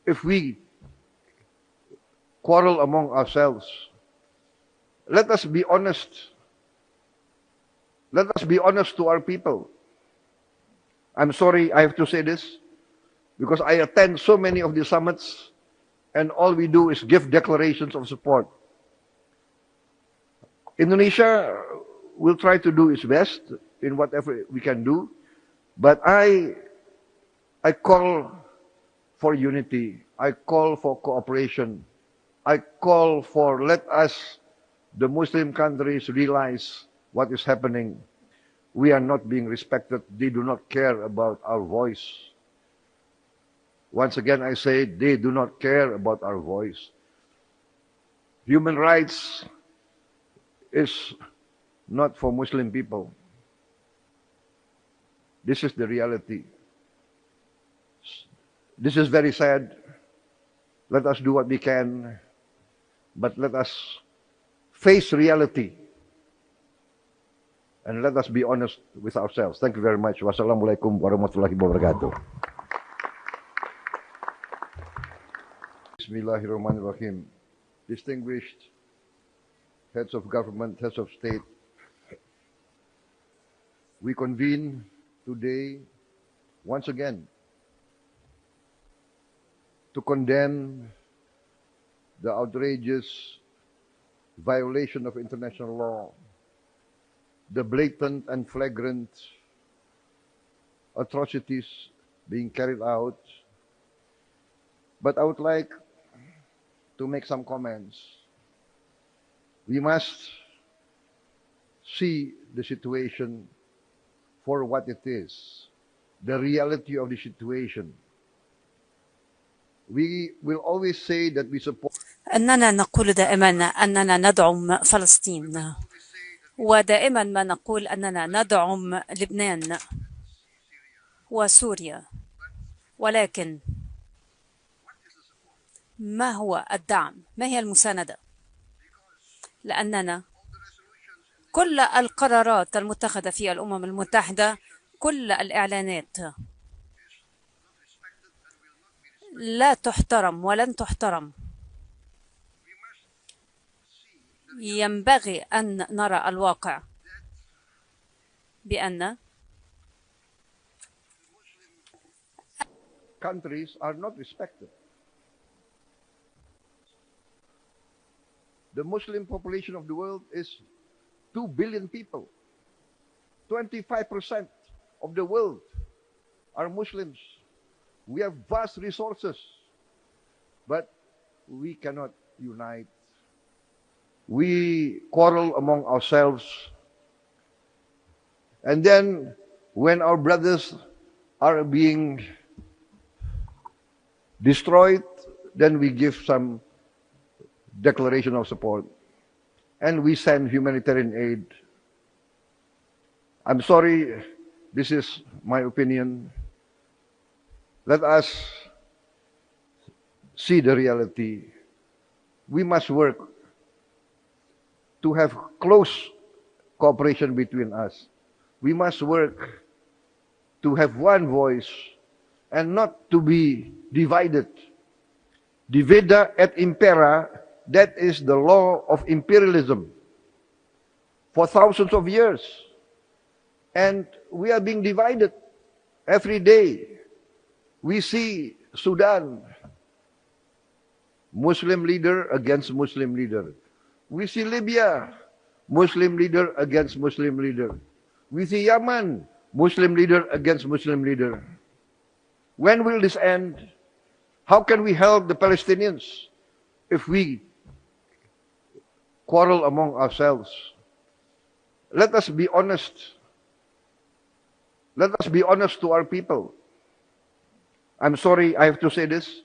if we quarrel among ourselves? Let us be honest. Let us be honest to our people. I'm sorry I have to say this, because I attend so many of the summits and all we do is give declarations of support. Indonesia will try to do its best in whatever we can do, but I call for unity. I call for cooperation. I call for let us, the Muslim countries, realize what is happening. We are not being respected. They do not care about our voice. Once again, I say they do not care about our voice. Human rights is not for Muslim people. This is the reality. This is very sad. Let us do what we can, but let us face reality. And let us be honest with ourselves. Thank you very much. Wassalamualaikum warahmatullahi wabarakatuh. Bismillahirrahmanirrahim. Distinguished heads of government, heads of state, we convene today once again to condemn the outrageous violation of international law, the blatant and flagrant atrocities being carried out. But I would like to make some comments. We must see the situation for what it is, the reality of the situation. We will always say that we support. أننا نقول دائما أننا ندعم فلسطين، ودائما ما نقول أننا ندعم لبنان وسوريا، ولكن ما هو الدعم؟ ما هي المساندة؟ لأننا كل القرارات المتخذة في الأمم المتحدة، كل الإعلانات لا تحترم ولن تحترم. ينبغي أن نرى الواقع بأن countries are not respected. The Muslim population of the world is 2 billion people. 25% of the world are Muslims. We have vast resources, but we cannot unite. We quarrel among ourselves. And then when our brothers are being destroyed, then we give some declaration of support. And we send humanitarian aid. I'm sorry, this is my opinion. Let us see the reality. We must work to have close cooperation between us. We must work to have one voice and not to be divided. Divida et impera, that is the law of imperialism for thousands of years. And we are being divided every day. We see Sudan, Muslim leader against Muslim leader. We see Libya, Muslim leader against Muslim leader. We see Yemen, Muslim leader against Muslim leader. When will this end? How can we help the Palestinians if we quarrel among ourselves? Let us be honest. Let us be honest to our people. I'm sorry I have to say this,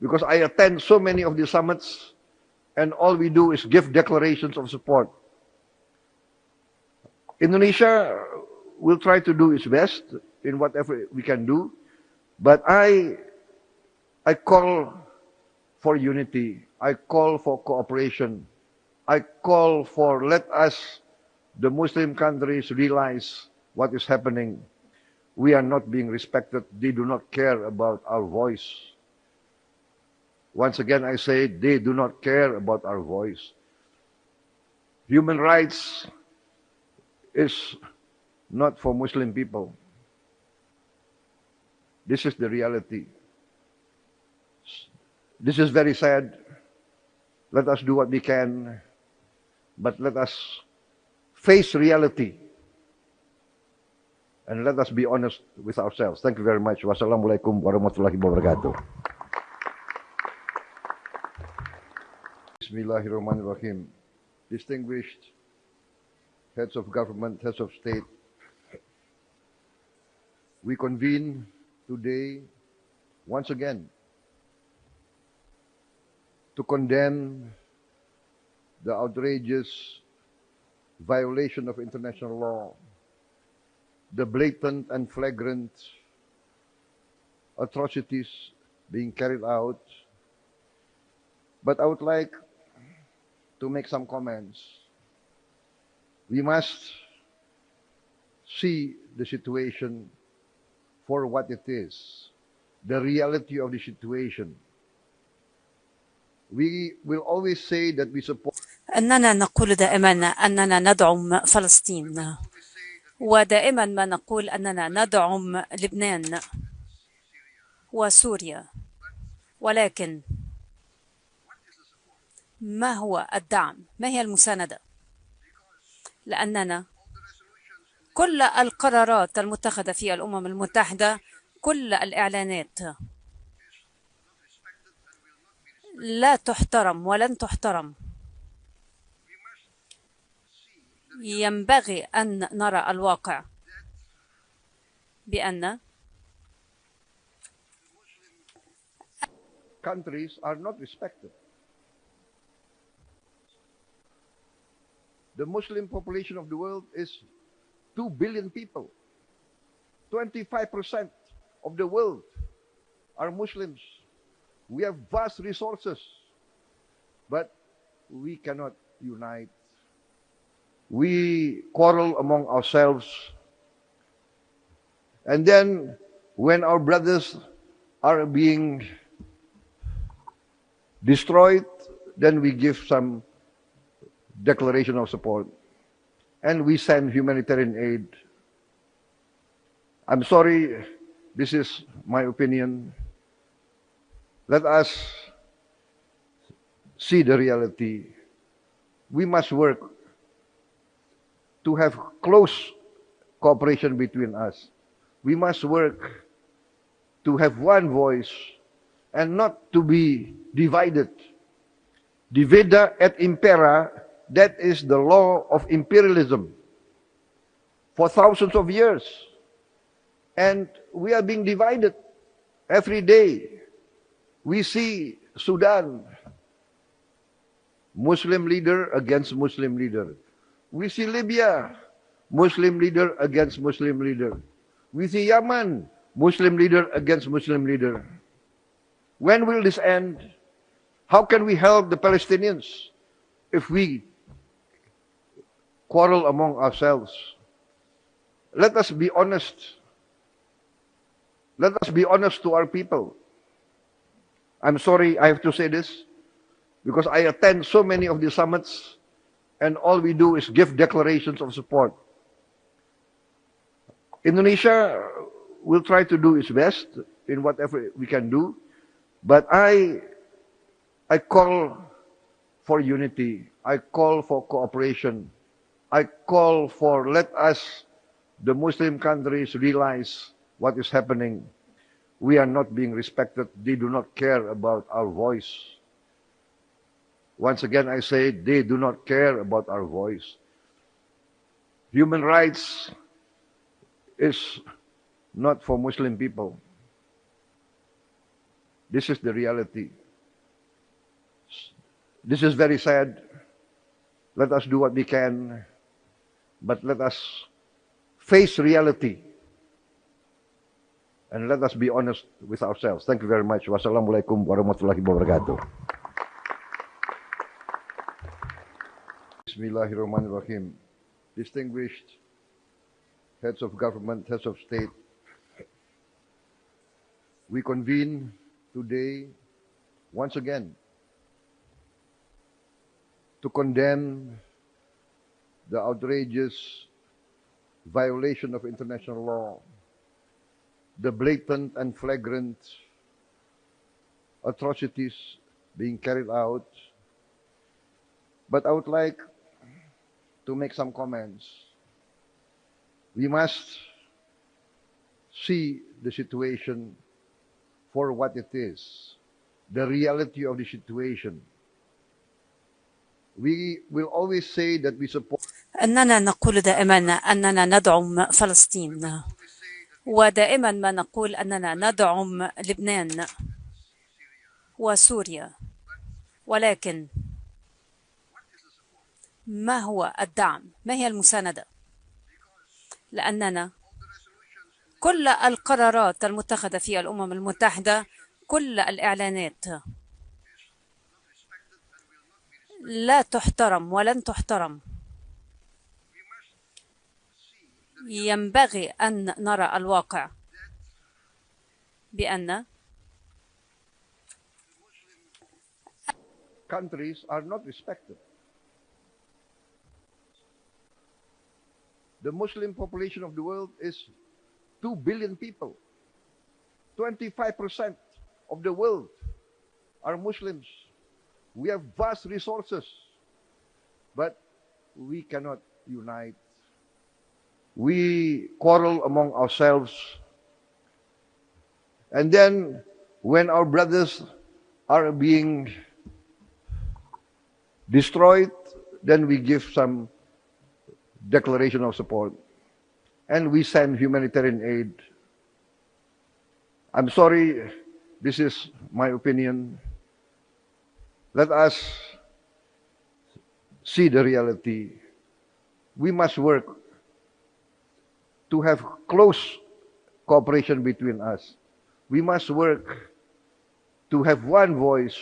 because I attend so many of the summits and all we do is give declarations of support. Indonesia will try to do its best in whatever we can do, but I call for unity. I call for cooperation. I call for let us, the Muslim countries, realize what is happening. We are not being respected. They do not care about our voice. Once again, I say they do not care about our voice. Human rights is not for Muslim people. This is the reality. This is very sad. Let us do what we can, but let us face reality. And let us be honest with ourselves. Thank you very much. Wassalamualaikum warahmatullahi wabarakatuh. Bismillahirrahmanirrahim. Distinguished heads of government, heads of state, we convene today once again to condemn the outrageous violation of international law, the blatant and flagrant atrocities being carried out. But I would like to make some comments. We must see the situation for what it is, the reality of the situation. We will always say that we support. أننا نقول دائما أننا ندعم فلسطين، ودائما ما نقول أننا ندعم لبنان وسوريا، ولكن ما هو الدعم؟ ما هي المساندة؟ لأننا كل القرارات المتخذة في الأمم المتحدة، كل الإعلانات لا تحترم ولن تحترم. ينبغي أن نرى الواقع بأن countries are not respected. The Muslim population of the world is 2 billion people. 25% of the world are Muslims. We have vast resources, but we cannot unite. We quarrel among ourselves. And then when our brothers are being destroyed, then we give some declaration of support. And we send humanitarian aid. I'm sorry, this is my opinion. Let us see the reality. We must work to have close cooperation between us. We must work to have one voice and not to be divided. Divida et impera, that is the law of imperialism for thousands of years. And we are being divided every day. We see Sudan, Muslim leader against Muslim leader. We see Libya, Muslim leader against Muslim leader. We see Yemen, Muslim leader against Muslim leader. When will this end? How can we help the Palestinians if we quarrel among ourselves? Let us be honest. Let us be honest to our people. I'm sorry I have to say this, because I attend so many of the summits and all we do is give declarations of support. Indonesia will try to do its best in whatever we can do, but I call for unity. I call for cooperation. I call for let us, the Muslim countries, realize what is happening. We are not being respected. They do not care about our voice. Once again, I say they do not care about our voice. Human rights is not for Muslim people. This is the reality. This is very sad. Let us do what we can, but let us face reality. And let us be honest with ourselves. Thank you very much. Wassalamualaikum warahmatullahi wabarakatuh. Bismillahirrahmanirrahim. Distinguished heads of government, heads of state, we convene today once again to condemn the outrageous violation of international law, the blatant and flagrant atrocities being carried out. But I would like to make some comments. We must see the situation for what it is, the reality of the situation. We will always say that we support. أننا نقول دائما أننا ندعم فلسطين، ودائما ما نقول أننا ندعم لبنان وسوريا، ولكن ما هو الدعم؟ ما هي المساندة؟ لأننا كل القرارات المتخذة في الأمم المتحدة، كل الإعلانات لا تحترم ولن تحترم. ينبغي أن نرى الواقع بأن countries are not respected. The Muslim population of the world is 2 billion people. 25% of the world are Muslims. We have vast resources, but we cannot unite. We quarrel among ourselves. And then when our brothers are being destroyed, then we give some declaration of support. And we send humanitarian aid. I'm sorry, this is my opinion. Let us see the reality. We must work to have close cooperation between us. We must work to have one voice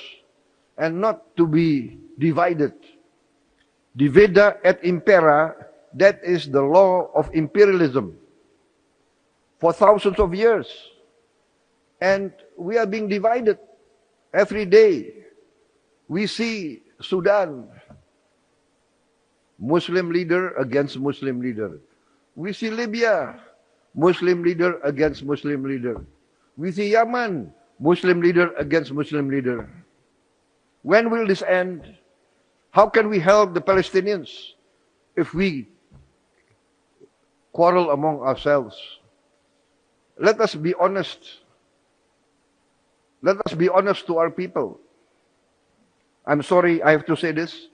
and not to be divided. Divida et impera, that is the law of imperialism for thousands of years. And we are being divided every day. We see Sudan, Muslim leader against Muslim leader. We see Libya, Muslim leader against Muslim leader. We see Yemen, Muslim leader against Muslim leader. When will this end? How can we help the Palestinians if we quarrel among ourselves? Let us be honest. Let us be honest to our people. I'm sorry I have to say this,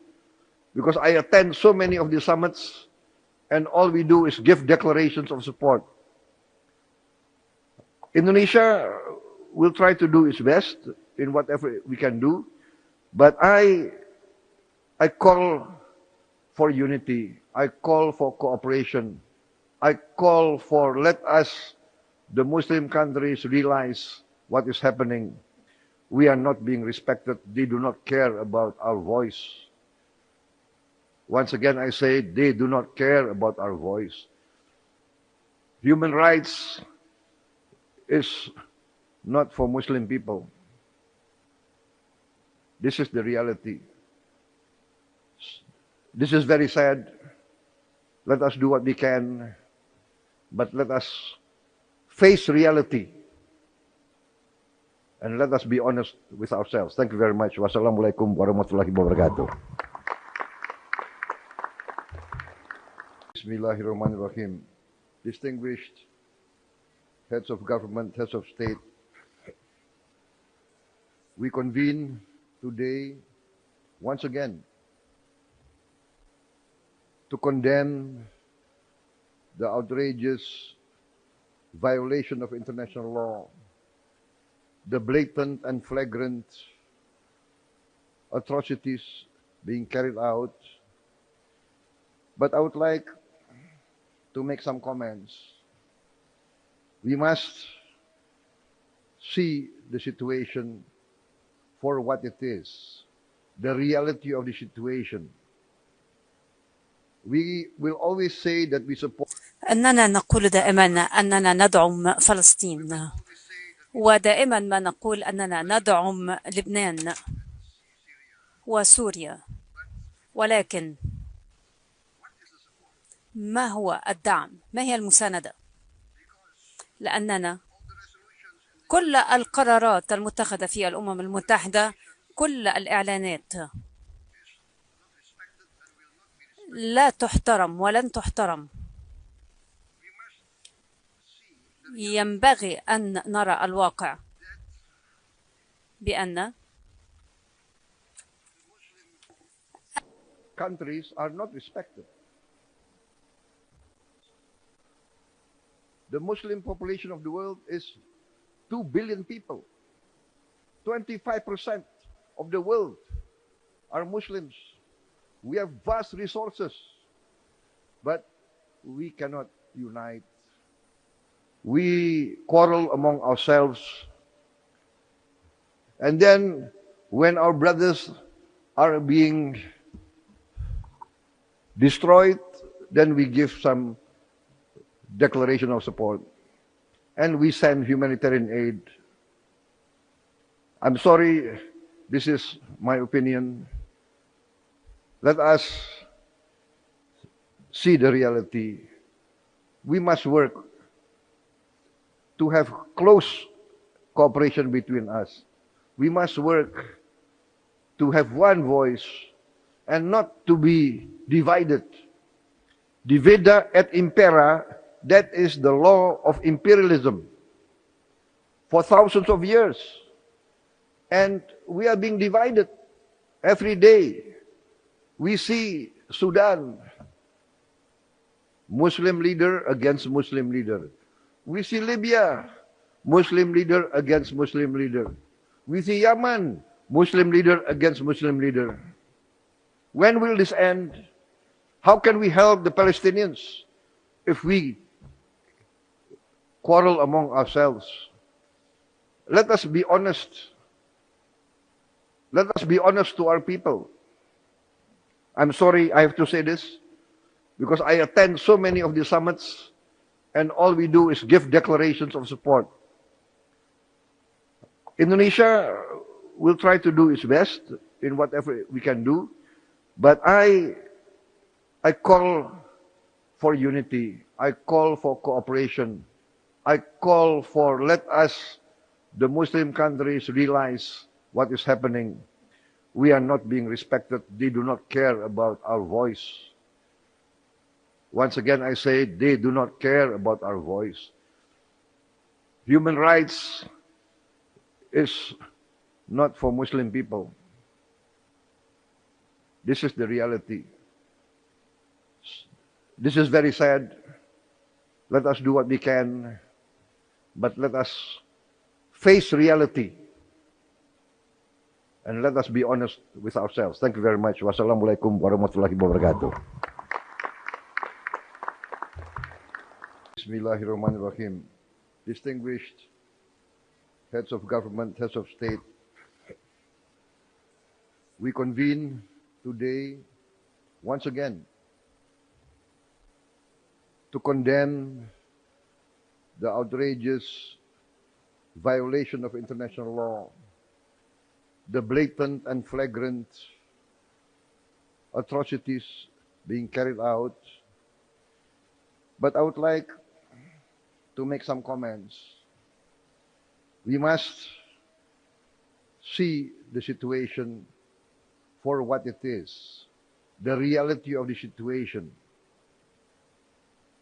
because I attend so many of the summits and all we do is give declarations of support. Indonesia will try to do its best in whatever we can do, but I call for unity. I call for cooperation. I call for, let us, the Muslim countries, realize what is happening. We are not being respected. They do not care about our voice. Once again, I say, they do not care about our voice. Human rights is not for Muslim people. This is the reality. This is very sad. Let us do what we can, but let us face reality. And let us be honest with ourselves. Thank you very much. Wassalamualaikum warahmatullahi wabarakatuh. Bismillahirrahmanirrahim. Distinguished heads of government, heads of state, we convene today once again to condemn the outrageous violation of international law, the blatant and flagrant atrocities being carried out. But I would like to make some comments. We must see the situation for what it is, the reality of the situation. We will always say that we support. أننا نقول دائما أننا ندعم فلسطين، ودائما ما نقول أننا ندعم لبنان وسوريا، ولكن ما هو الدعم؟ ما هي المساندة؟ لأننا كل القرارات المتخذة في الأمم المتحدة، كل الإعلانات لا تحترم ولن تحترم. ينبغي أن نرى الواقع بأن countries are not respected. The Muslim population of the world is 2 billion people. 25% of the world are Muslims. We have vast resources, but we cannot unite. We quarrel among ourselves. And then when our brothers are being destroyed, then we give some declaration of support. And we send humanitarian aid. I'm sorry, this is my opinion. Let us see the reality. We must work to have close cooperation between us. We must work to have one voice and not to be divided. Divida et impera, that is the law of imperialism for thousands of years. And we are being divided every day. We see Sudan, Muslim leader against Muslim leader. We see Libya, Muslim leader against Muslim leader. We see Yemen, Muslim leader against Muslim leader. When will this end? How can we help the Palestinians if we quarrel among ourselves? Let us be honest. Let us be honest to our people. I'm sorry I have to say this, because I attend so many of the summits and all we do is give declarations of support. Indonesia will try to do its best in whatever we can do, but I call for unity. I call for cooperation. I call for let us, the Muslim countries, realize what is happening. We are not being respected. They do not care about our voice. Once again, I say they do not care about our voice. Human rights is not for Muslim people. This is the reality. This is very sad. Let us do what we can, but let us face reality and let us be honest with ourselves. Thank you very much. Wassalamualaikum warahmatullahi wabarakatuh. Bismillahirrahmanirrahim. Distinguished heads of government, heads of state, we convene today once again to condemn the outrageous violation of international law, the blatant and flagrant atrocities being carried out. But I would like to make some comments. We must see the situation for what it is, the reality of the situation.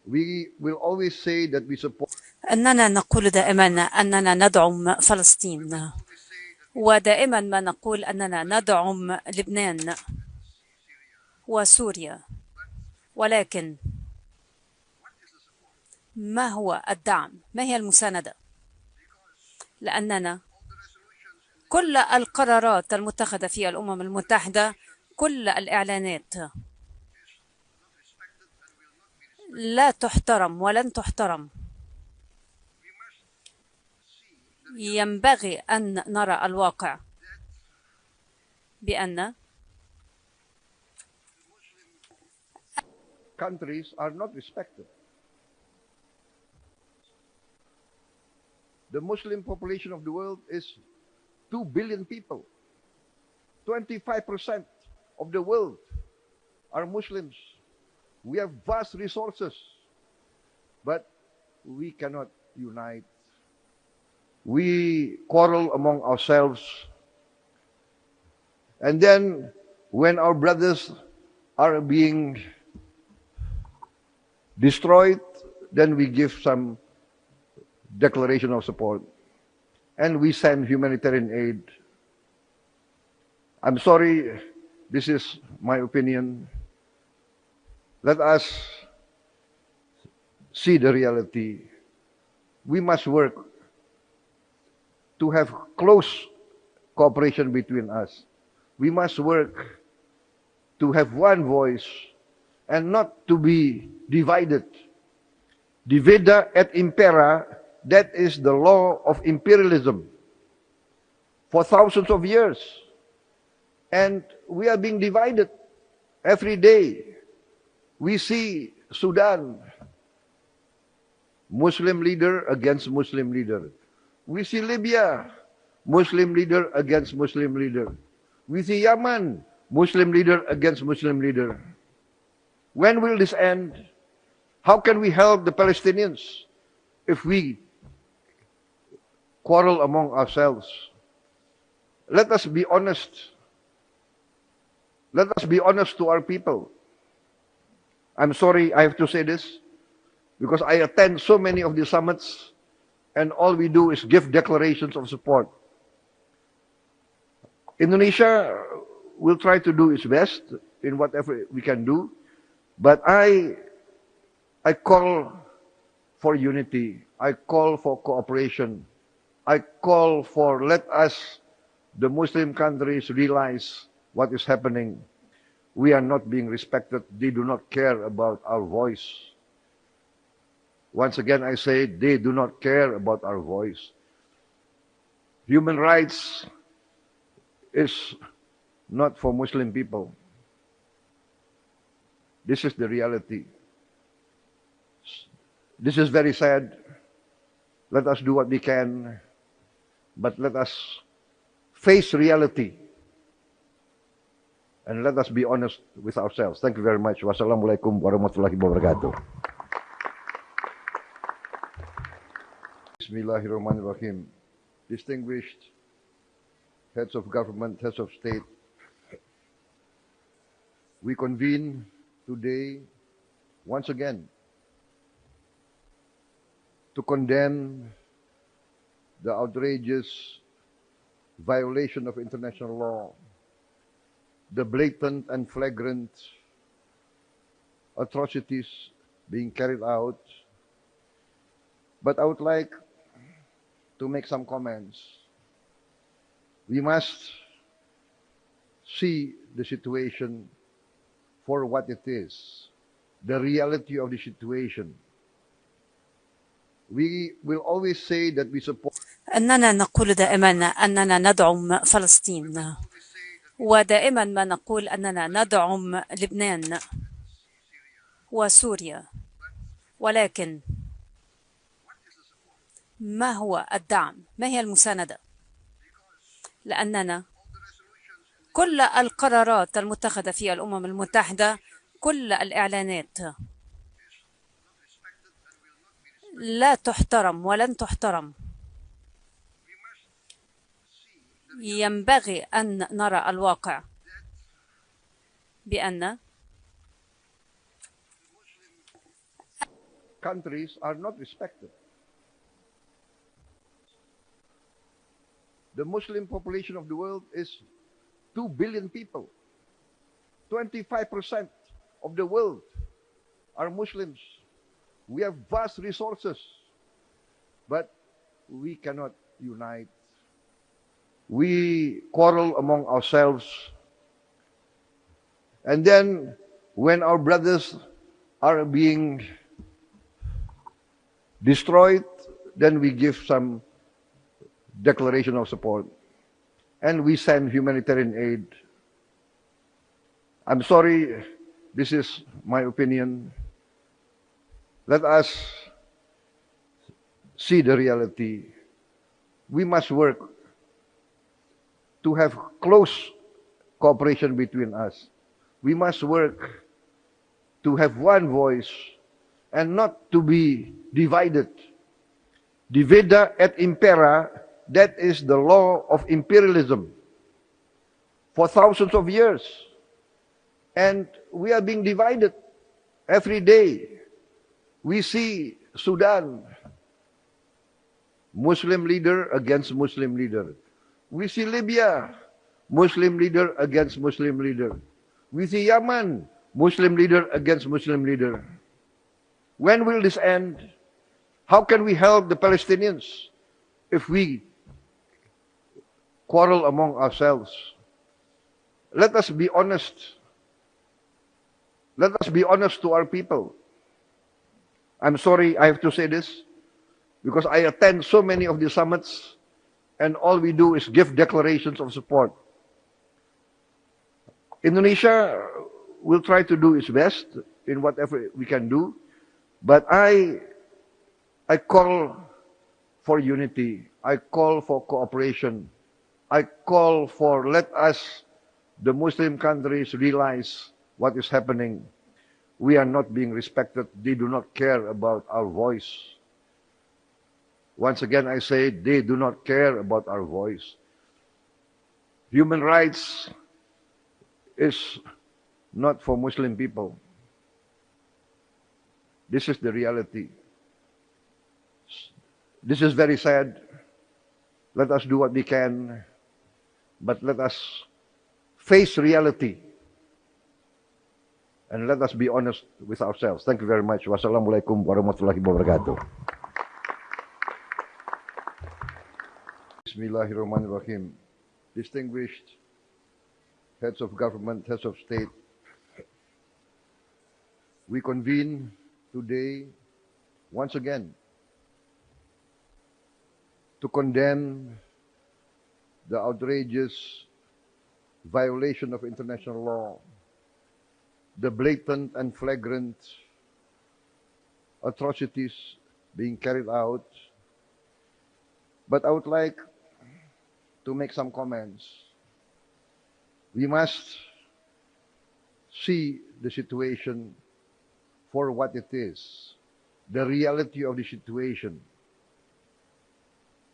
We will always say that we support. أننا نقول دائما أننا ندعم فلسطين، ودائما ما نقول أننا ندعم لبنان وسوريا، ولكن ما هو الدعم؟ ما هي المساندة؟ لأننا كل القرارات المتخذة في الأمم المتحدة، كل الإعلانات لا تحترم ولن تحترم. ينبغي أن نرى الواقع بأن countries are not respected. The Muslim population of the world is 2 billion people. 25% of the world are Muslims. We have vast resources, but we cannot unite. We quarrel among ourselves. And then when our brothers are being destroyed, then we give some declaration of support. And we send humanitarian aid. I'm sorry, this is my opinion. Let us see the reality. We must work to have close cooperation between us. We must work to have one voice and not to be divided. Divida et impera, that is the law of imperialism for thousands of years. And we are being divided every day. We see Sudan, Muslim leader against Muslim leader. We see Libya, Muslim leader against Muslim leader. We see Yemen, Muslim leader against Muslim leader. When will this end? How can we help the Palestinians if we quarrel among ourselves? Let us be honest. Let us be honest to our people. I'm sorry I have to say this, because I attend so many of the summits, and all we do is give declarations of support. Indonesia will try to do its best in whatever we can do, but I call for unity. I call for cooperation. I call for let us, the Muslim countries, realize what is happening. We are not being respected. They do not care about our voice. Once again, I say they do not care about our voice. Human rights is not for Muslim people. This is the reality. This is very sad. Let us do what we can, but let us face reality and let us be honest with ourselves. Thank you very much. Wassalamualaikum warahmatullahi wabarakatuh. Bismillahirrahmanirrahim. Distinguished heads of government, heads of state, we convene today once again to condemn the outrageous violation of international law, the blatant and flagrant atrocities being carried out. But I would like to make some comments. We must see the situation for what it is, the reality of the situation. We will always say that we support. أننا نقول دائما أننا ندعم فلسطين، ودائما ما نقول أننا ندعم لبنان وسوريا، ولكن ما هو الدعم؟ ما هي المساندة؟ لأننا كل القرارات المتخذة في الأمم المتحدة، كل الإعلانات لا تحترم ولن تحترم. ينبغي أن نرى الواقع بأن countries are not respected. The Muslim population of the world is 2 billion people. 25% of the world are Muslims. We have vast resources, but we cannot unite. We quarrel among ourselves. And then when our brothers are being destroyed, then we give some declaration of support. And we send humanitarian aid. I'm sorry, this is my opinion. Let us see the reality. We must work to have close cooperation between us. We must work to have one voice and not to be divided. Divida et impera, that is the law of imperialism for thousands of years. And we are being divided every day. We see Sudan, Muslim leader against Muslim leader. We see Libya, Muslim leader against Muslim leader. We see Yemen, Muslim leader against Muslim leader. When will this end? How can we help the Palestinians if we quarrel among ourselves? Let us be honest. Let us be honest to our people. I'm sorry I have to say this, because I attend so many of the summits and all we do is give declarations of support. Indonesia will try to do its best in whatever we can do, but I call for unity. I call for cooperation. I call for, let us, the Muslim countries, realize what is happening. We are not being respected. They do not care about our voice. Once again, I say, they do not care about our voice. Human rights is not for Muslim people. This is the reality. This is very sad. Let us do what we can, but let us face reality. And let us be honest with ourselves. Thank you very much. Wassalamualaikum warahmatullahi wabarakatuh. Bismillahirrahmanirrahim. Distinguished heads of government, heads of state, we convene today once again to condemn the outrageous violation of international law, the blatant and flagrant atrocities being carried out. But I would like to make some comments. We must see the situation for what it is, the reality of the situation.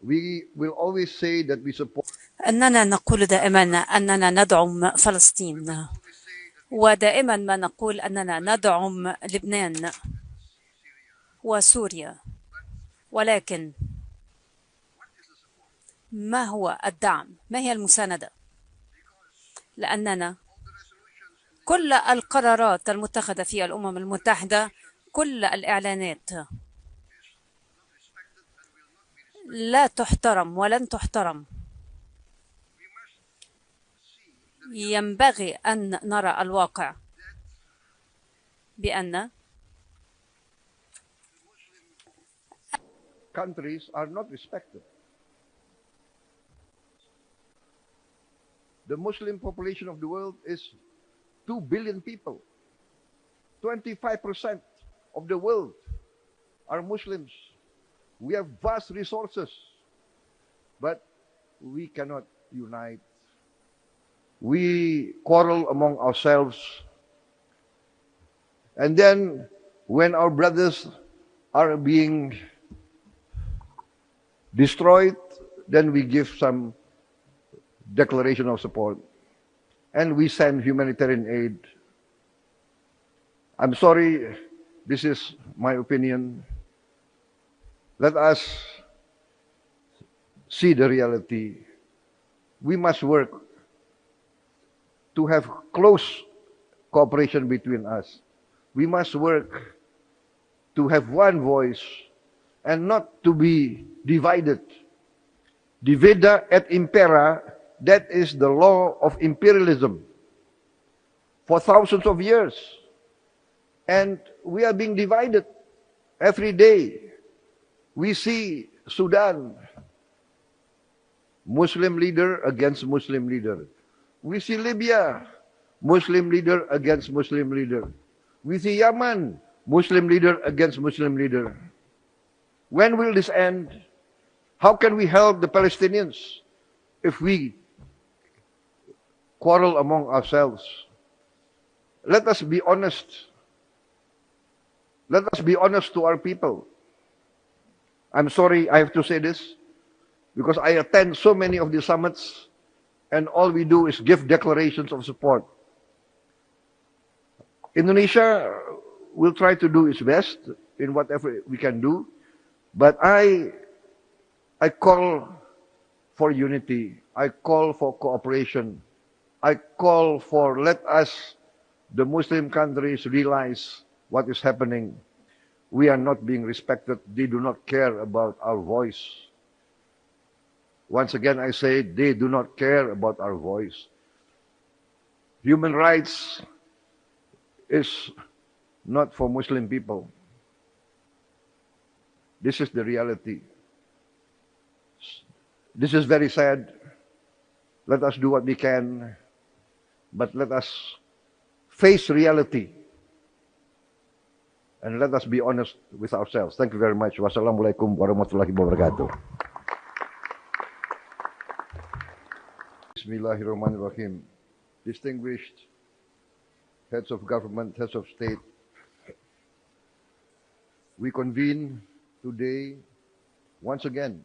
We will always say that we support أننا نقول دائما أننا ندعم فلسطين، ودائما ما نقول أننا ندعم لبنان وسوريا، ولكن ما هو الدعم؟ ما هي المساندة؟ لأننا كل القرارات المتخذة في الأمم المتحدة، كل الإعلانات لا تحترم ولن تحترم. ينبغي أن نرى الواقع بأن countries are not respected. The Muslim population of the world is 2 billion people. 25% of the world are Muslims. We have vast resources, but we cannot unite. We quarrel among ourselves. And then when our brothers are being destroyed, then we give some declaration of support. And we send humanitarian aid. I'm sorry, this is my opinion. Let us see the reality. We must work to have close cooperation between us. We must work to have one voice and not to be divided. Divida et impera, that is the law of imperialism for thousands of years. And we are being divided every day. We see Sudan, Muslim leader against Muslim leader. We see Libya, Muslim leader against Muslim leader. We see Yemen, Muslim leader against Muslim leader. When will this end? How can we help the Palestinians if we quarrel among ourselves? Let us be honest. Let us be honest to our people. I'm sorry I have to say this, because I attend so many of the summits and all we do is give declarations of support. Indonesia will try to do its best in whatever we can do, but I call for unity. I call for cooperation. I call for let us, the Muslim countries, realize what is happening. We are not being respected. They do not care about our voice. Once again, I say they do not care about our voice. Human rights is not for Muslim people. This is the reality. This is very sad. Let us do what we can, but let us face reality. And let us be honest with ourselves. Thank you very much. Wassalamualaikum warahmatullahi wabarakatuh. Bismillahirrahmanirrahim. Distinguished heads of government, heads of state, we convene today once again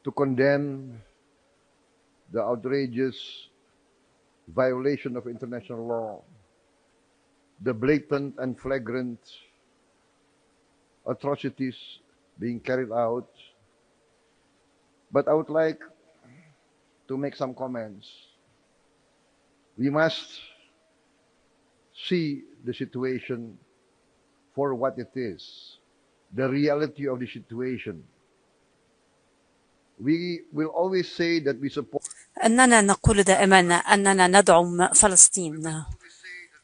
to condemn the outrageous violation of international law, the blatant and flagrant atrocities being carried out. But I would like to make some comments. We must see the situation for what it is, the reality of the situation. We will always say that we support. أننا نقول دائما أننا ندعم فلسطين،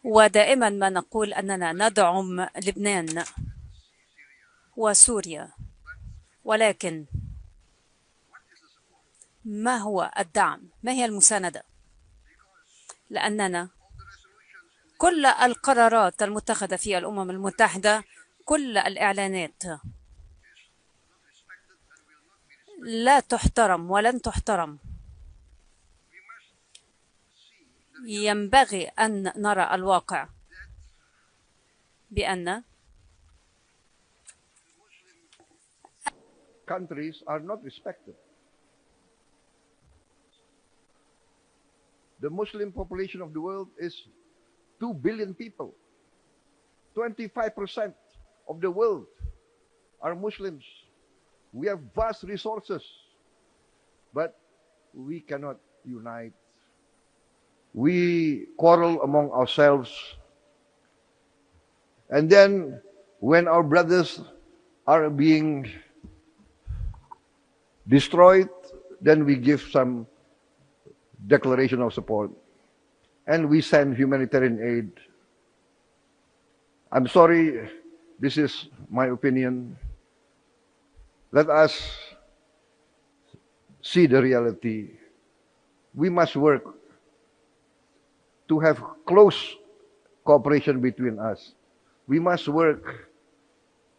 ودائما ما نقول أننا ندعم لبنان وسوريا، ولكن ما هو الدعم؟ ما هي المساندة؟ لأننا كل القرارات المتخذة في الأمم المتحدة، كل الإعلانات لا تحترم ولن تحترم. ينبغي أن نرى الواقع بأن countries are not respected. The Muslim population of the world is 2 billion people. 25% of the world are Muslims. We have vast resources, but we cannot unite. We quarrel among ourselves. And then when our brothers are being destroyed, then we give some declaration of support. And we send humanitarian aid. I'm sorry, this is my opinion. Let us see the reality. We must work to have close cooperation between us. We must work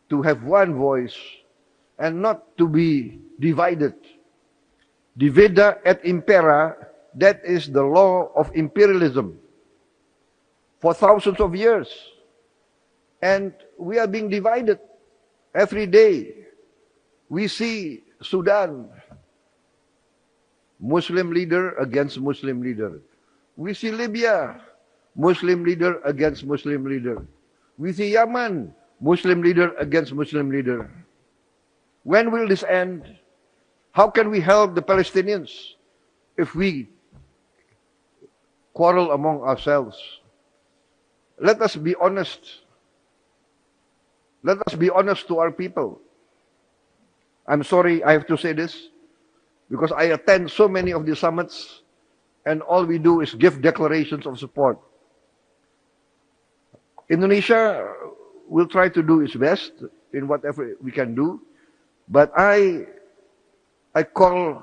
to have one voice and not to be divided. Divida et impera, that is the law of imperialism for thousands of years. And we are being divided every day. We see Sudan, Muslim leader against Muslim leader. We see Libya, Muslim leader against Muslim leader. We see Yemen, Muslim leader against Muslim leader. When will this end? How can we help the Palestinians if we quarrel among ourselves? Let us be honest. Let us be honest to our people. I'm sorry I have to say this, because I attend so many of the summits and all we do is give declarations of support. Indonesia will try to do its best in whatever we can do, but I call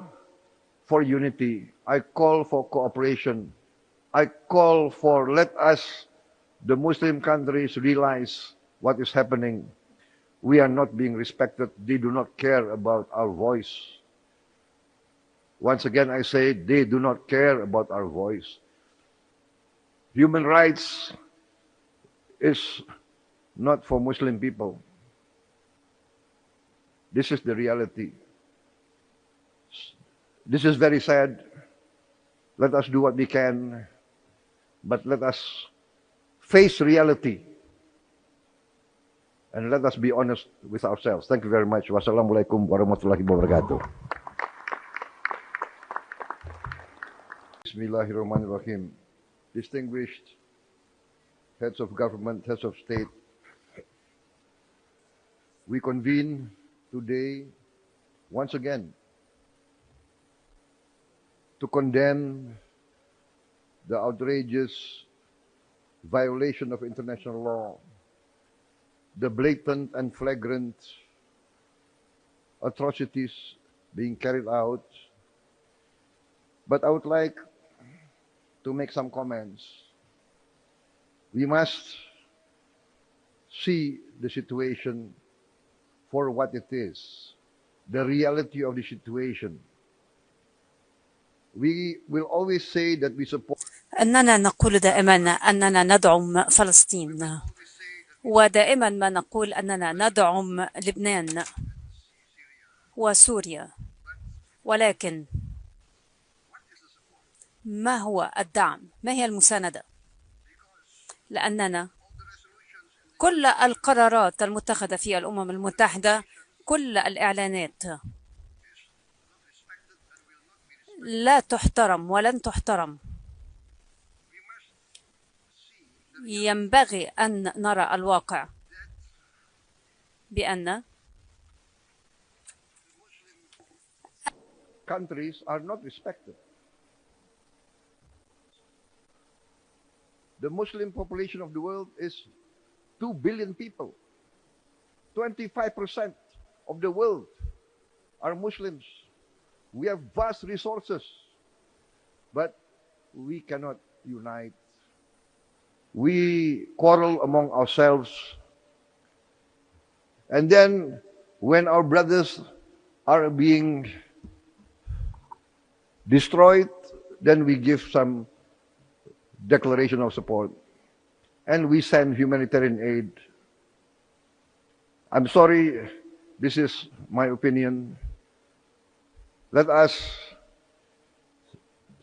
for unity. I call for cooperation. I call for let us, the Muslim countries, realize what is happening. We are not being respected. They do not care about our voice. Once again, I say they do not care about our voice. Human rights is not for Muslim people. This is the reality. This is very sad. Let us do what we can, but let us face reality. And let us be honest with ourselves. Thank you very much. Wassalamualaikum warahmatullahi wabarakatuh. Bismillahirrahmanirrahim. Distinguished heads of government, heads of state, we convene today once again to condemn the outrageous violation of international law, the blatant and flagrant atrocities being carried out. But I would like to make some comments. We must see the situation for what it is, the reality of the situation. We will always say that we support. أننا نقول دائما أننا ندعم فلسطين، ودائما ما نقول أننا ندعم لبنان وسوريا، ولكن ما هو الدعم؟ ما هي المساندة؟ لأننا كل القرارات المتخذة في الأمم المتحدة، كل الإعلانات لا تحترم ولن تحترم. ينبغي أن نرى الواقع بأن countries are not respected. The Muslim population of the world is 2 billion people. 25% of the world are Muslims. We have vast resources, but we cannot unite. We quarrel among ourselves. And then when our brothers are being destroyed, then we give some declaration of support. And we send humanitarian aid. I'm sorry, this is my opinion. Let us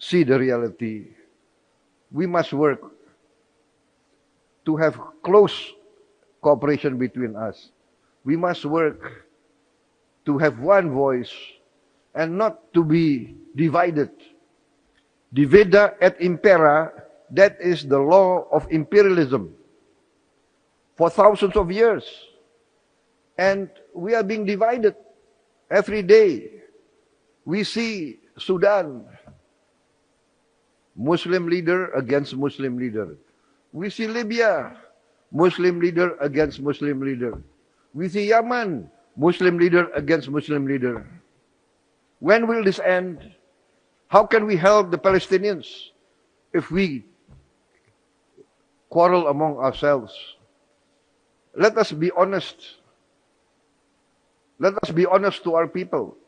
see the reality. We must work to have close cooperation between us. We must work to have one voice and not to be divided. Divida et impera, that is the law of imperialism for thousands of years. And we are being divided every day. We see Sudan, Muslim leader against Muslim leader. We see Libya, Muslim leader against Muslim leader. We see Yemen, Muslim leader against Muslim leader. When will this end? How can we help the Palestinians if we quarrel among ourselves? Let us be honest. Let us be honest to our people.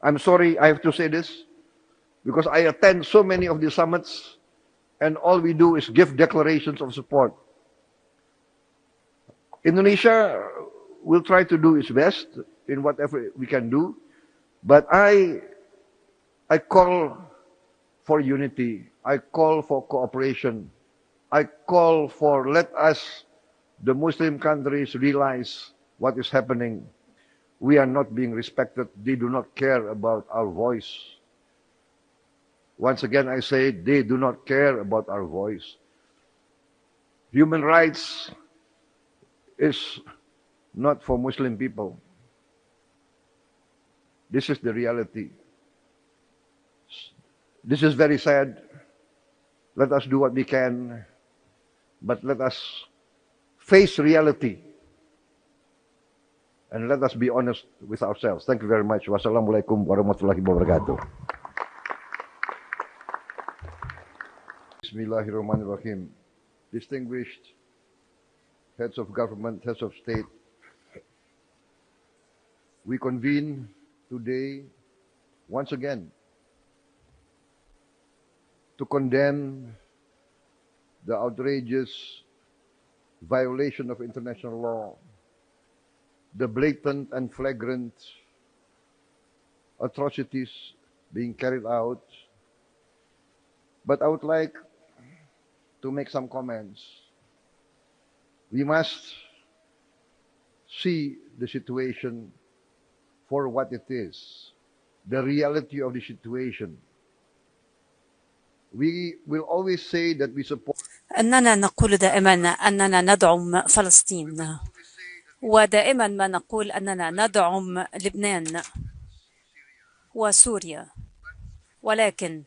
I'm sorry I have to say this, because I attend so many of the summits and all we do is give declarations of support. Indonesia will try to do its best in whatever we can do, but I call for unity. I call for cooperation. I call for, let us, the Muslim countries, realize what is happening. We are not being respected. They do not care about our voice. Once again, I say, they do not care about our voice. Human rights is not for Muslim people. This is the reality. This is very sad. Let us do what we can, but let us face reality. And let us be honest with ourselves. Thank you very much. Wassalamualaikum warahmatullahi wabarakatuh. Bismillahirrahmanirrahim. Distinguished heads of government, heads of state, we convene today once again to condemn the outrageous violation of international law, the blatant and flagrant atrocities being carried out. But I would like to make some comments. We must see the situation for what it is, the reality of the situation. We will always say that we support. أننا نقول دائما أننا ندعم فلسطين، ودائما ما نقول أننا ندعم لبنان وسوريا، ولكن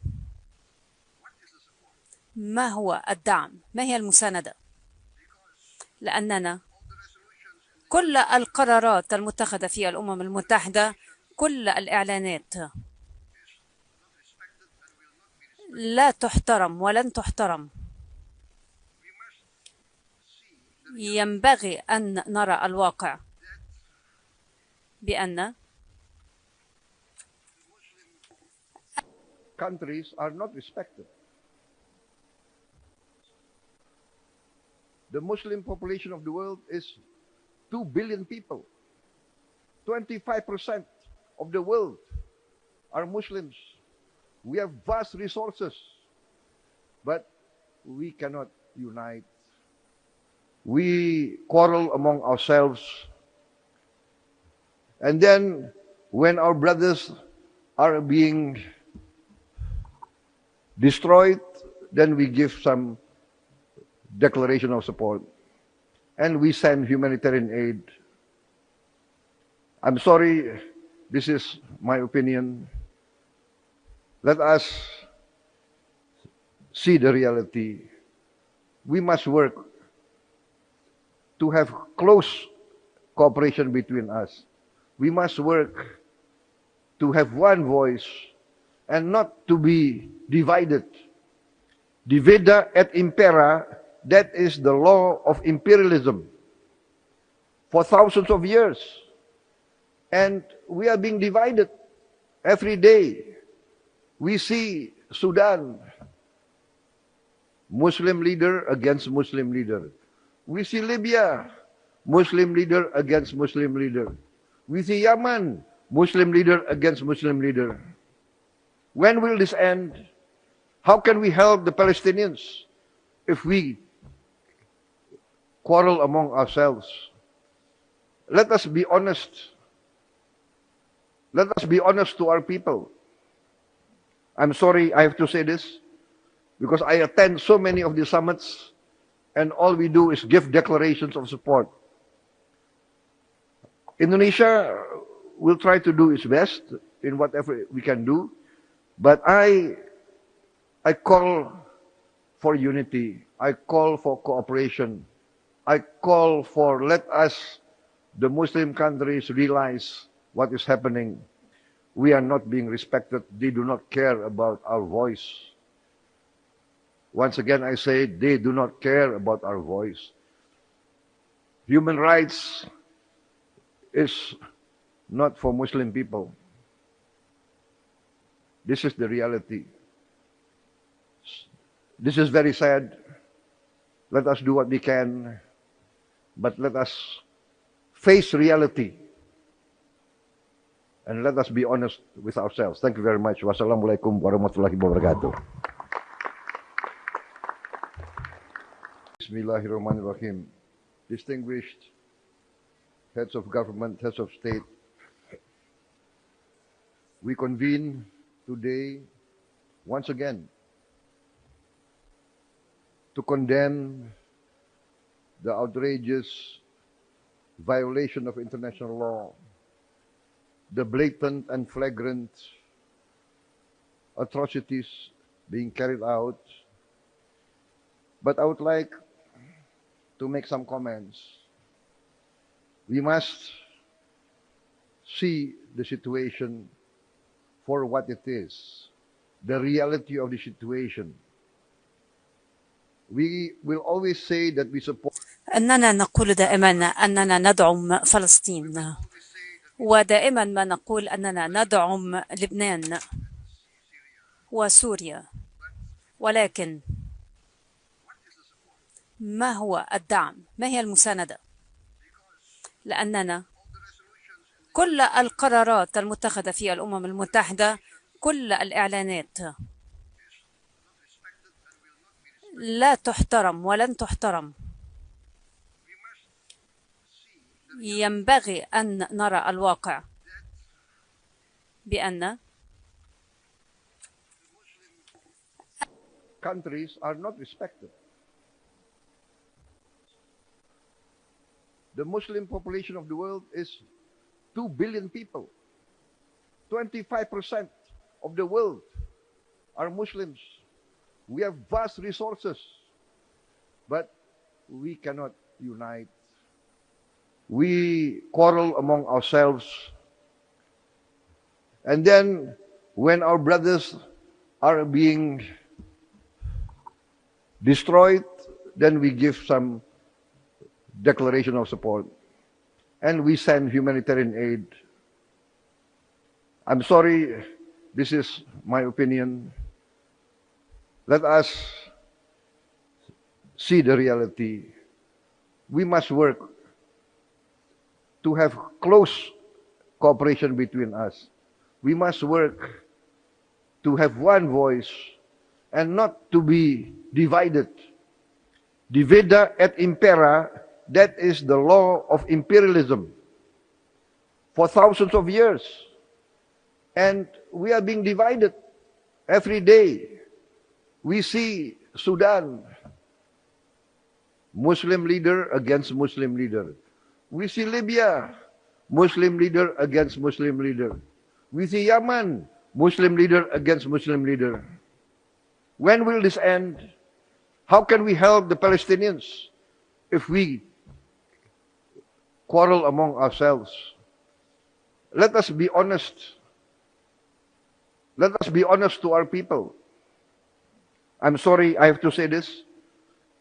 ما هو الدعم؟ ما هي المساندة؟ لأننا كل القرارات المتخذة في الأمم المتحدة، كل الإعلانات لا تحترم ولن تحترم. ينبغي أن نرى الواقع بأن countries are not respected. The Muslim population of the world is 2 billion people. 25% of the world are Muslims. We have vast resources, but we cannot unite. We quarrel among ourselves. And then when our brothers are being destroyed, then we give some declaration of support. And we send humanitarian aid. I'm sorry, this is my opinion. Let us see the reality. We must work to have close cooperation between us. We must work to have one voice and not to be divided. Divida et impera, that is the law of imperialism for thousands of years. And we are being divided every day. We see Sudan, Muslim leader against Muslim leader. We see Libya, Muslim leader against Muslim leader. We see Yemen, Muslim leader against Muslim leader. When will this end? How can we help the Palestinians if we quarrel among ourselves? Let us be honest. Let us be honest to our people. I'm sorry I have to say this, because I attend so many of the summits, and all we do is give declarations of support. Indonesia will try to do its best in whatever we can do, but I call for unity. I call for cooperation. I call for, let us, the Muslim countries, realize what is happening. We are not being respected. They do not care about our voice. Once again, I say, they do not care about our voice. Human rights is not for Muslim people. This is the reality. This is very sad. Let us do what we can, but let us face reality. And let us be honest with ourselves. Thank you very much. Wassalamualaikum warahmatullahi wabarakatuh. Bismillahirrahmanirrahim. Distinguished heads of government, heads of state, we convene today once again to condemn the outrageous violation of international law, the blatant and flagrant atrocities being carried out. But I would like to make some comments. We must see the situation for what it is, the reality of the situation. We will always say that we support. أننا نقول دائما أننا ندعم فلسطين، ودائما ما نقول أننا ندعم لبنان وسوريا، ولكن ما هو الدعم؟ ما هي المساندة؟ لأننا كل القرارات المتخذة في الأمم المتحدة، كل الإعلانات لا تحترم ولن تحترم. ينبغي أن نرى الواقع بأن countries are not respected. The Muslim population of the world is 2 billion people. 25% of the world are Muslims. We have vast resources, but we cannot unite. We quarrel among ourselves. And then when our brothers are being destroyed, then we give some declaration of support. And we send humanitarian aid. I'm sorry, this is my opinion. Let us see the reality. We must work to have close cooperation between us. We must work to have one voice and not to be divided. Divida et impera, that is the law of imperialism for thousands of years. And we are being divided every day. We see Sudan, Muslim leader against Muslim leader. We see Libya, Muslim leader against Muslim leader. We see Yemen, Muslim leader against Muslim leader. When will this end? How can we help the Palestinians if we quarrel among ourselves? Let us be honest. Let us be honest to our people. I'm sorry I have to say this,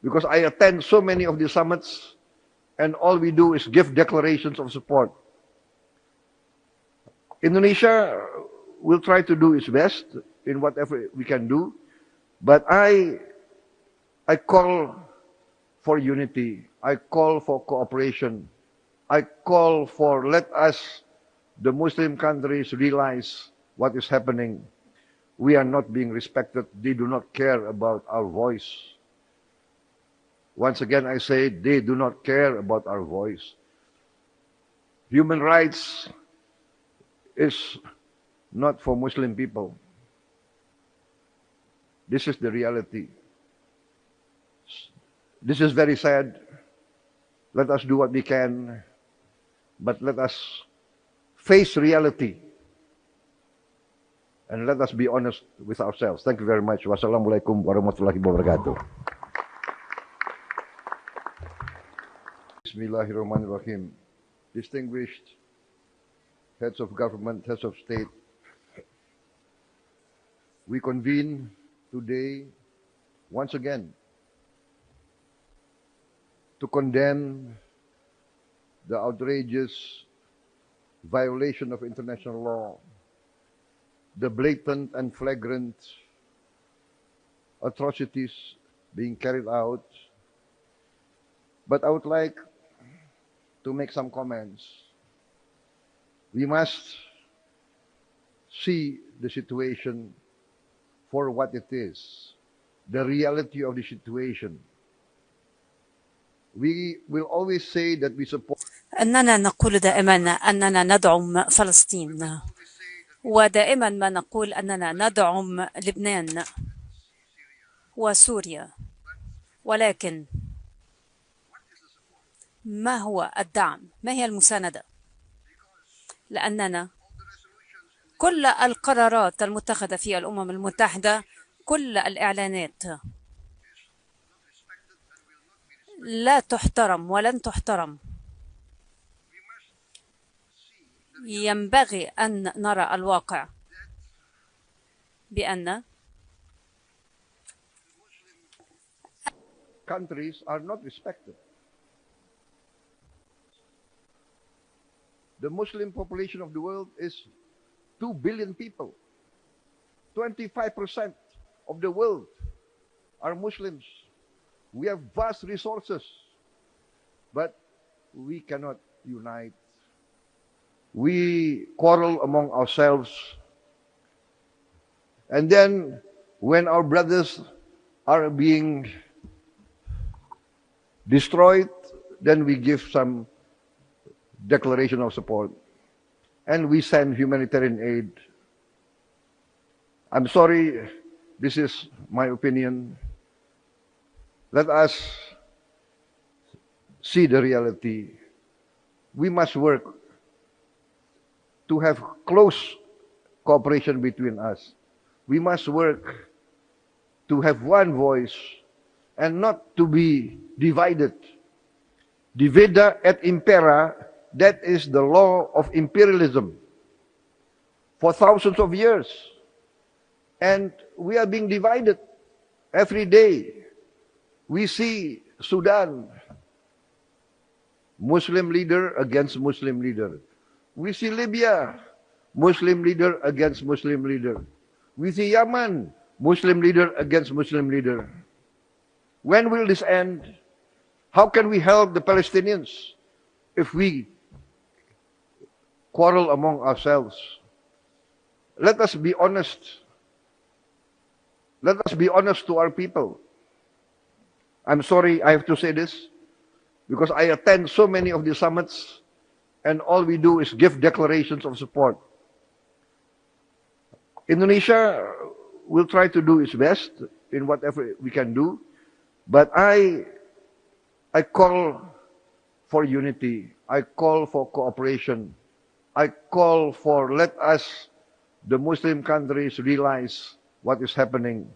because I attend so many of the summits, and all we do is give declarations of support. Indonesia will try to do its best in whatever we can do, but I call for unity. I call for cooperation. I call for let us, the Muslim countries, realize what is happening. We are not being respected. They do not care about our voice. Once again, I say they do not care about our voice. Human rights is not for Muslim people. This is the reality. This is very sad. Let us do what we can, but let us face reality and let us be honest with ourselves. Thank you very much. Wassalamualaikum warahmatullahi wabarakatuh. Bismillahirrahmanirrahim. Distinguished heads of government, heads of state, we convene today once again to condemn the outrageous violation of international law, the blatant and flagrant atrocities being carried out. But I would like to make some comments. We must see the situation for what it is, the reality of the situation. We will always say that we support. أننا نقول دائما أننا ندعم فلسطين، ودائما ما نقول أننا ندعم لبنان وسوريا، ولكن ما هو الدعم؟ ما هي المساندة؟ لأننا كل القرارات المتخذة في الأمم المتحدة، كل الإعلانات لا تحترم ولن تحترم. ينبغي أن نرى الواقع بأن countries are not respected. The Muslim population of the world is 2 billion people. 25% of the world are Muslims. We have vast resources, but we cannot unite. We quarrel among ourselves. And then when our brothers are being destroyed, then we give some declaration of support. And we send humanitarian aid. I'm sorry, this is my opinion. Let us see the reality. We must work to have close cooperation between us. We must work to have one voice and not to be divided. Divida et impera, that is the law of imperialism for thousands of years. And we are being divided every day. We see Sudan, Muslim leader against Muslim leader. We see Libya, Muslim leader against Muslim leader. We see Yemen, Muslim leader against Muslim leader. When will this end? How can we help the Palestinians if we quarrel among ourselves? Let us be honest. Let us be honest to our people. I'm sorry I have to say this, because I attend so many of the summits, and all we do is give declarations of support. Indonesia will try to do its best in whatever we can do, but I call for unity. I call for cooperation. I call for let us, the Muslim countries, realize what is happening.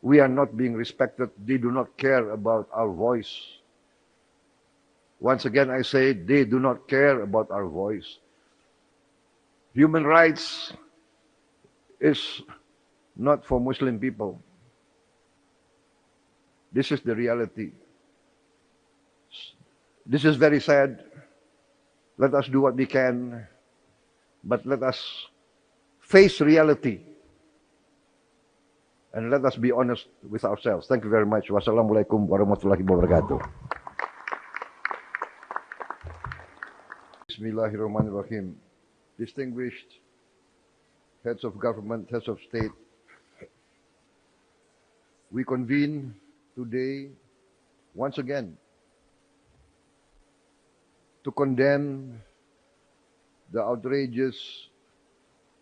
We are not being respected. They do not care about our voice. Once again, I say they do not care about our voice. Human rights is not for Muslim people. This is the reality. This is very sad. Let us do what we can, but let us face reality and let us be honest with ourselves. Thank you very much. Wassalamualaikum warahmatullahi wabarakatuh. Bismillahirrahmanirrahim. Distinguished heads of government, heads of state, we convene today once again to condemn the outrageous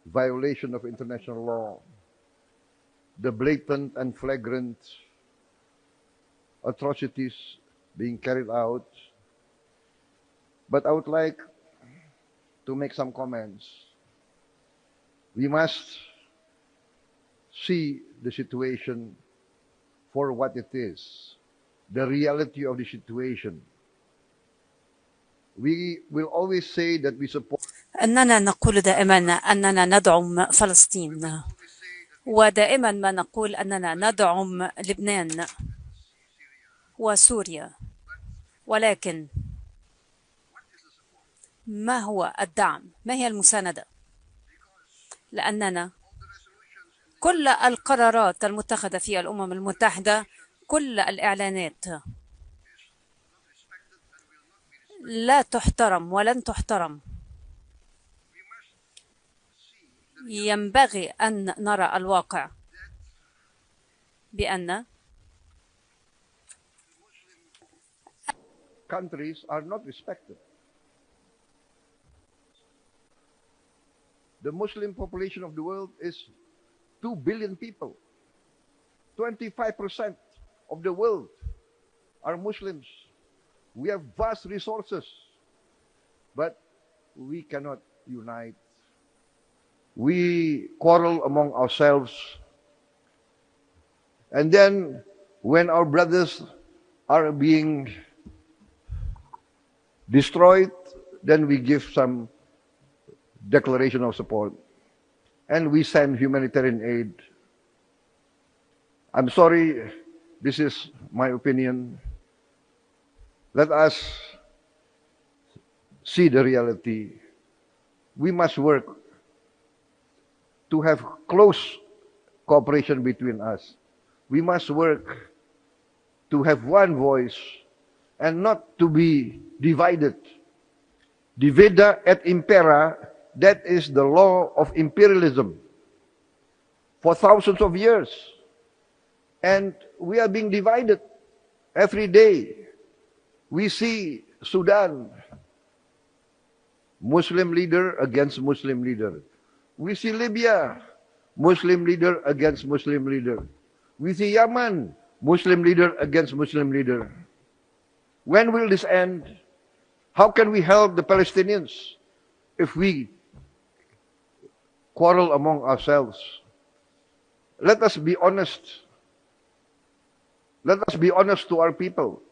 violation of international law, the blatant and flagrant atrocities being carried out. But I would like to make some comments. We must see the situation for what it is, the reality of the situation. We will always say that we support. أننا نقول دائما أننا ندعم فلسطين، ودائما ما نقول أننا ندعم لبنان وسوريا، ولكن ما هو الدعم؟ ما هي المساندة؟ لأننا كل القرارات المتخذة في الأمم المتحدة، كل الإعلانات لا تحترم ولن تحترم. ينبغي أن نرى الواقع بأن countries are not respected. The Muslim population of the world is 2 billion people. 25% of the world are Muslims. We have vast resources, but we cannot unite. We quarrel among ourselves. And then when our brothers are being destroyed, then we give some declaration of support. And we send humanitarian aid. I'm sorry, this is my opinion. Let us see the reality. We must work to have close cooperation between us. We must work to have one voice and not to be divided. Divida et impera, that is the law of imperialism for thousands of years. And we are being divided every day. We see Sudan, Muslim leader against Muslim leader. We see Libya, Muslim leader against Muslim leader. We see Yemen, Muslim leader against Muslim leader. When will this end? How can we help the Palestinians if we quarrel among ourselves? Let us be honest. Let us be honest to our people.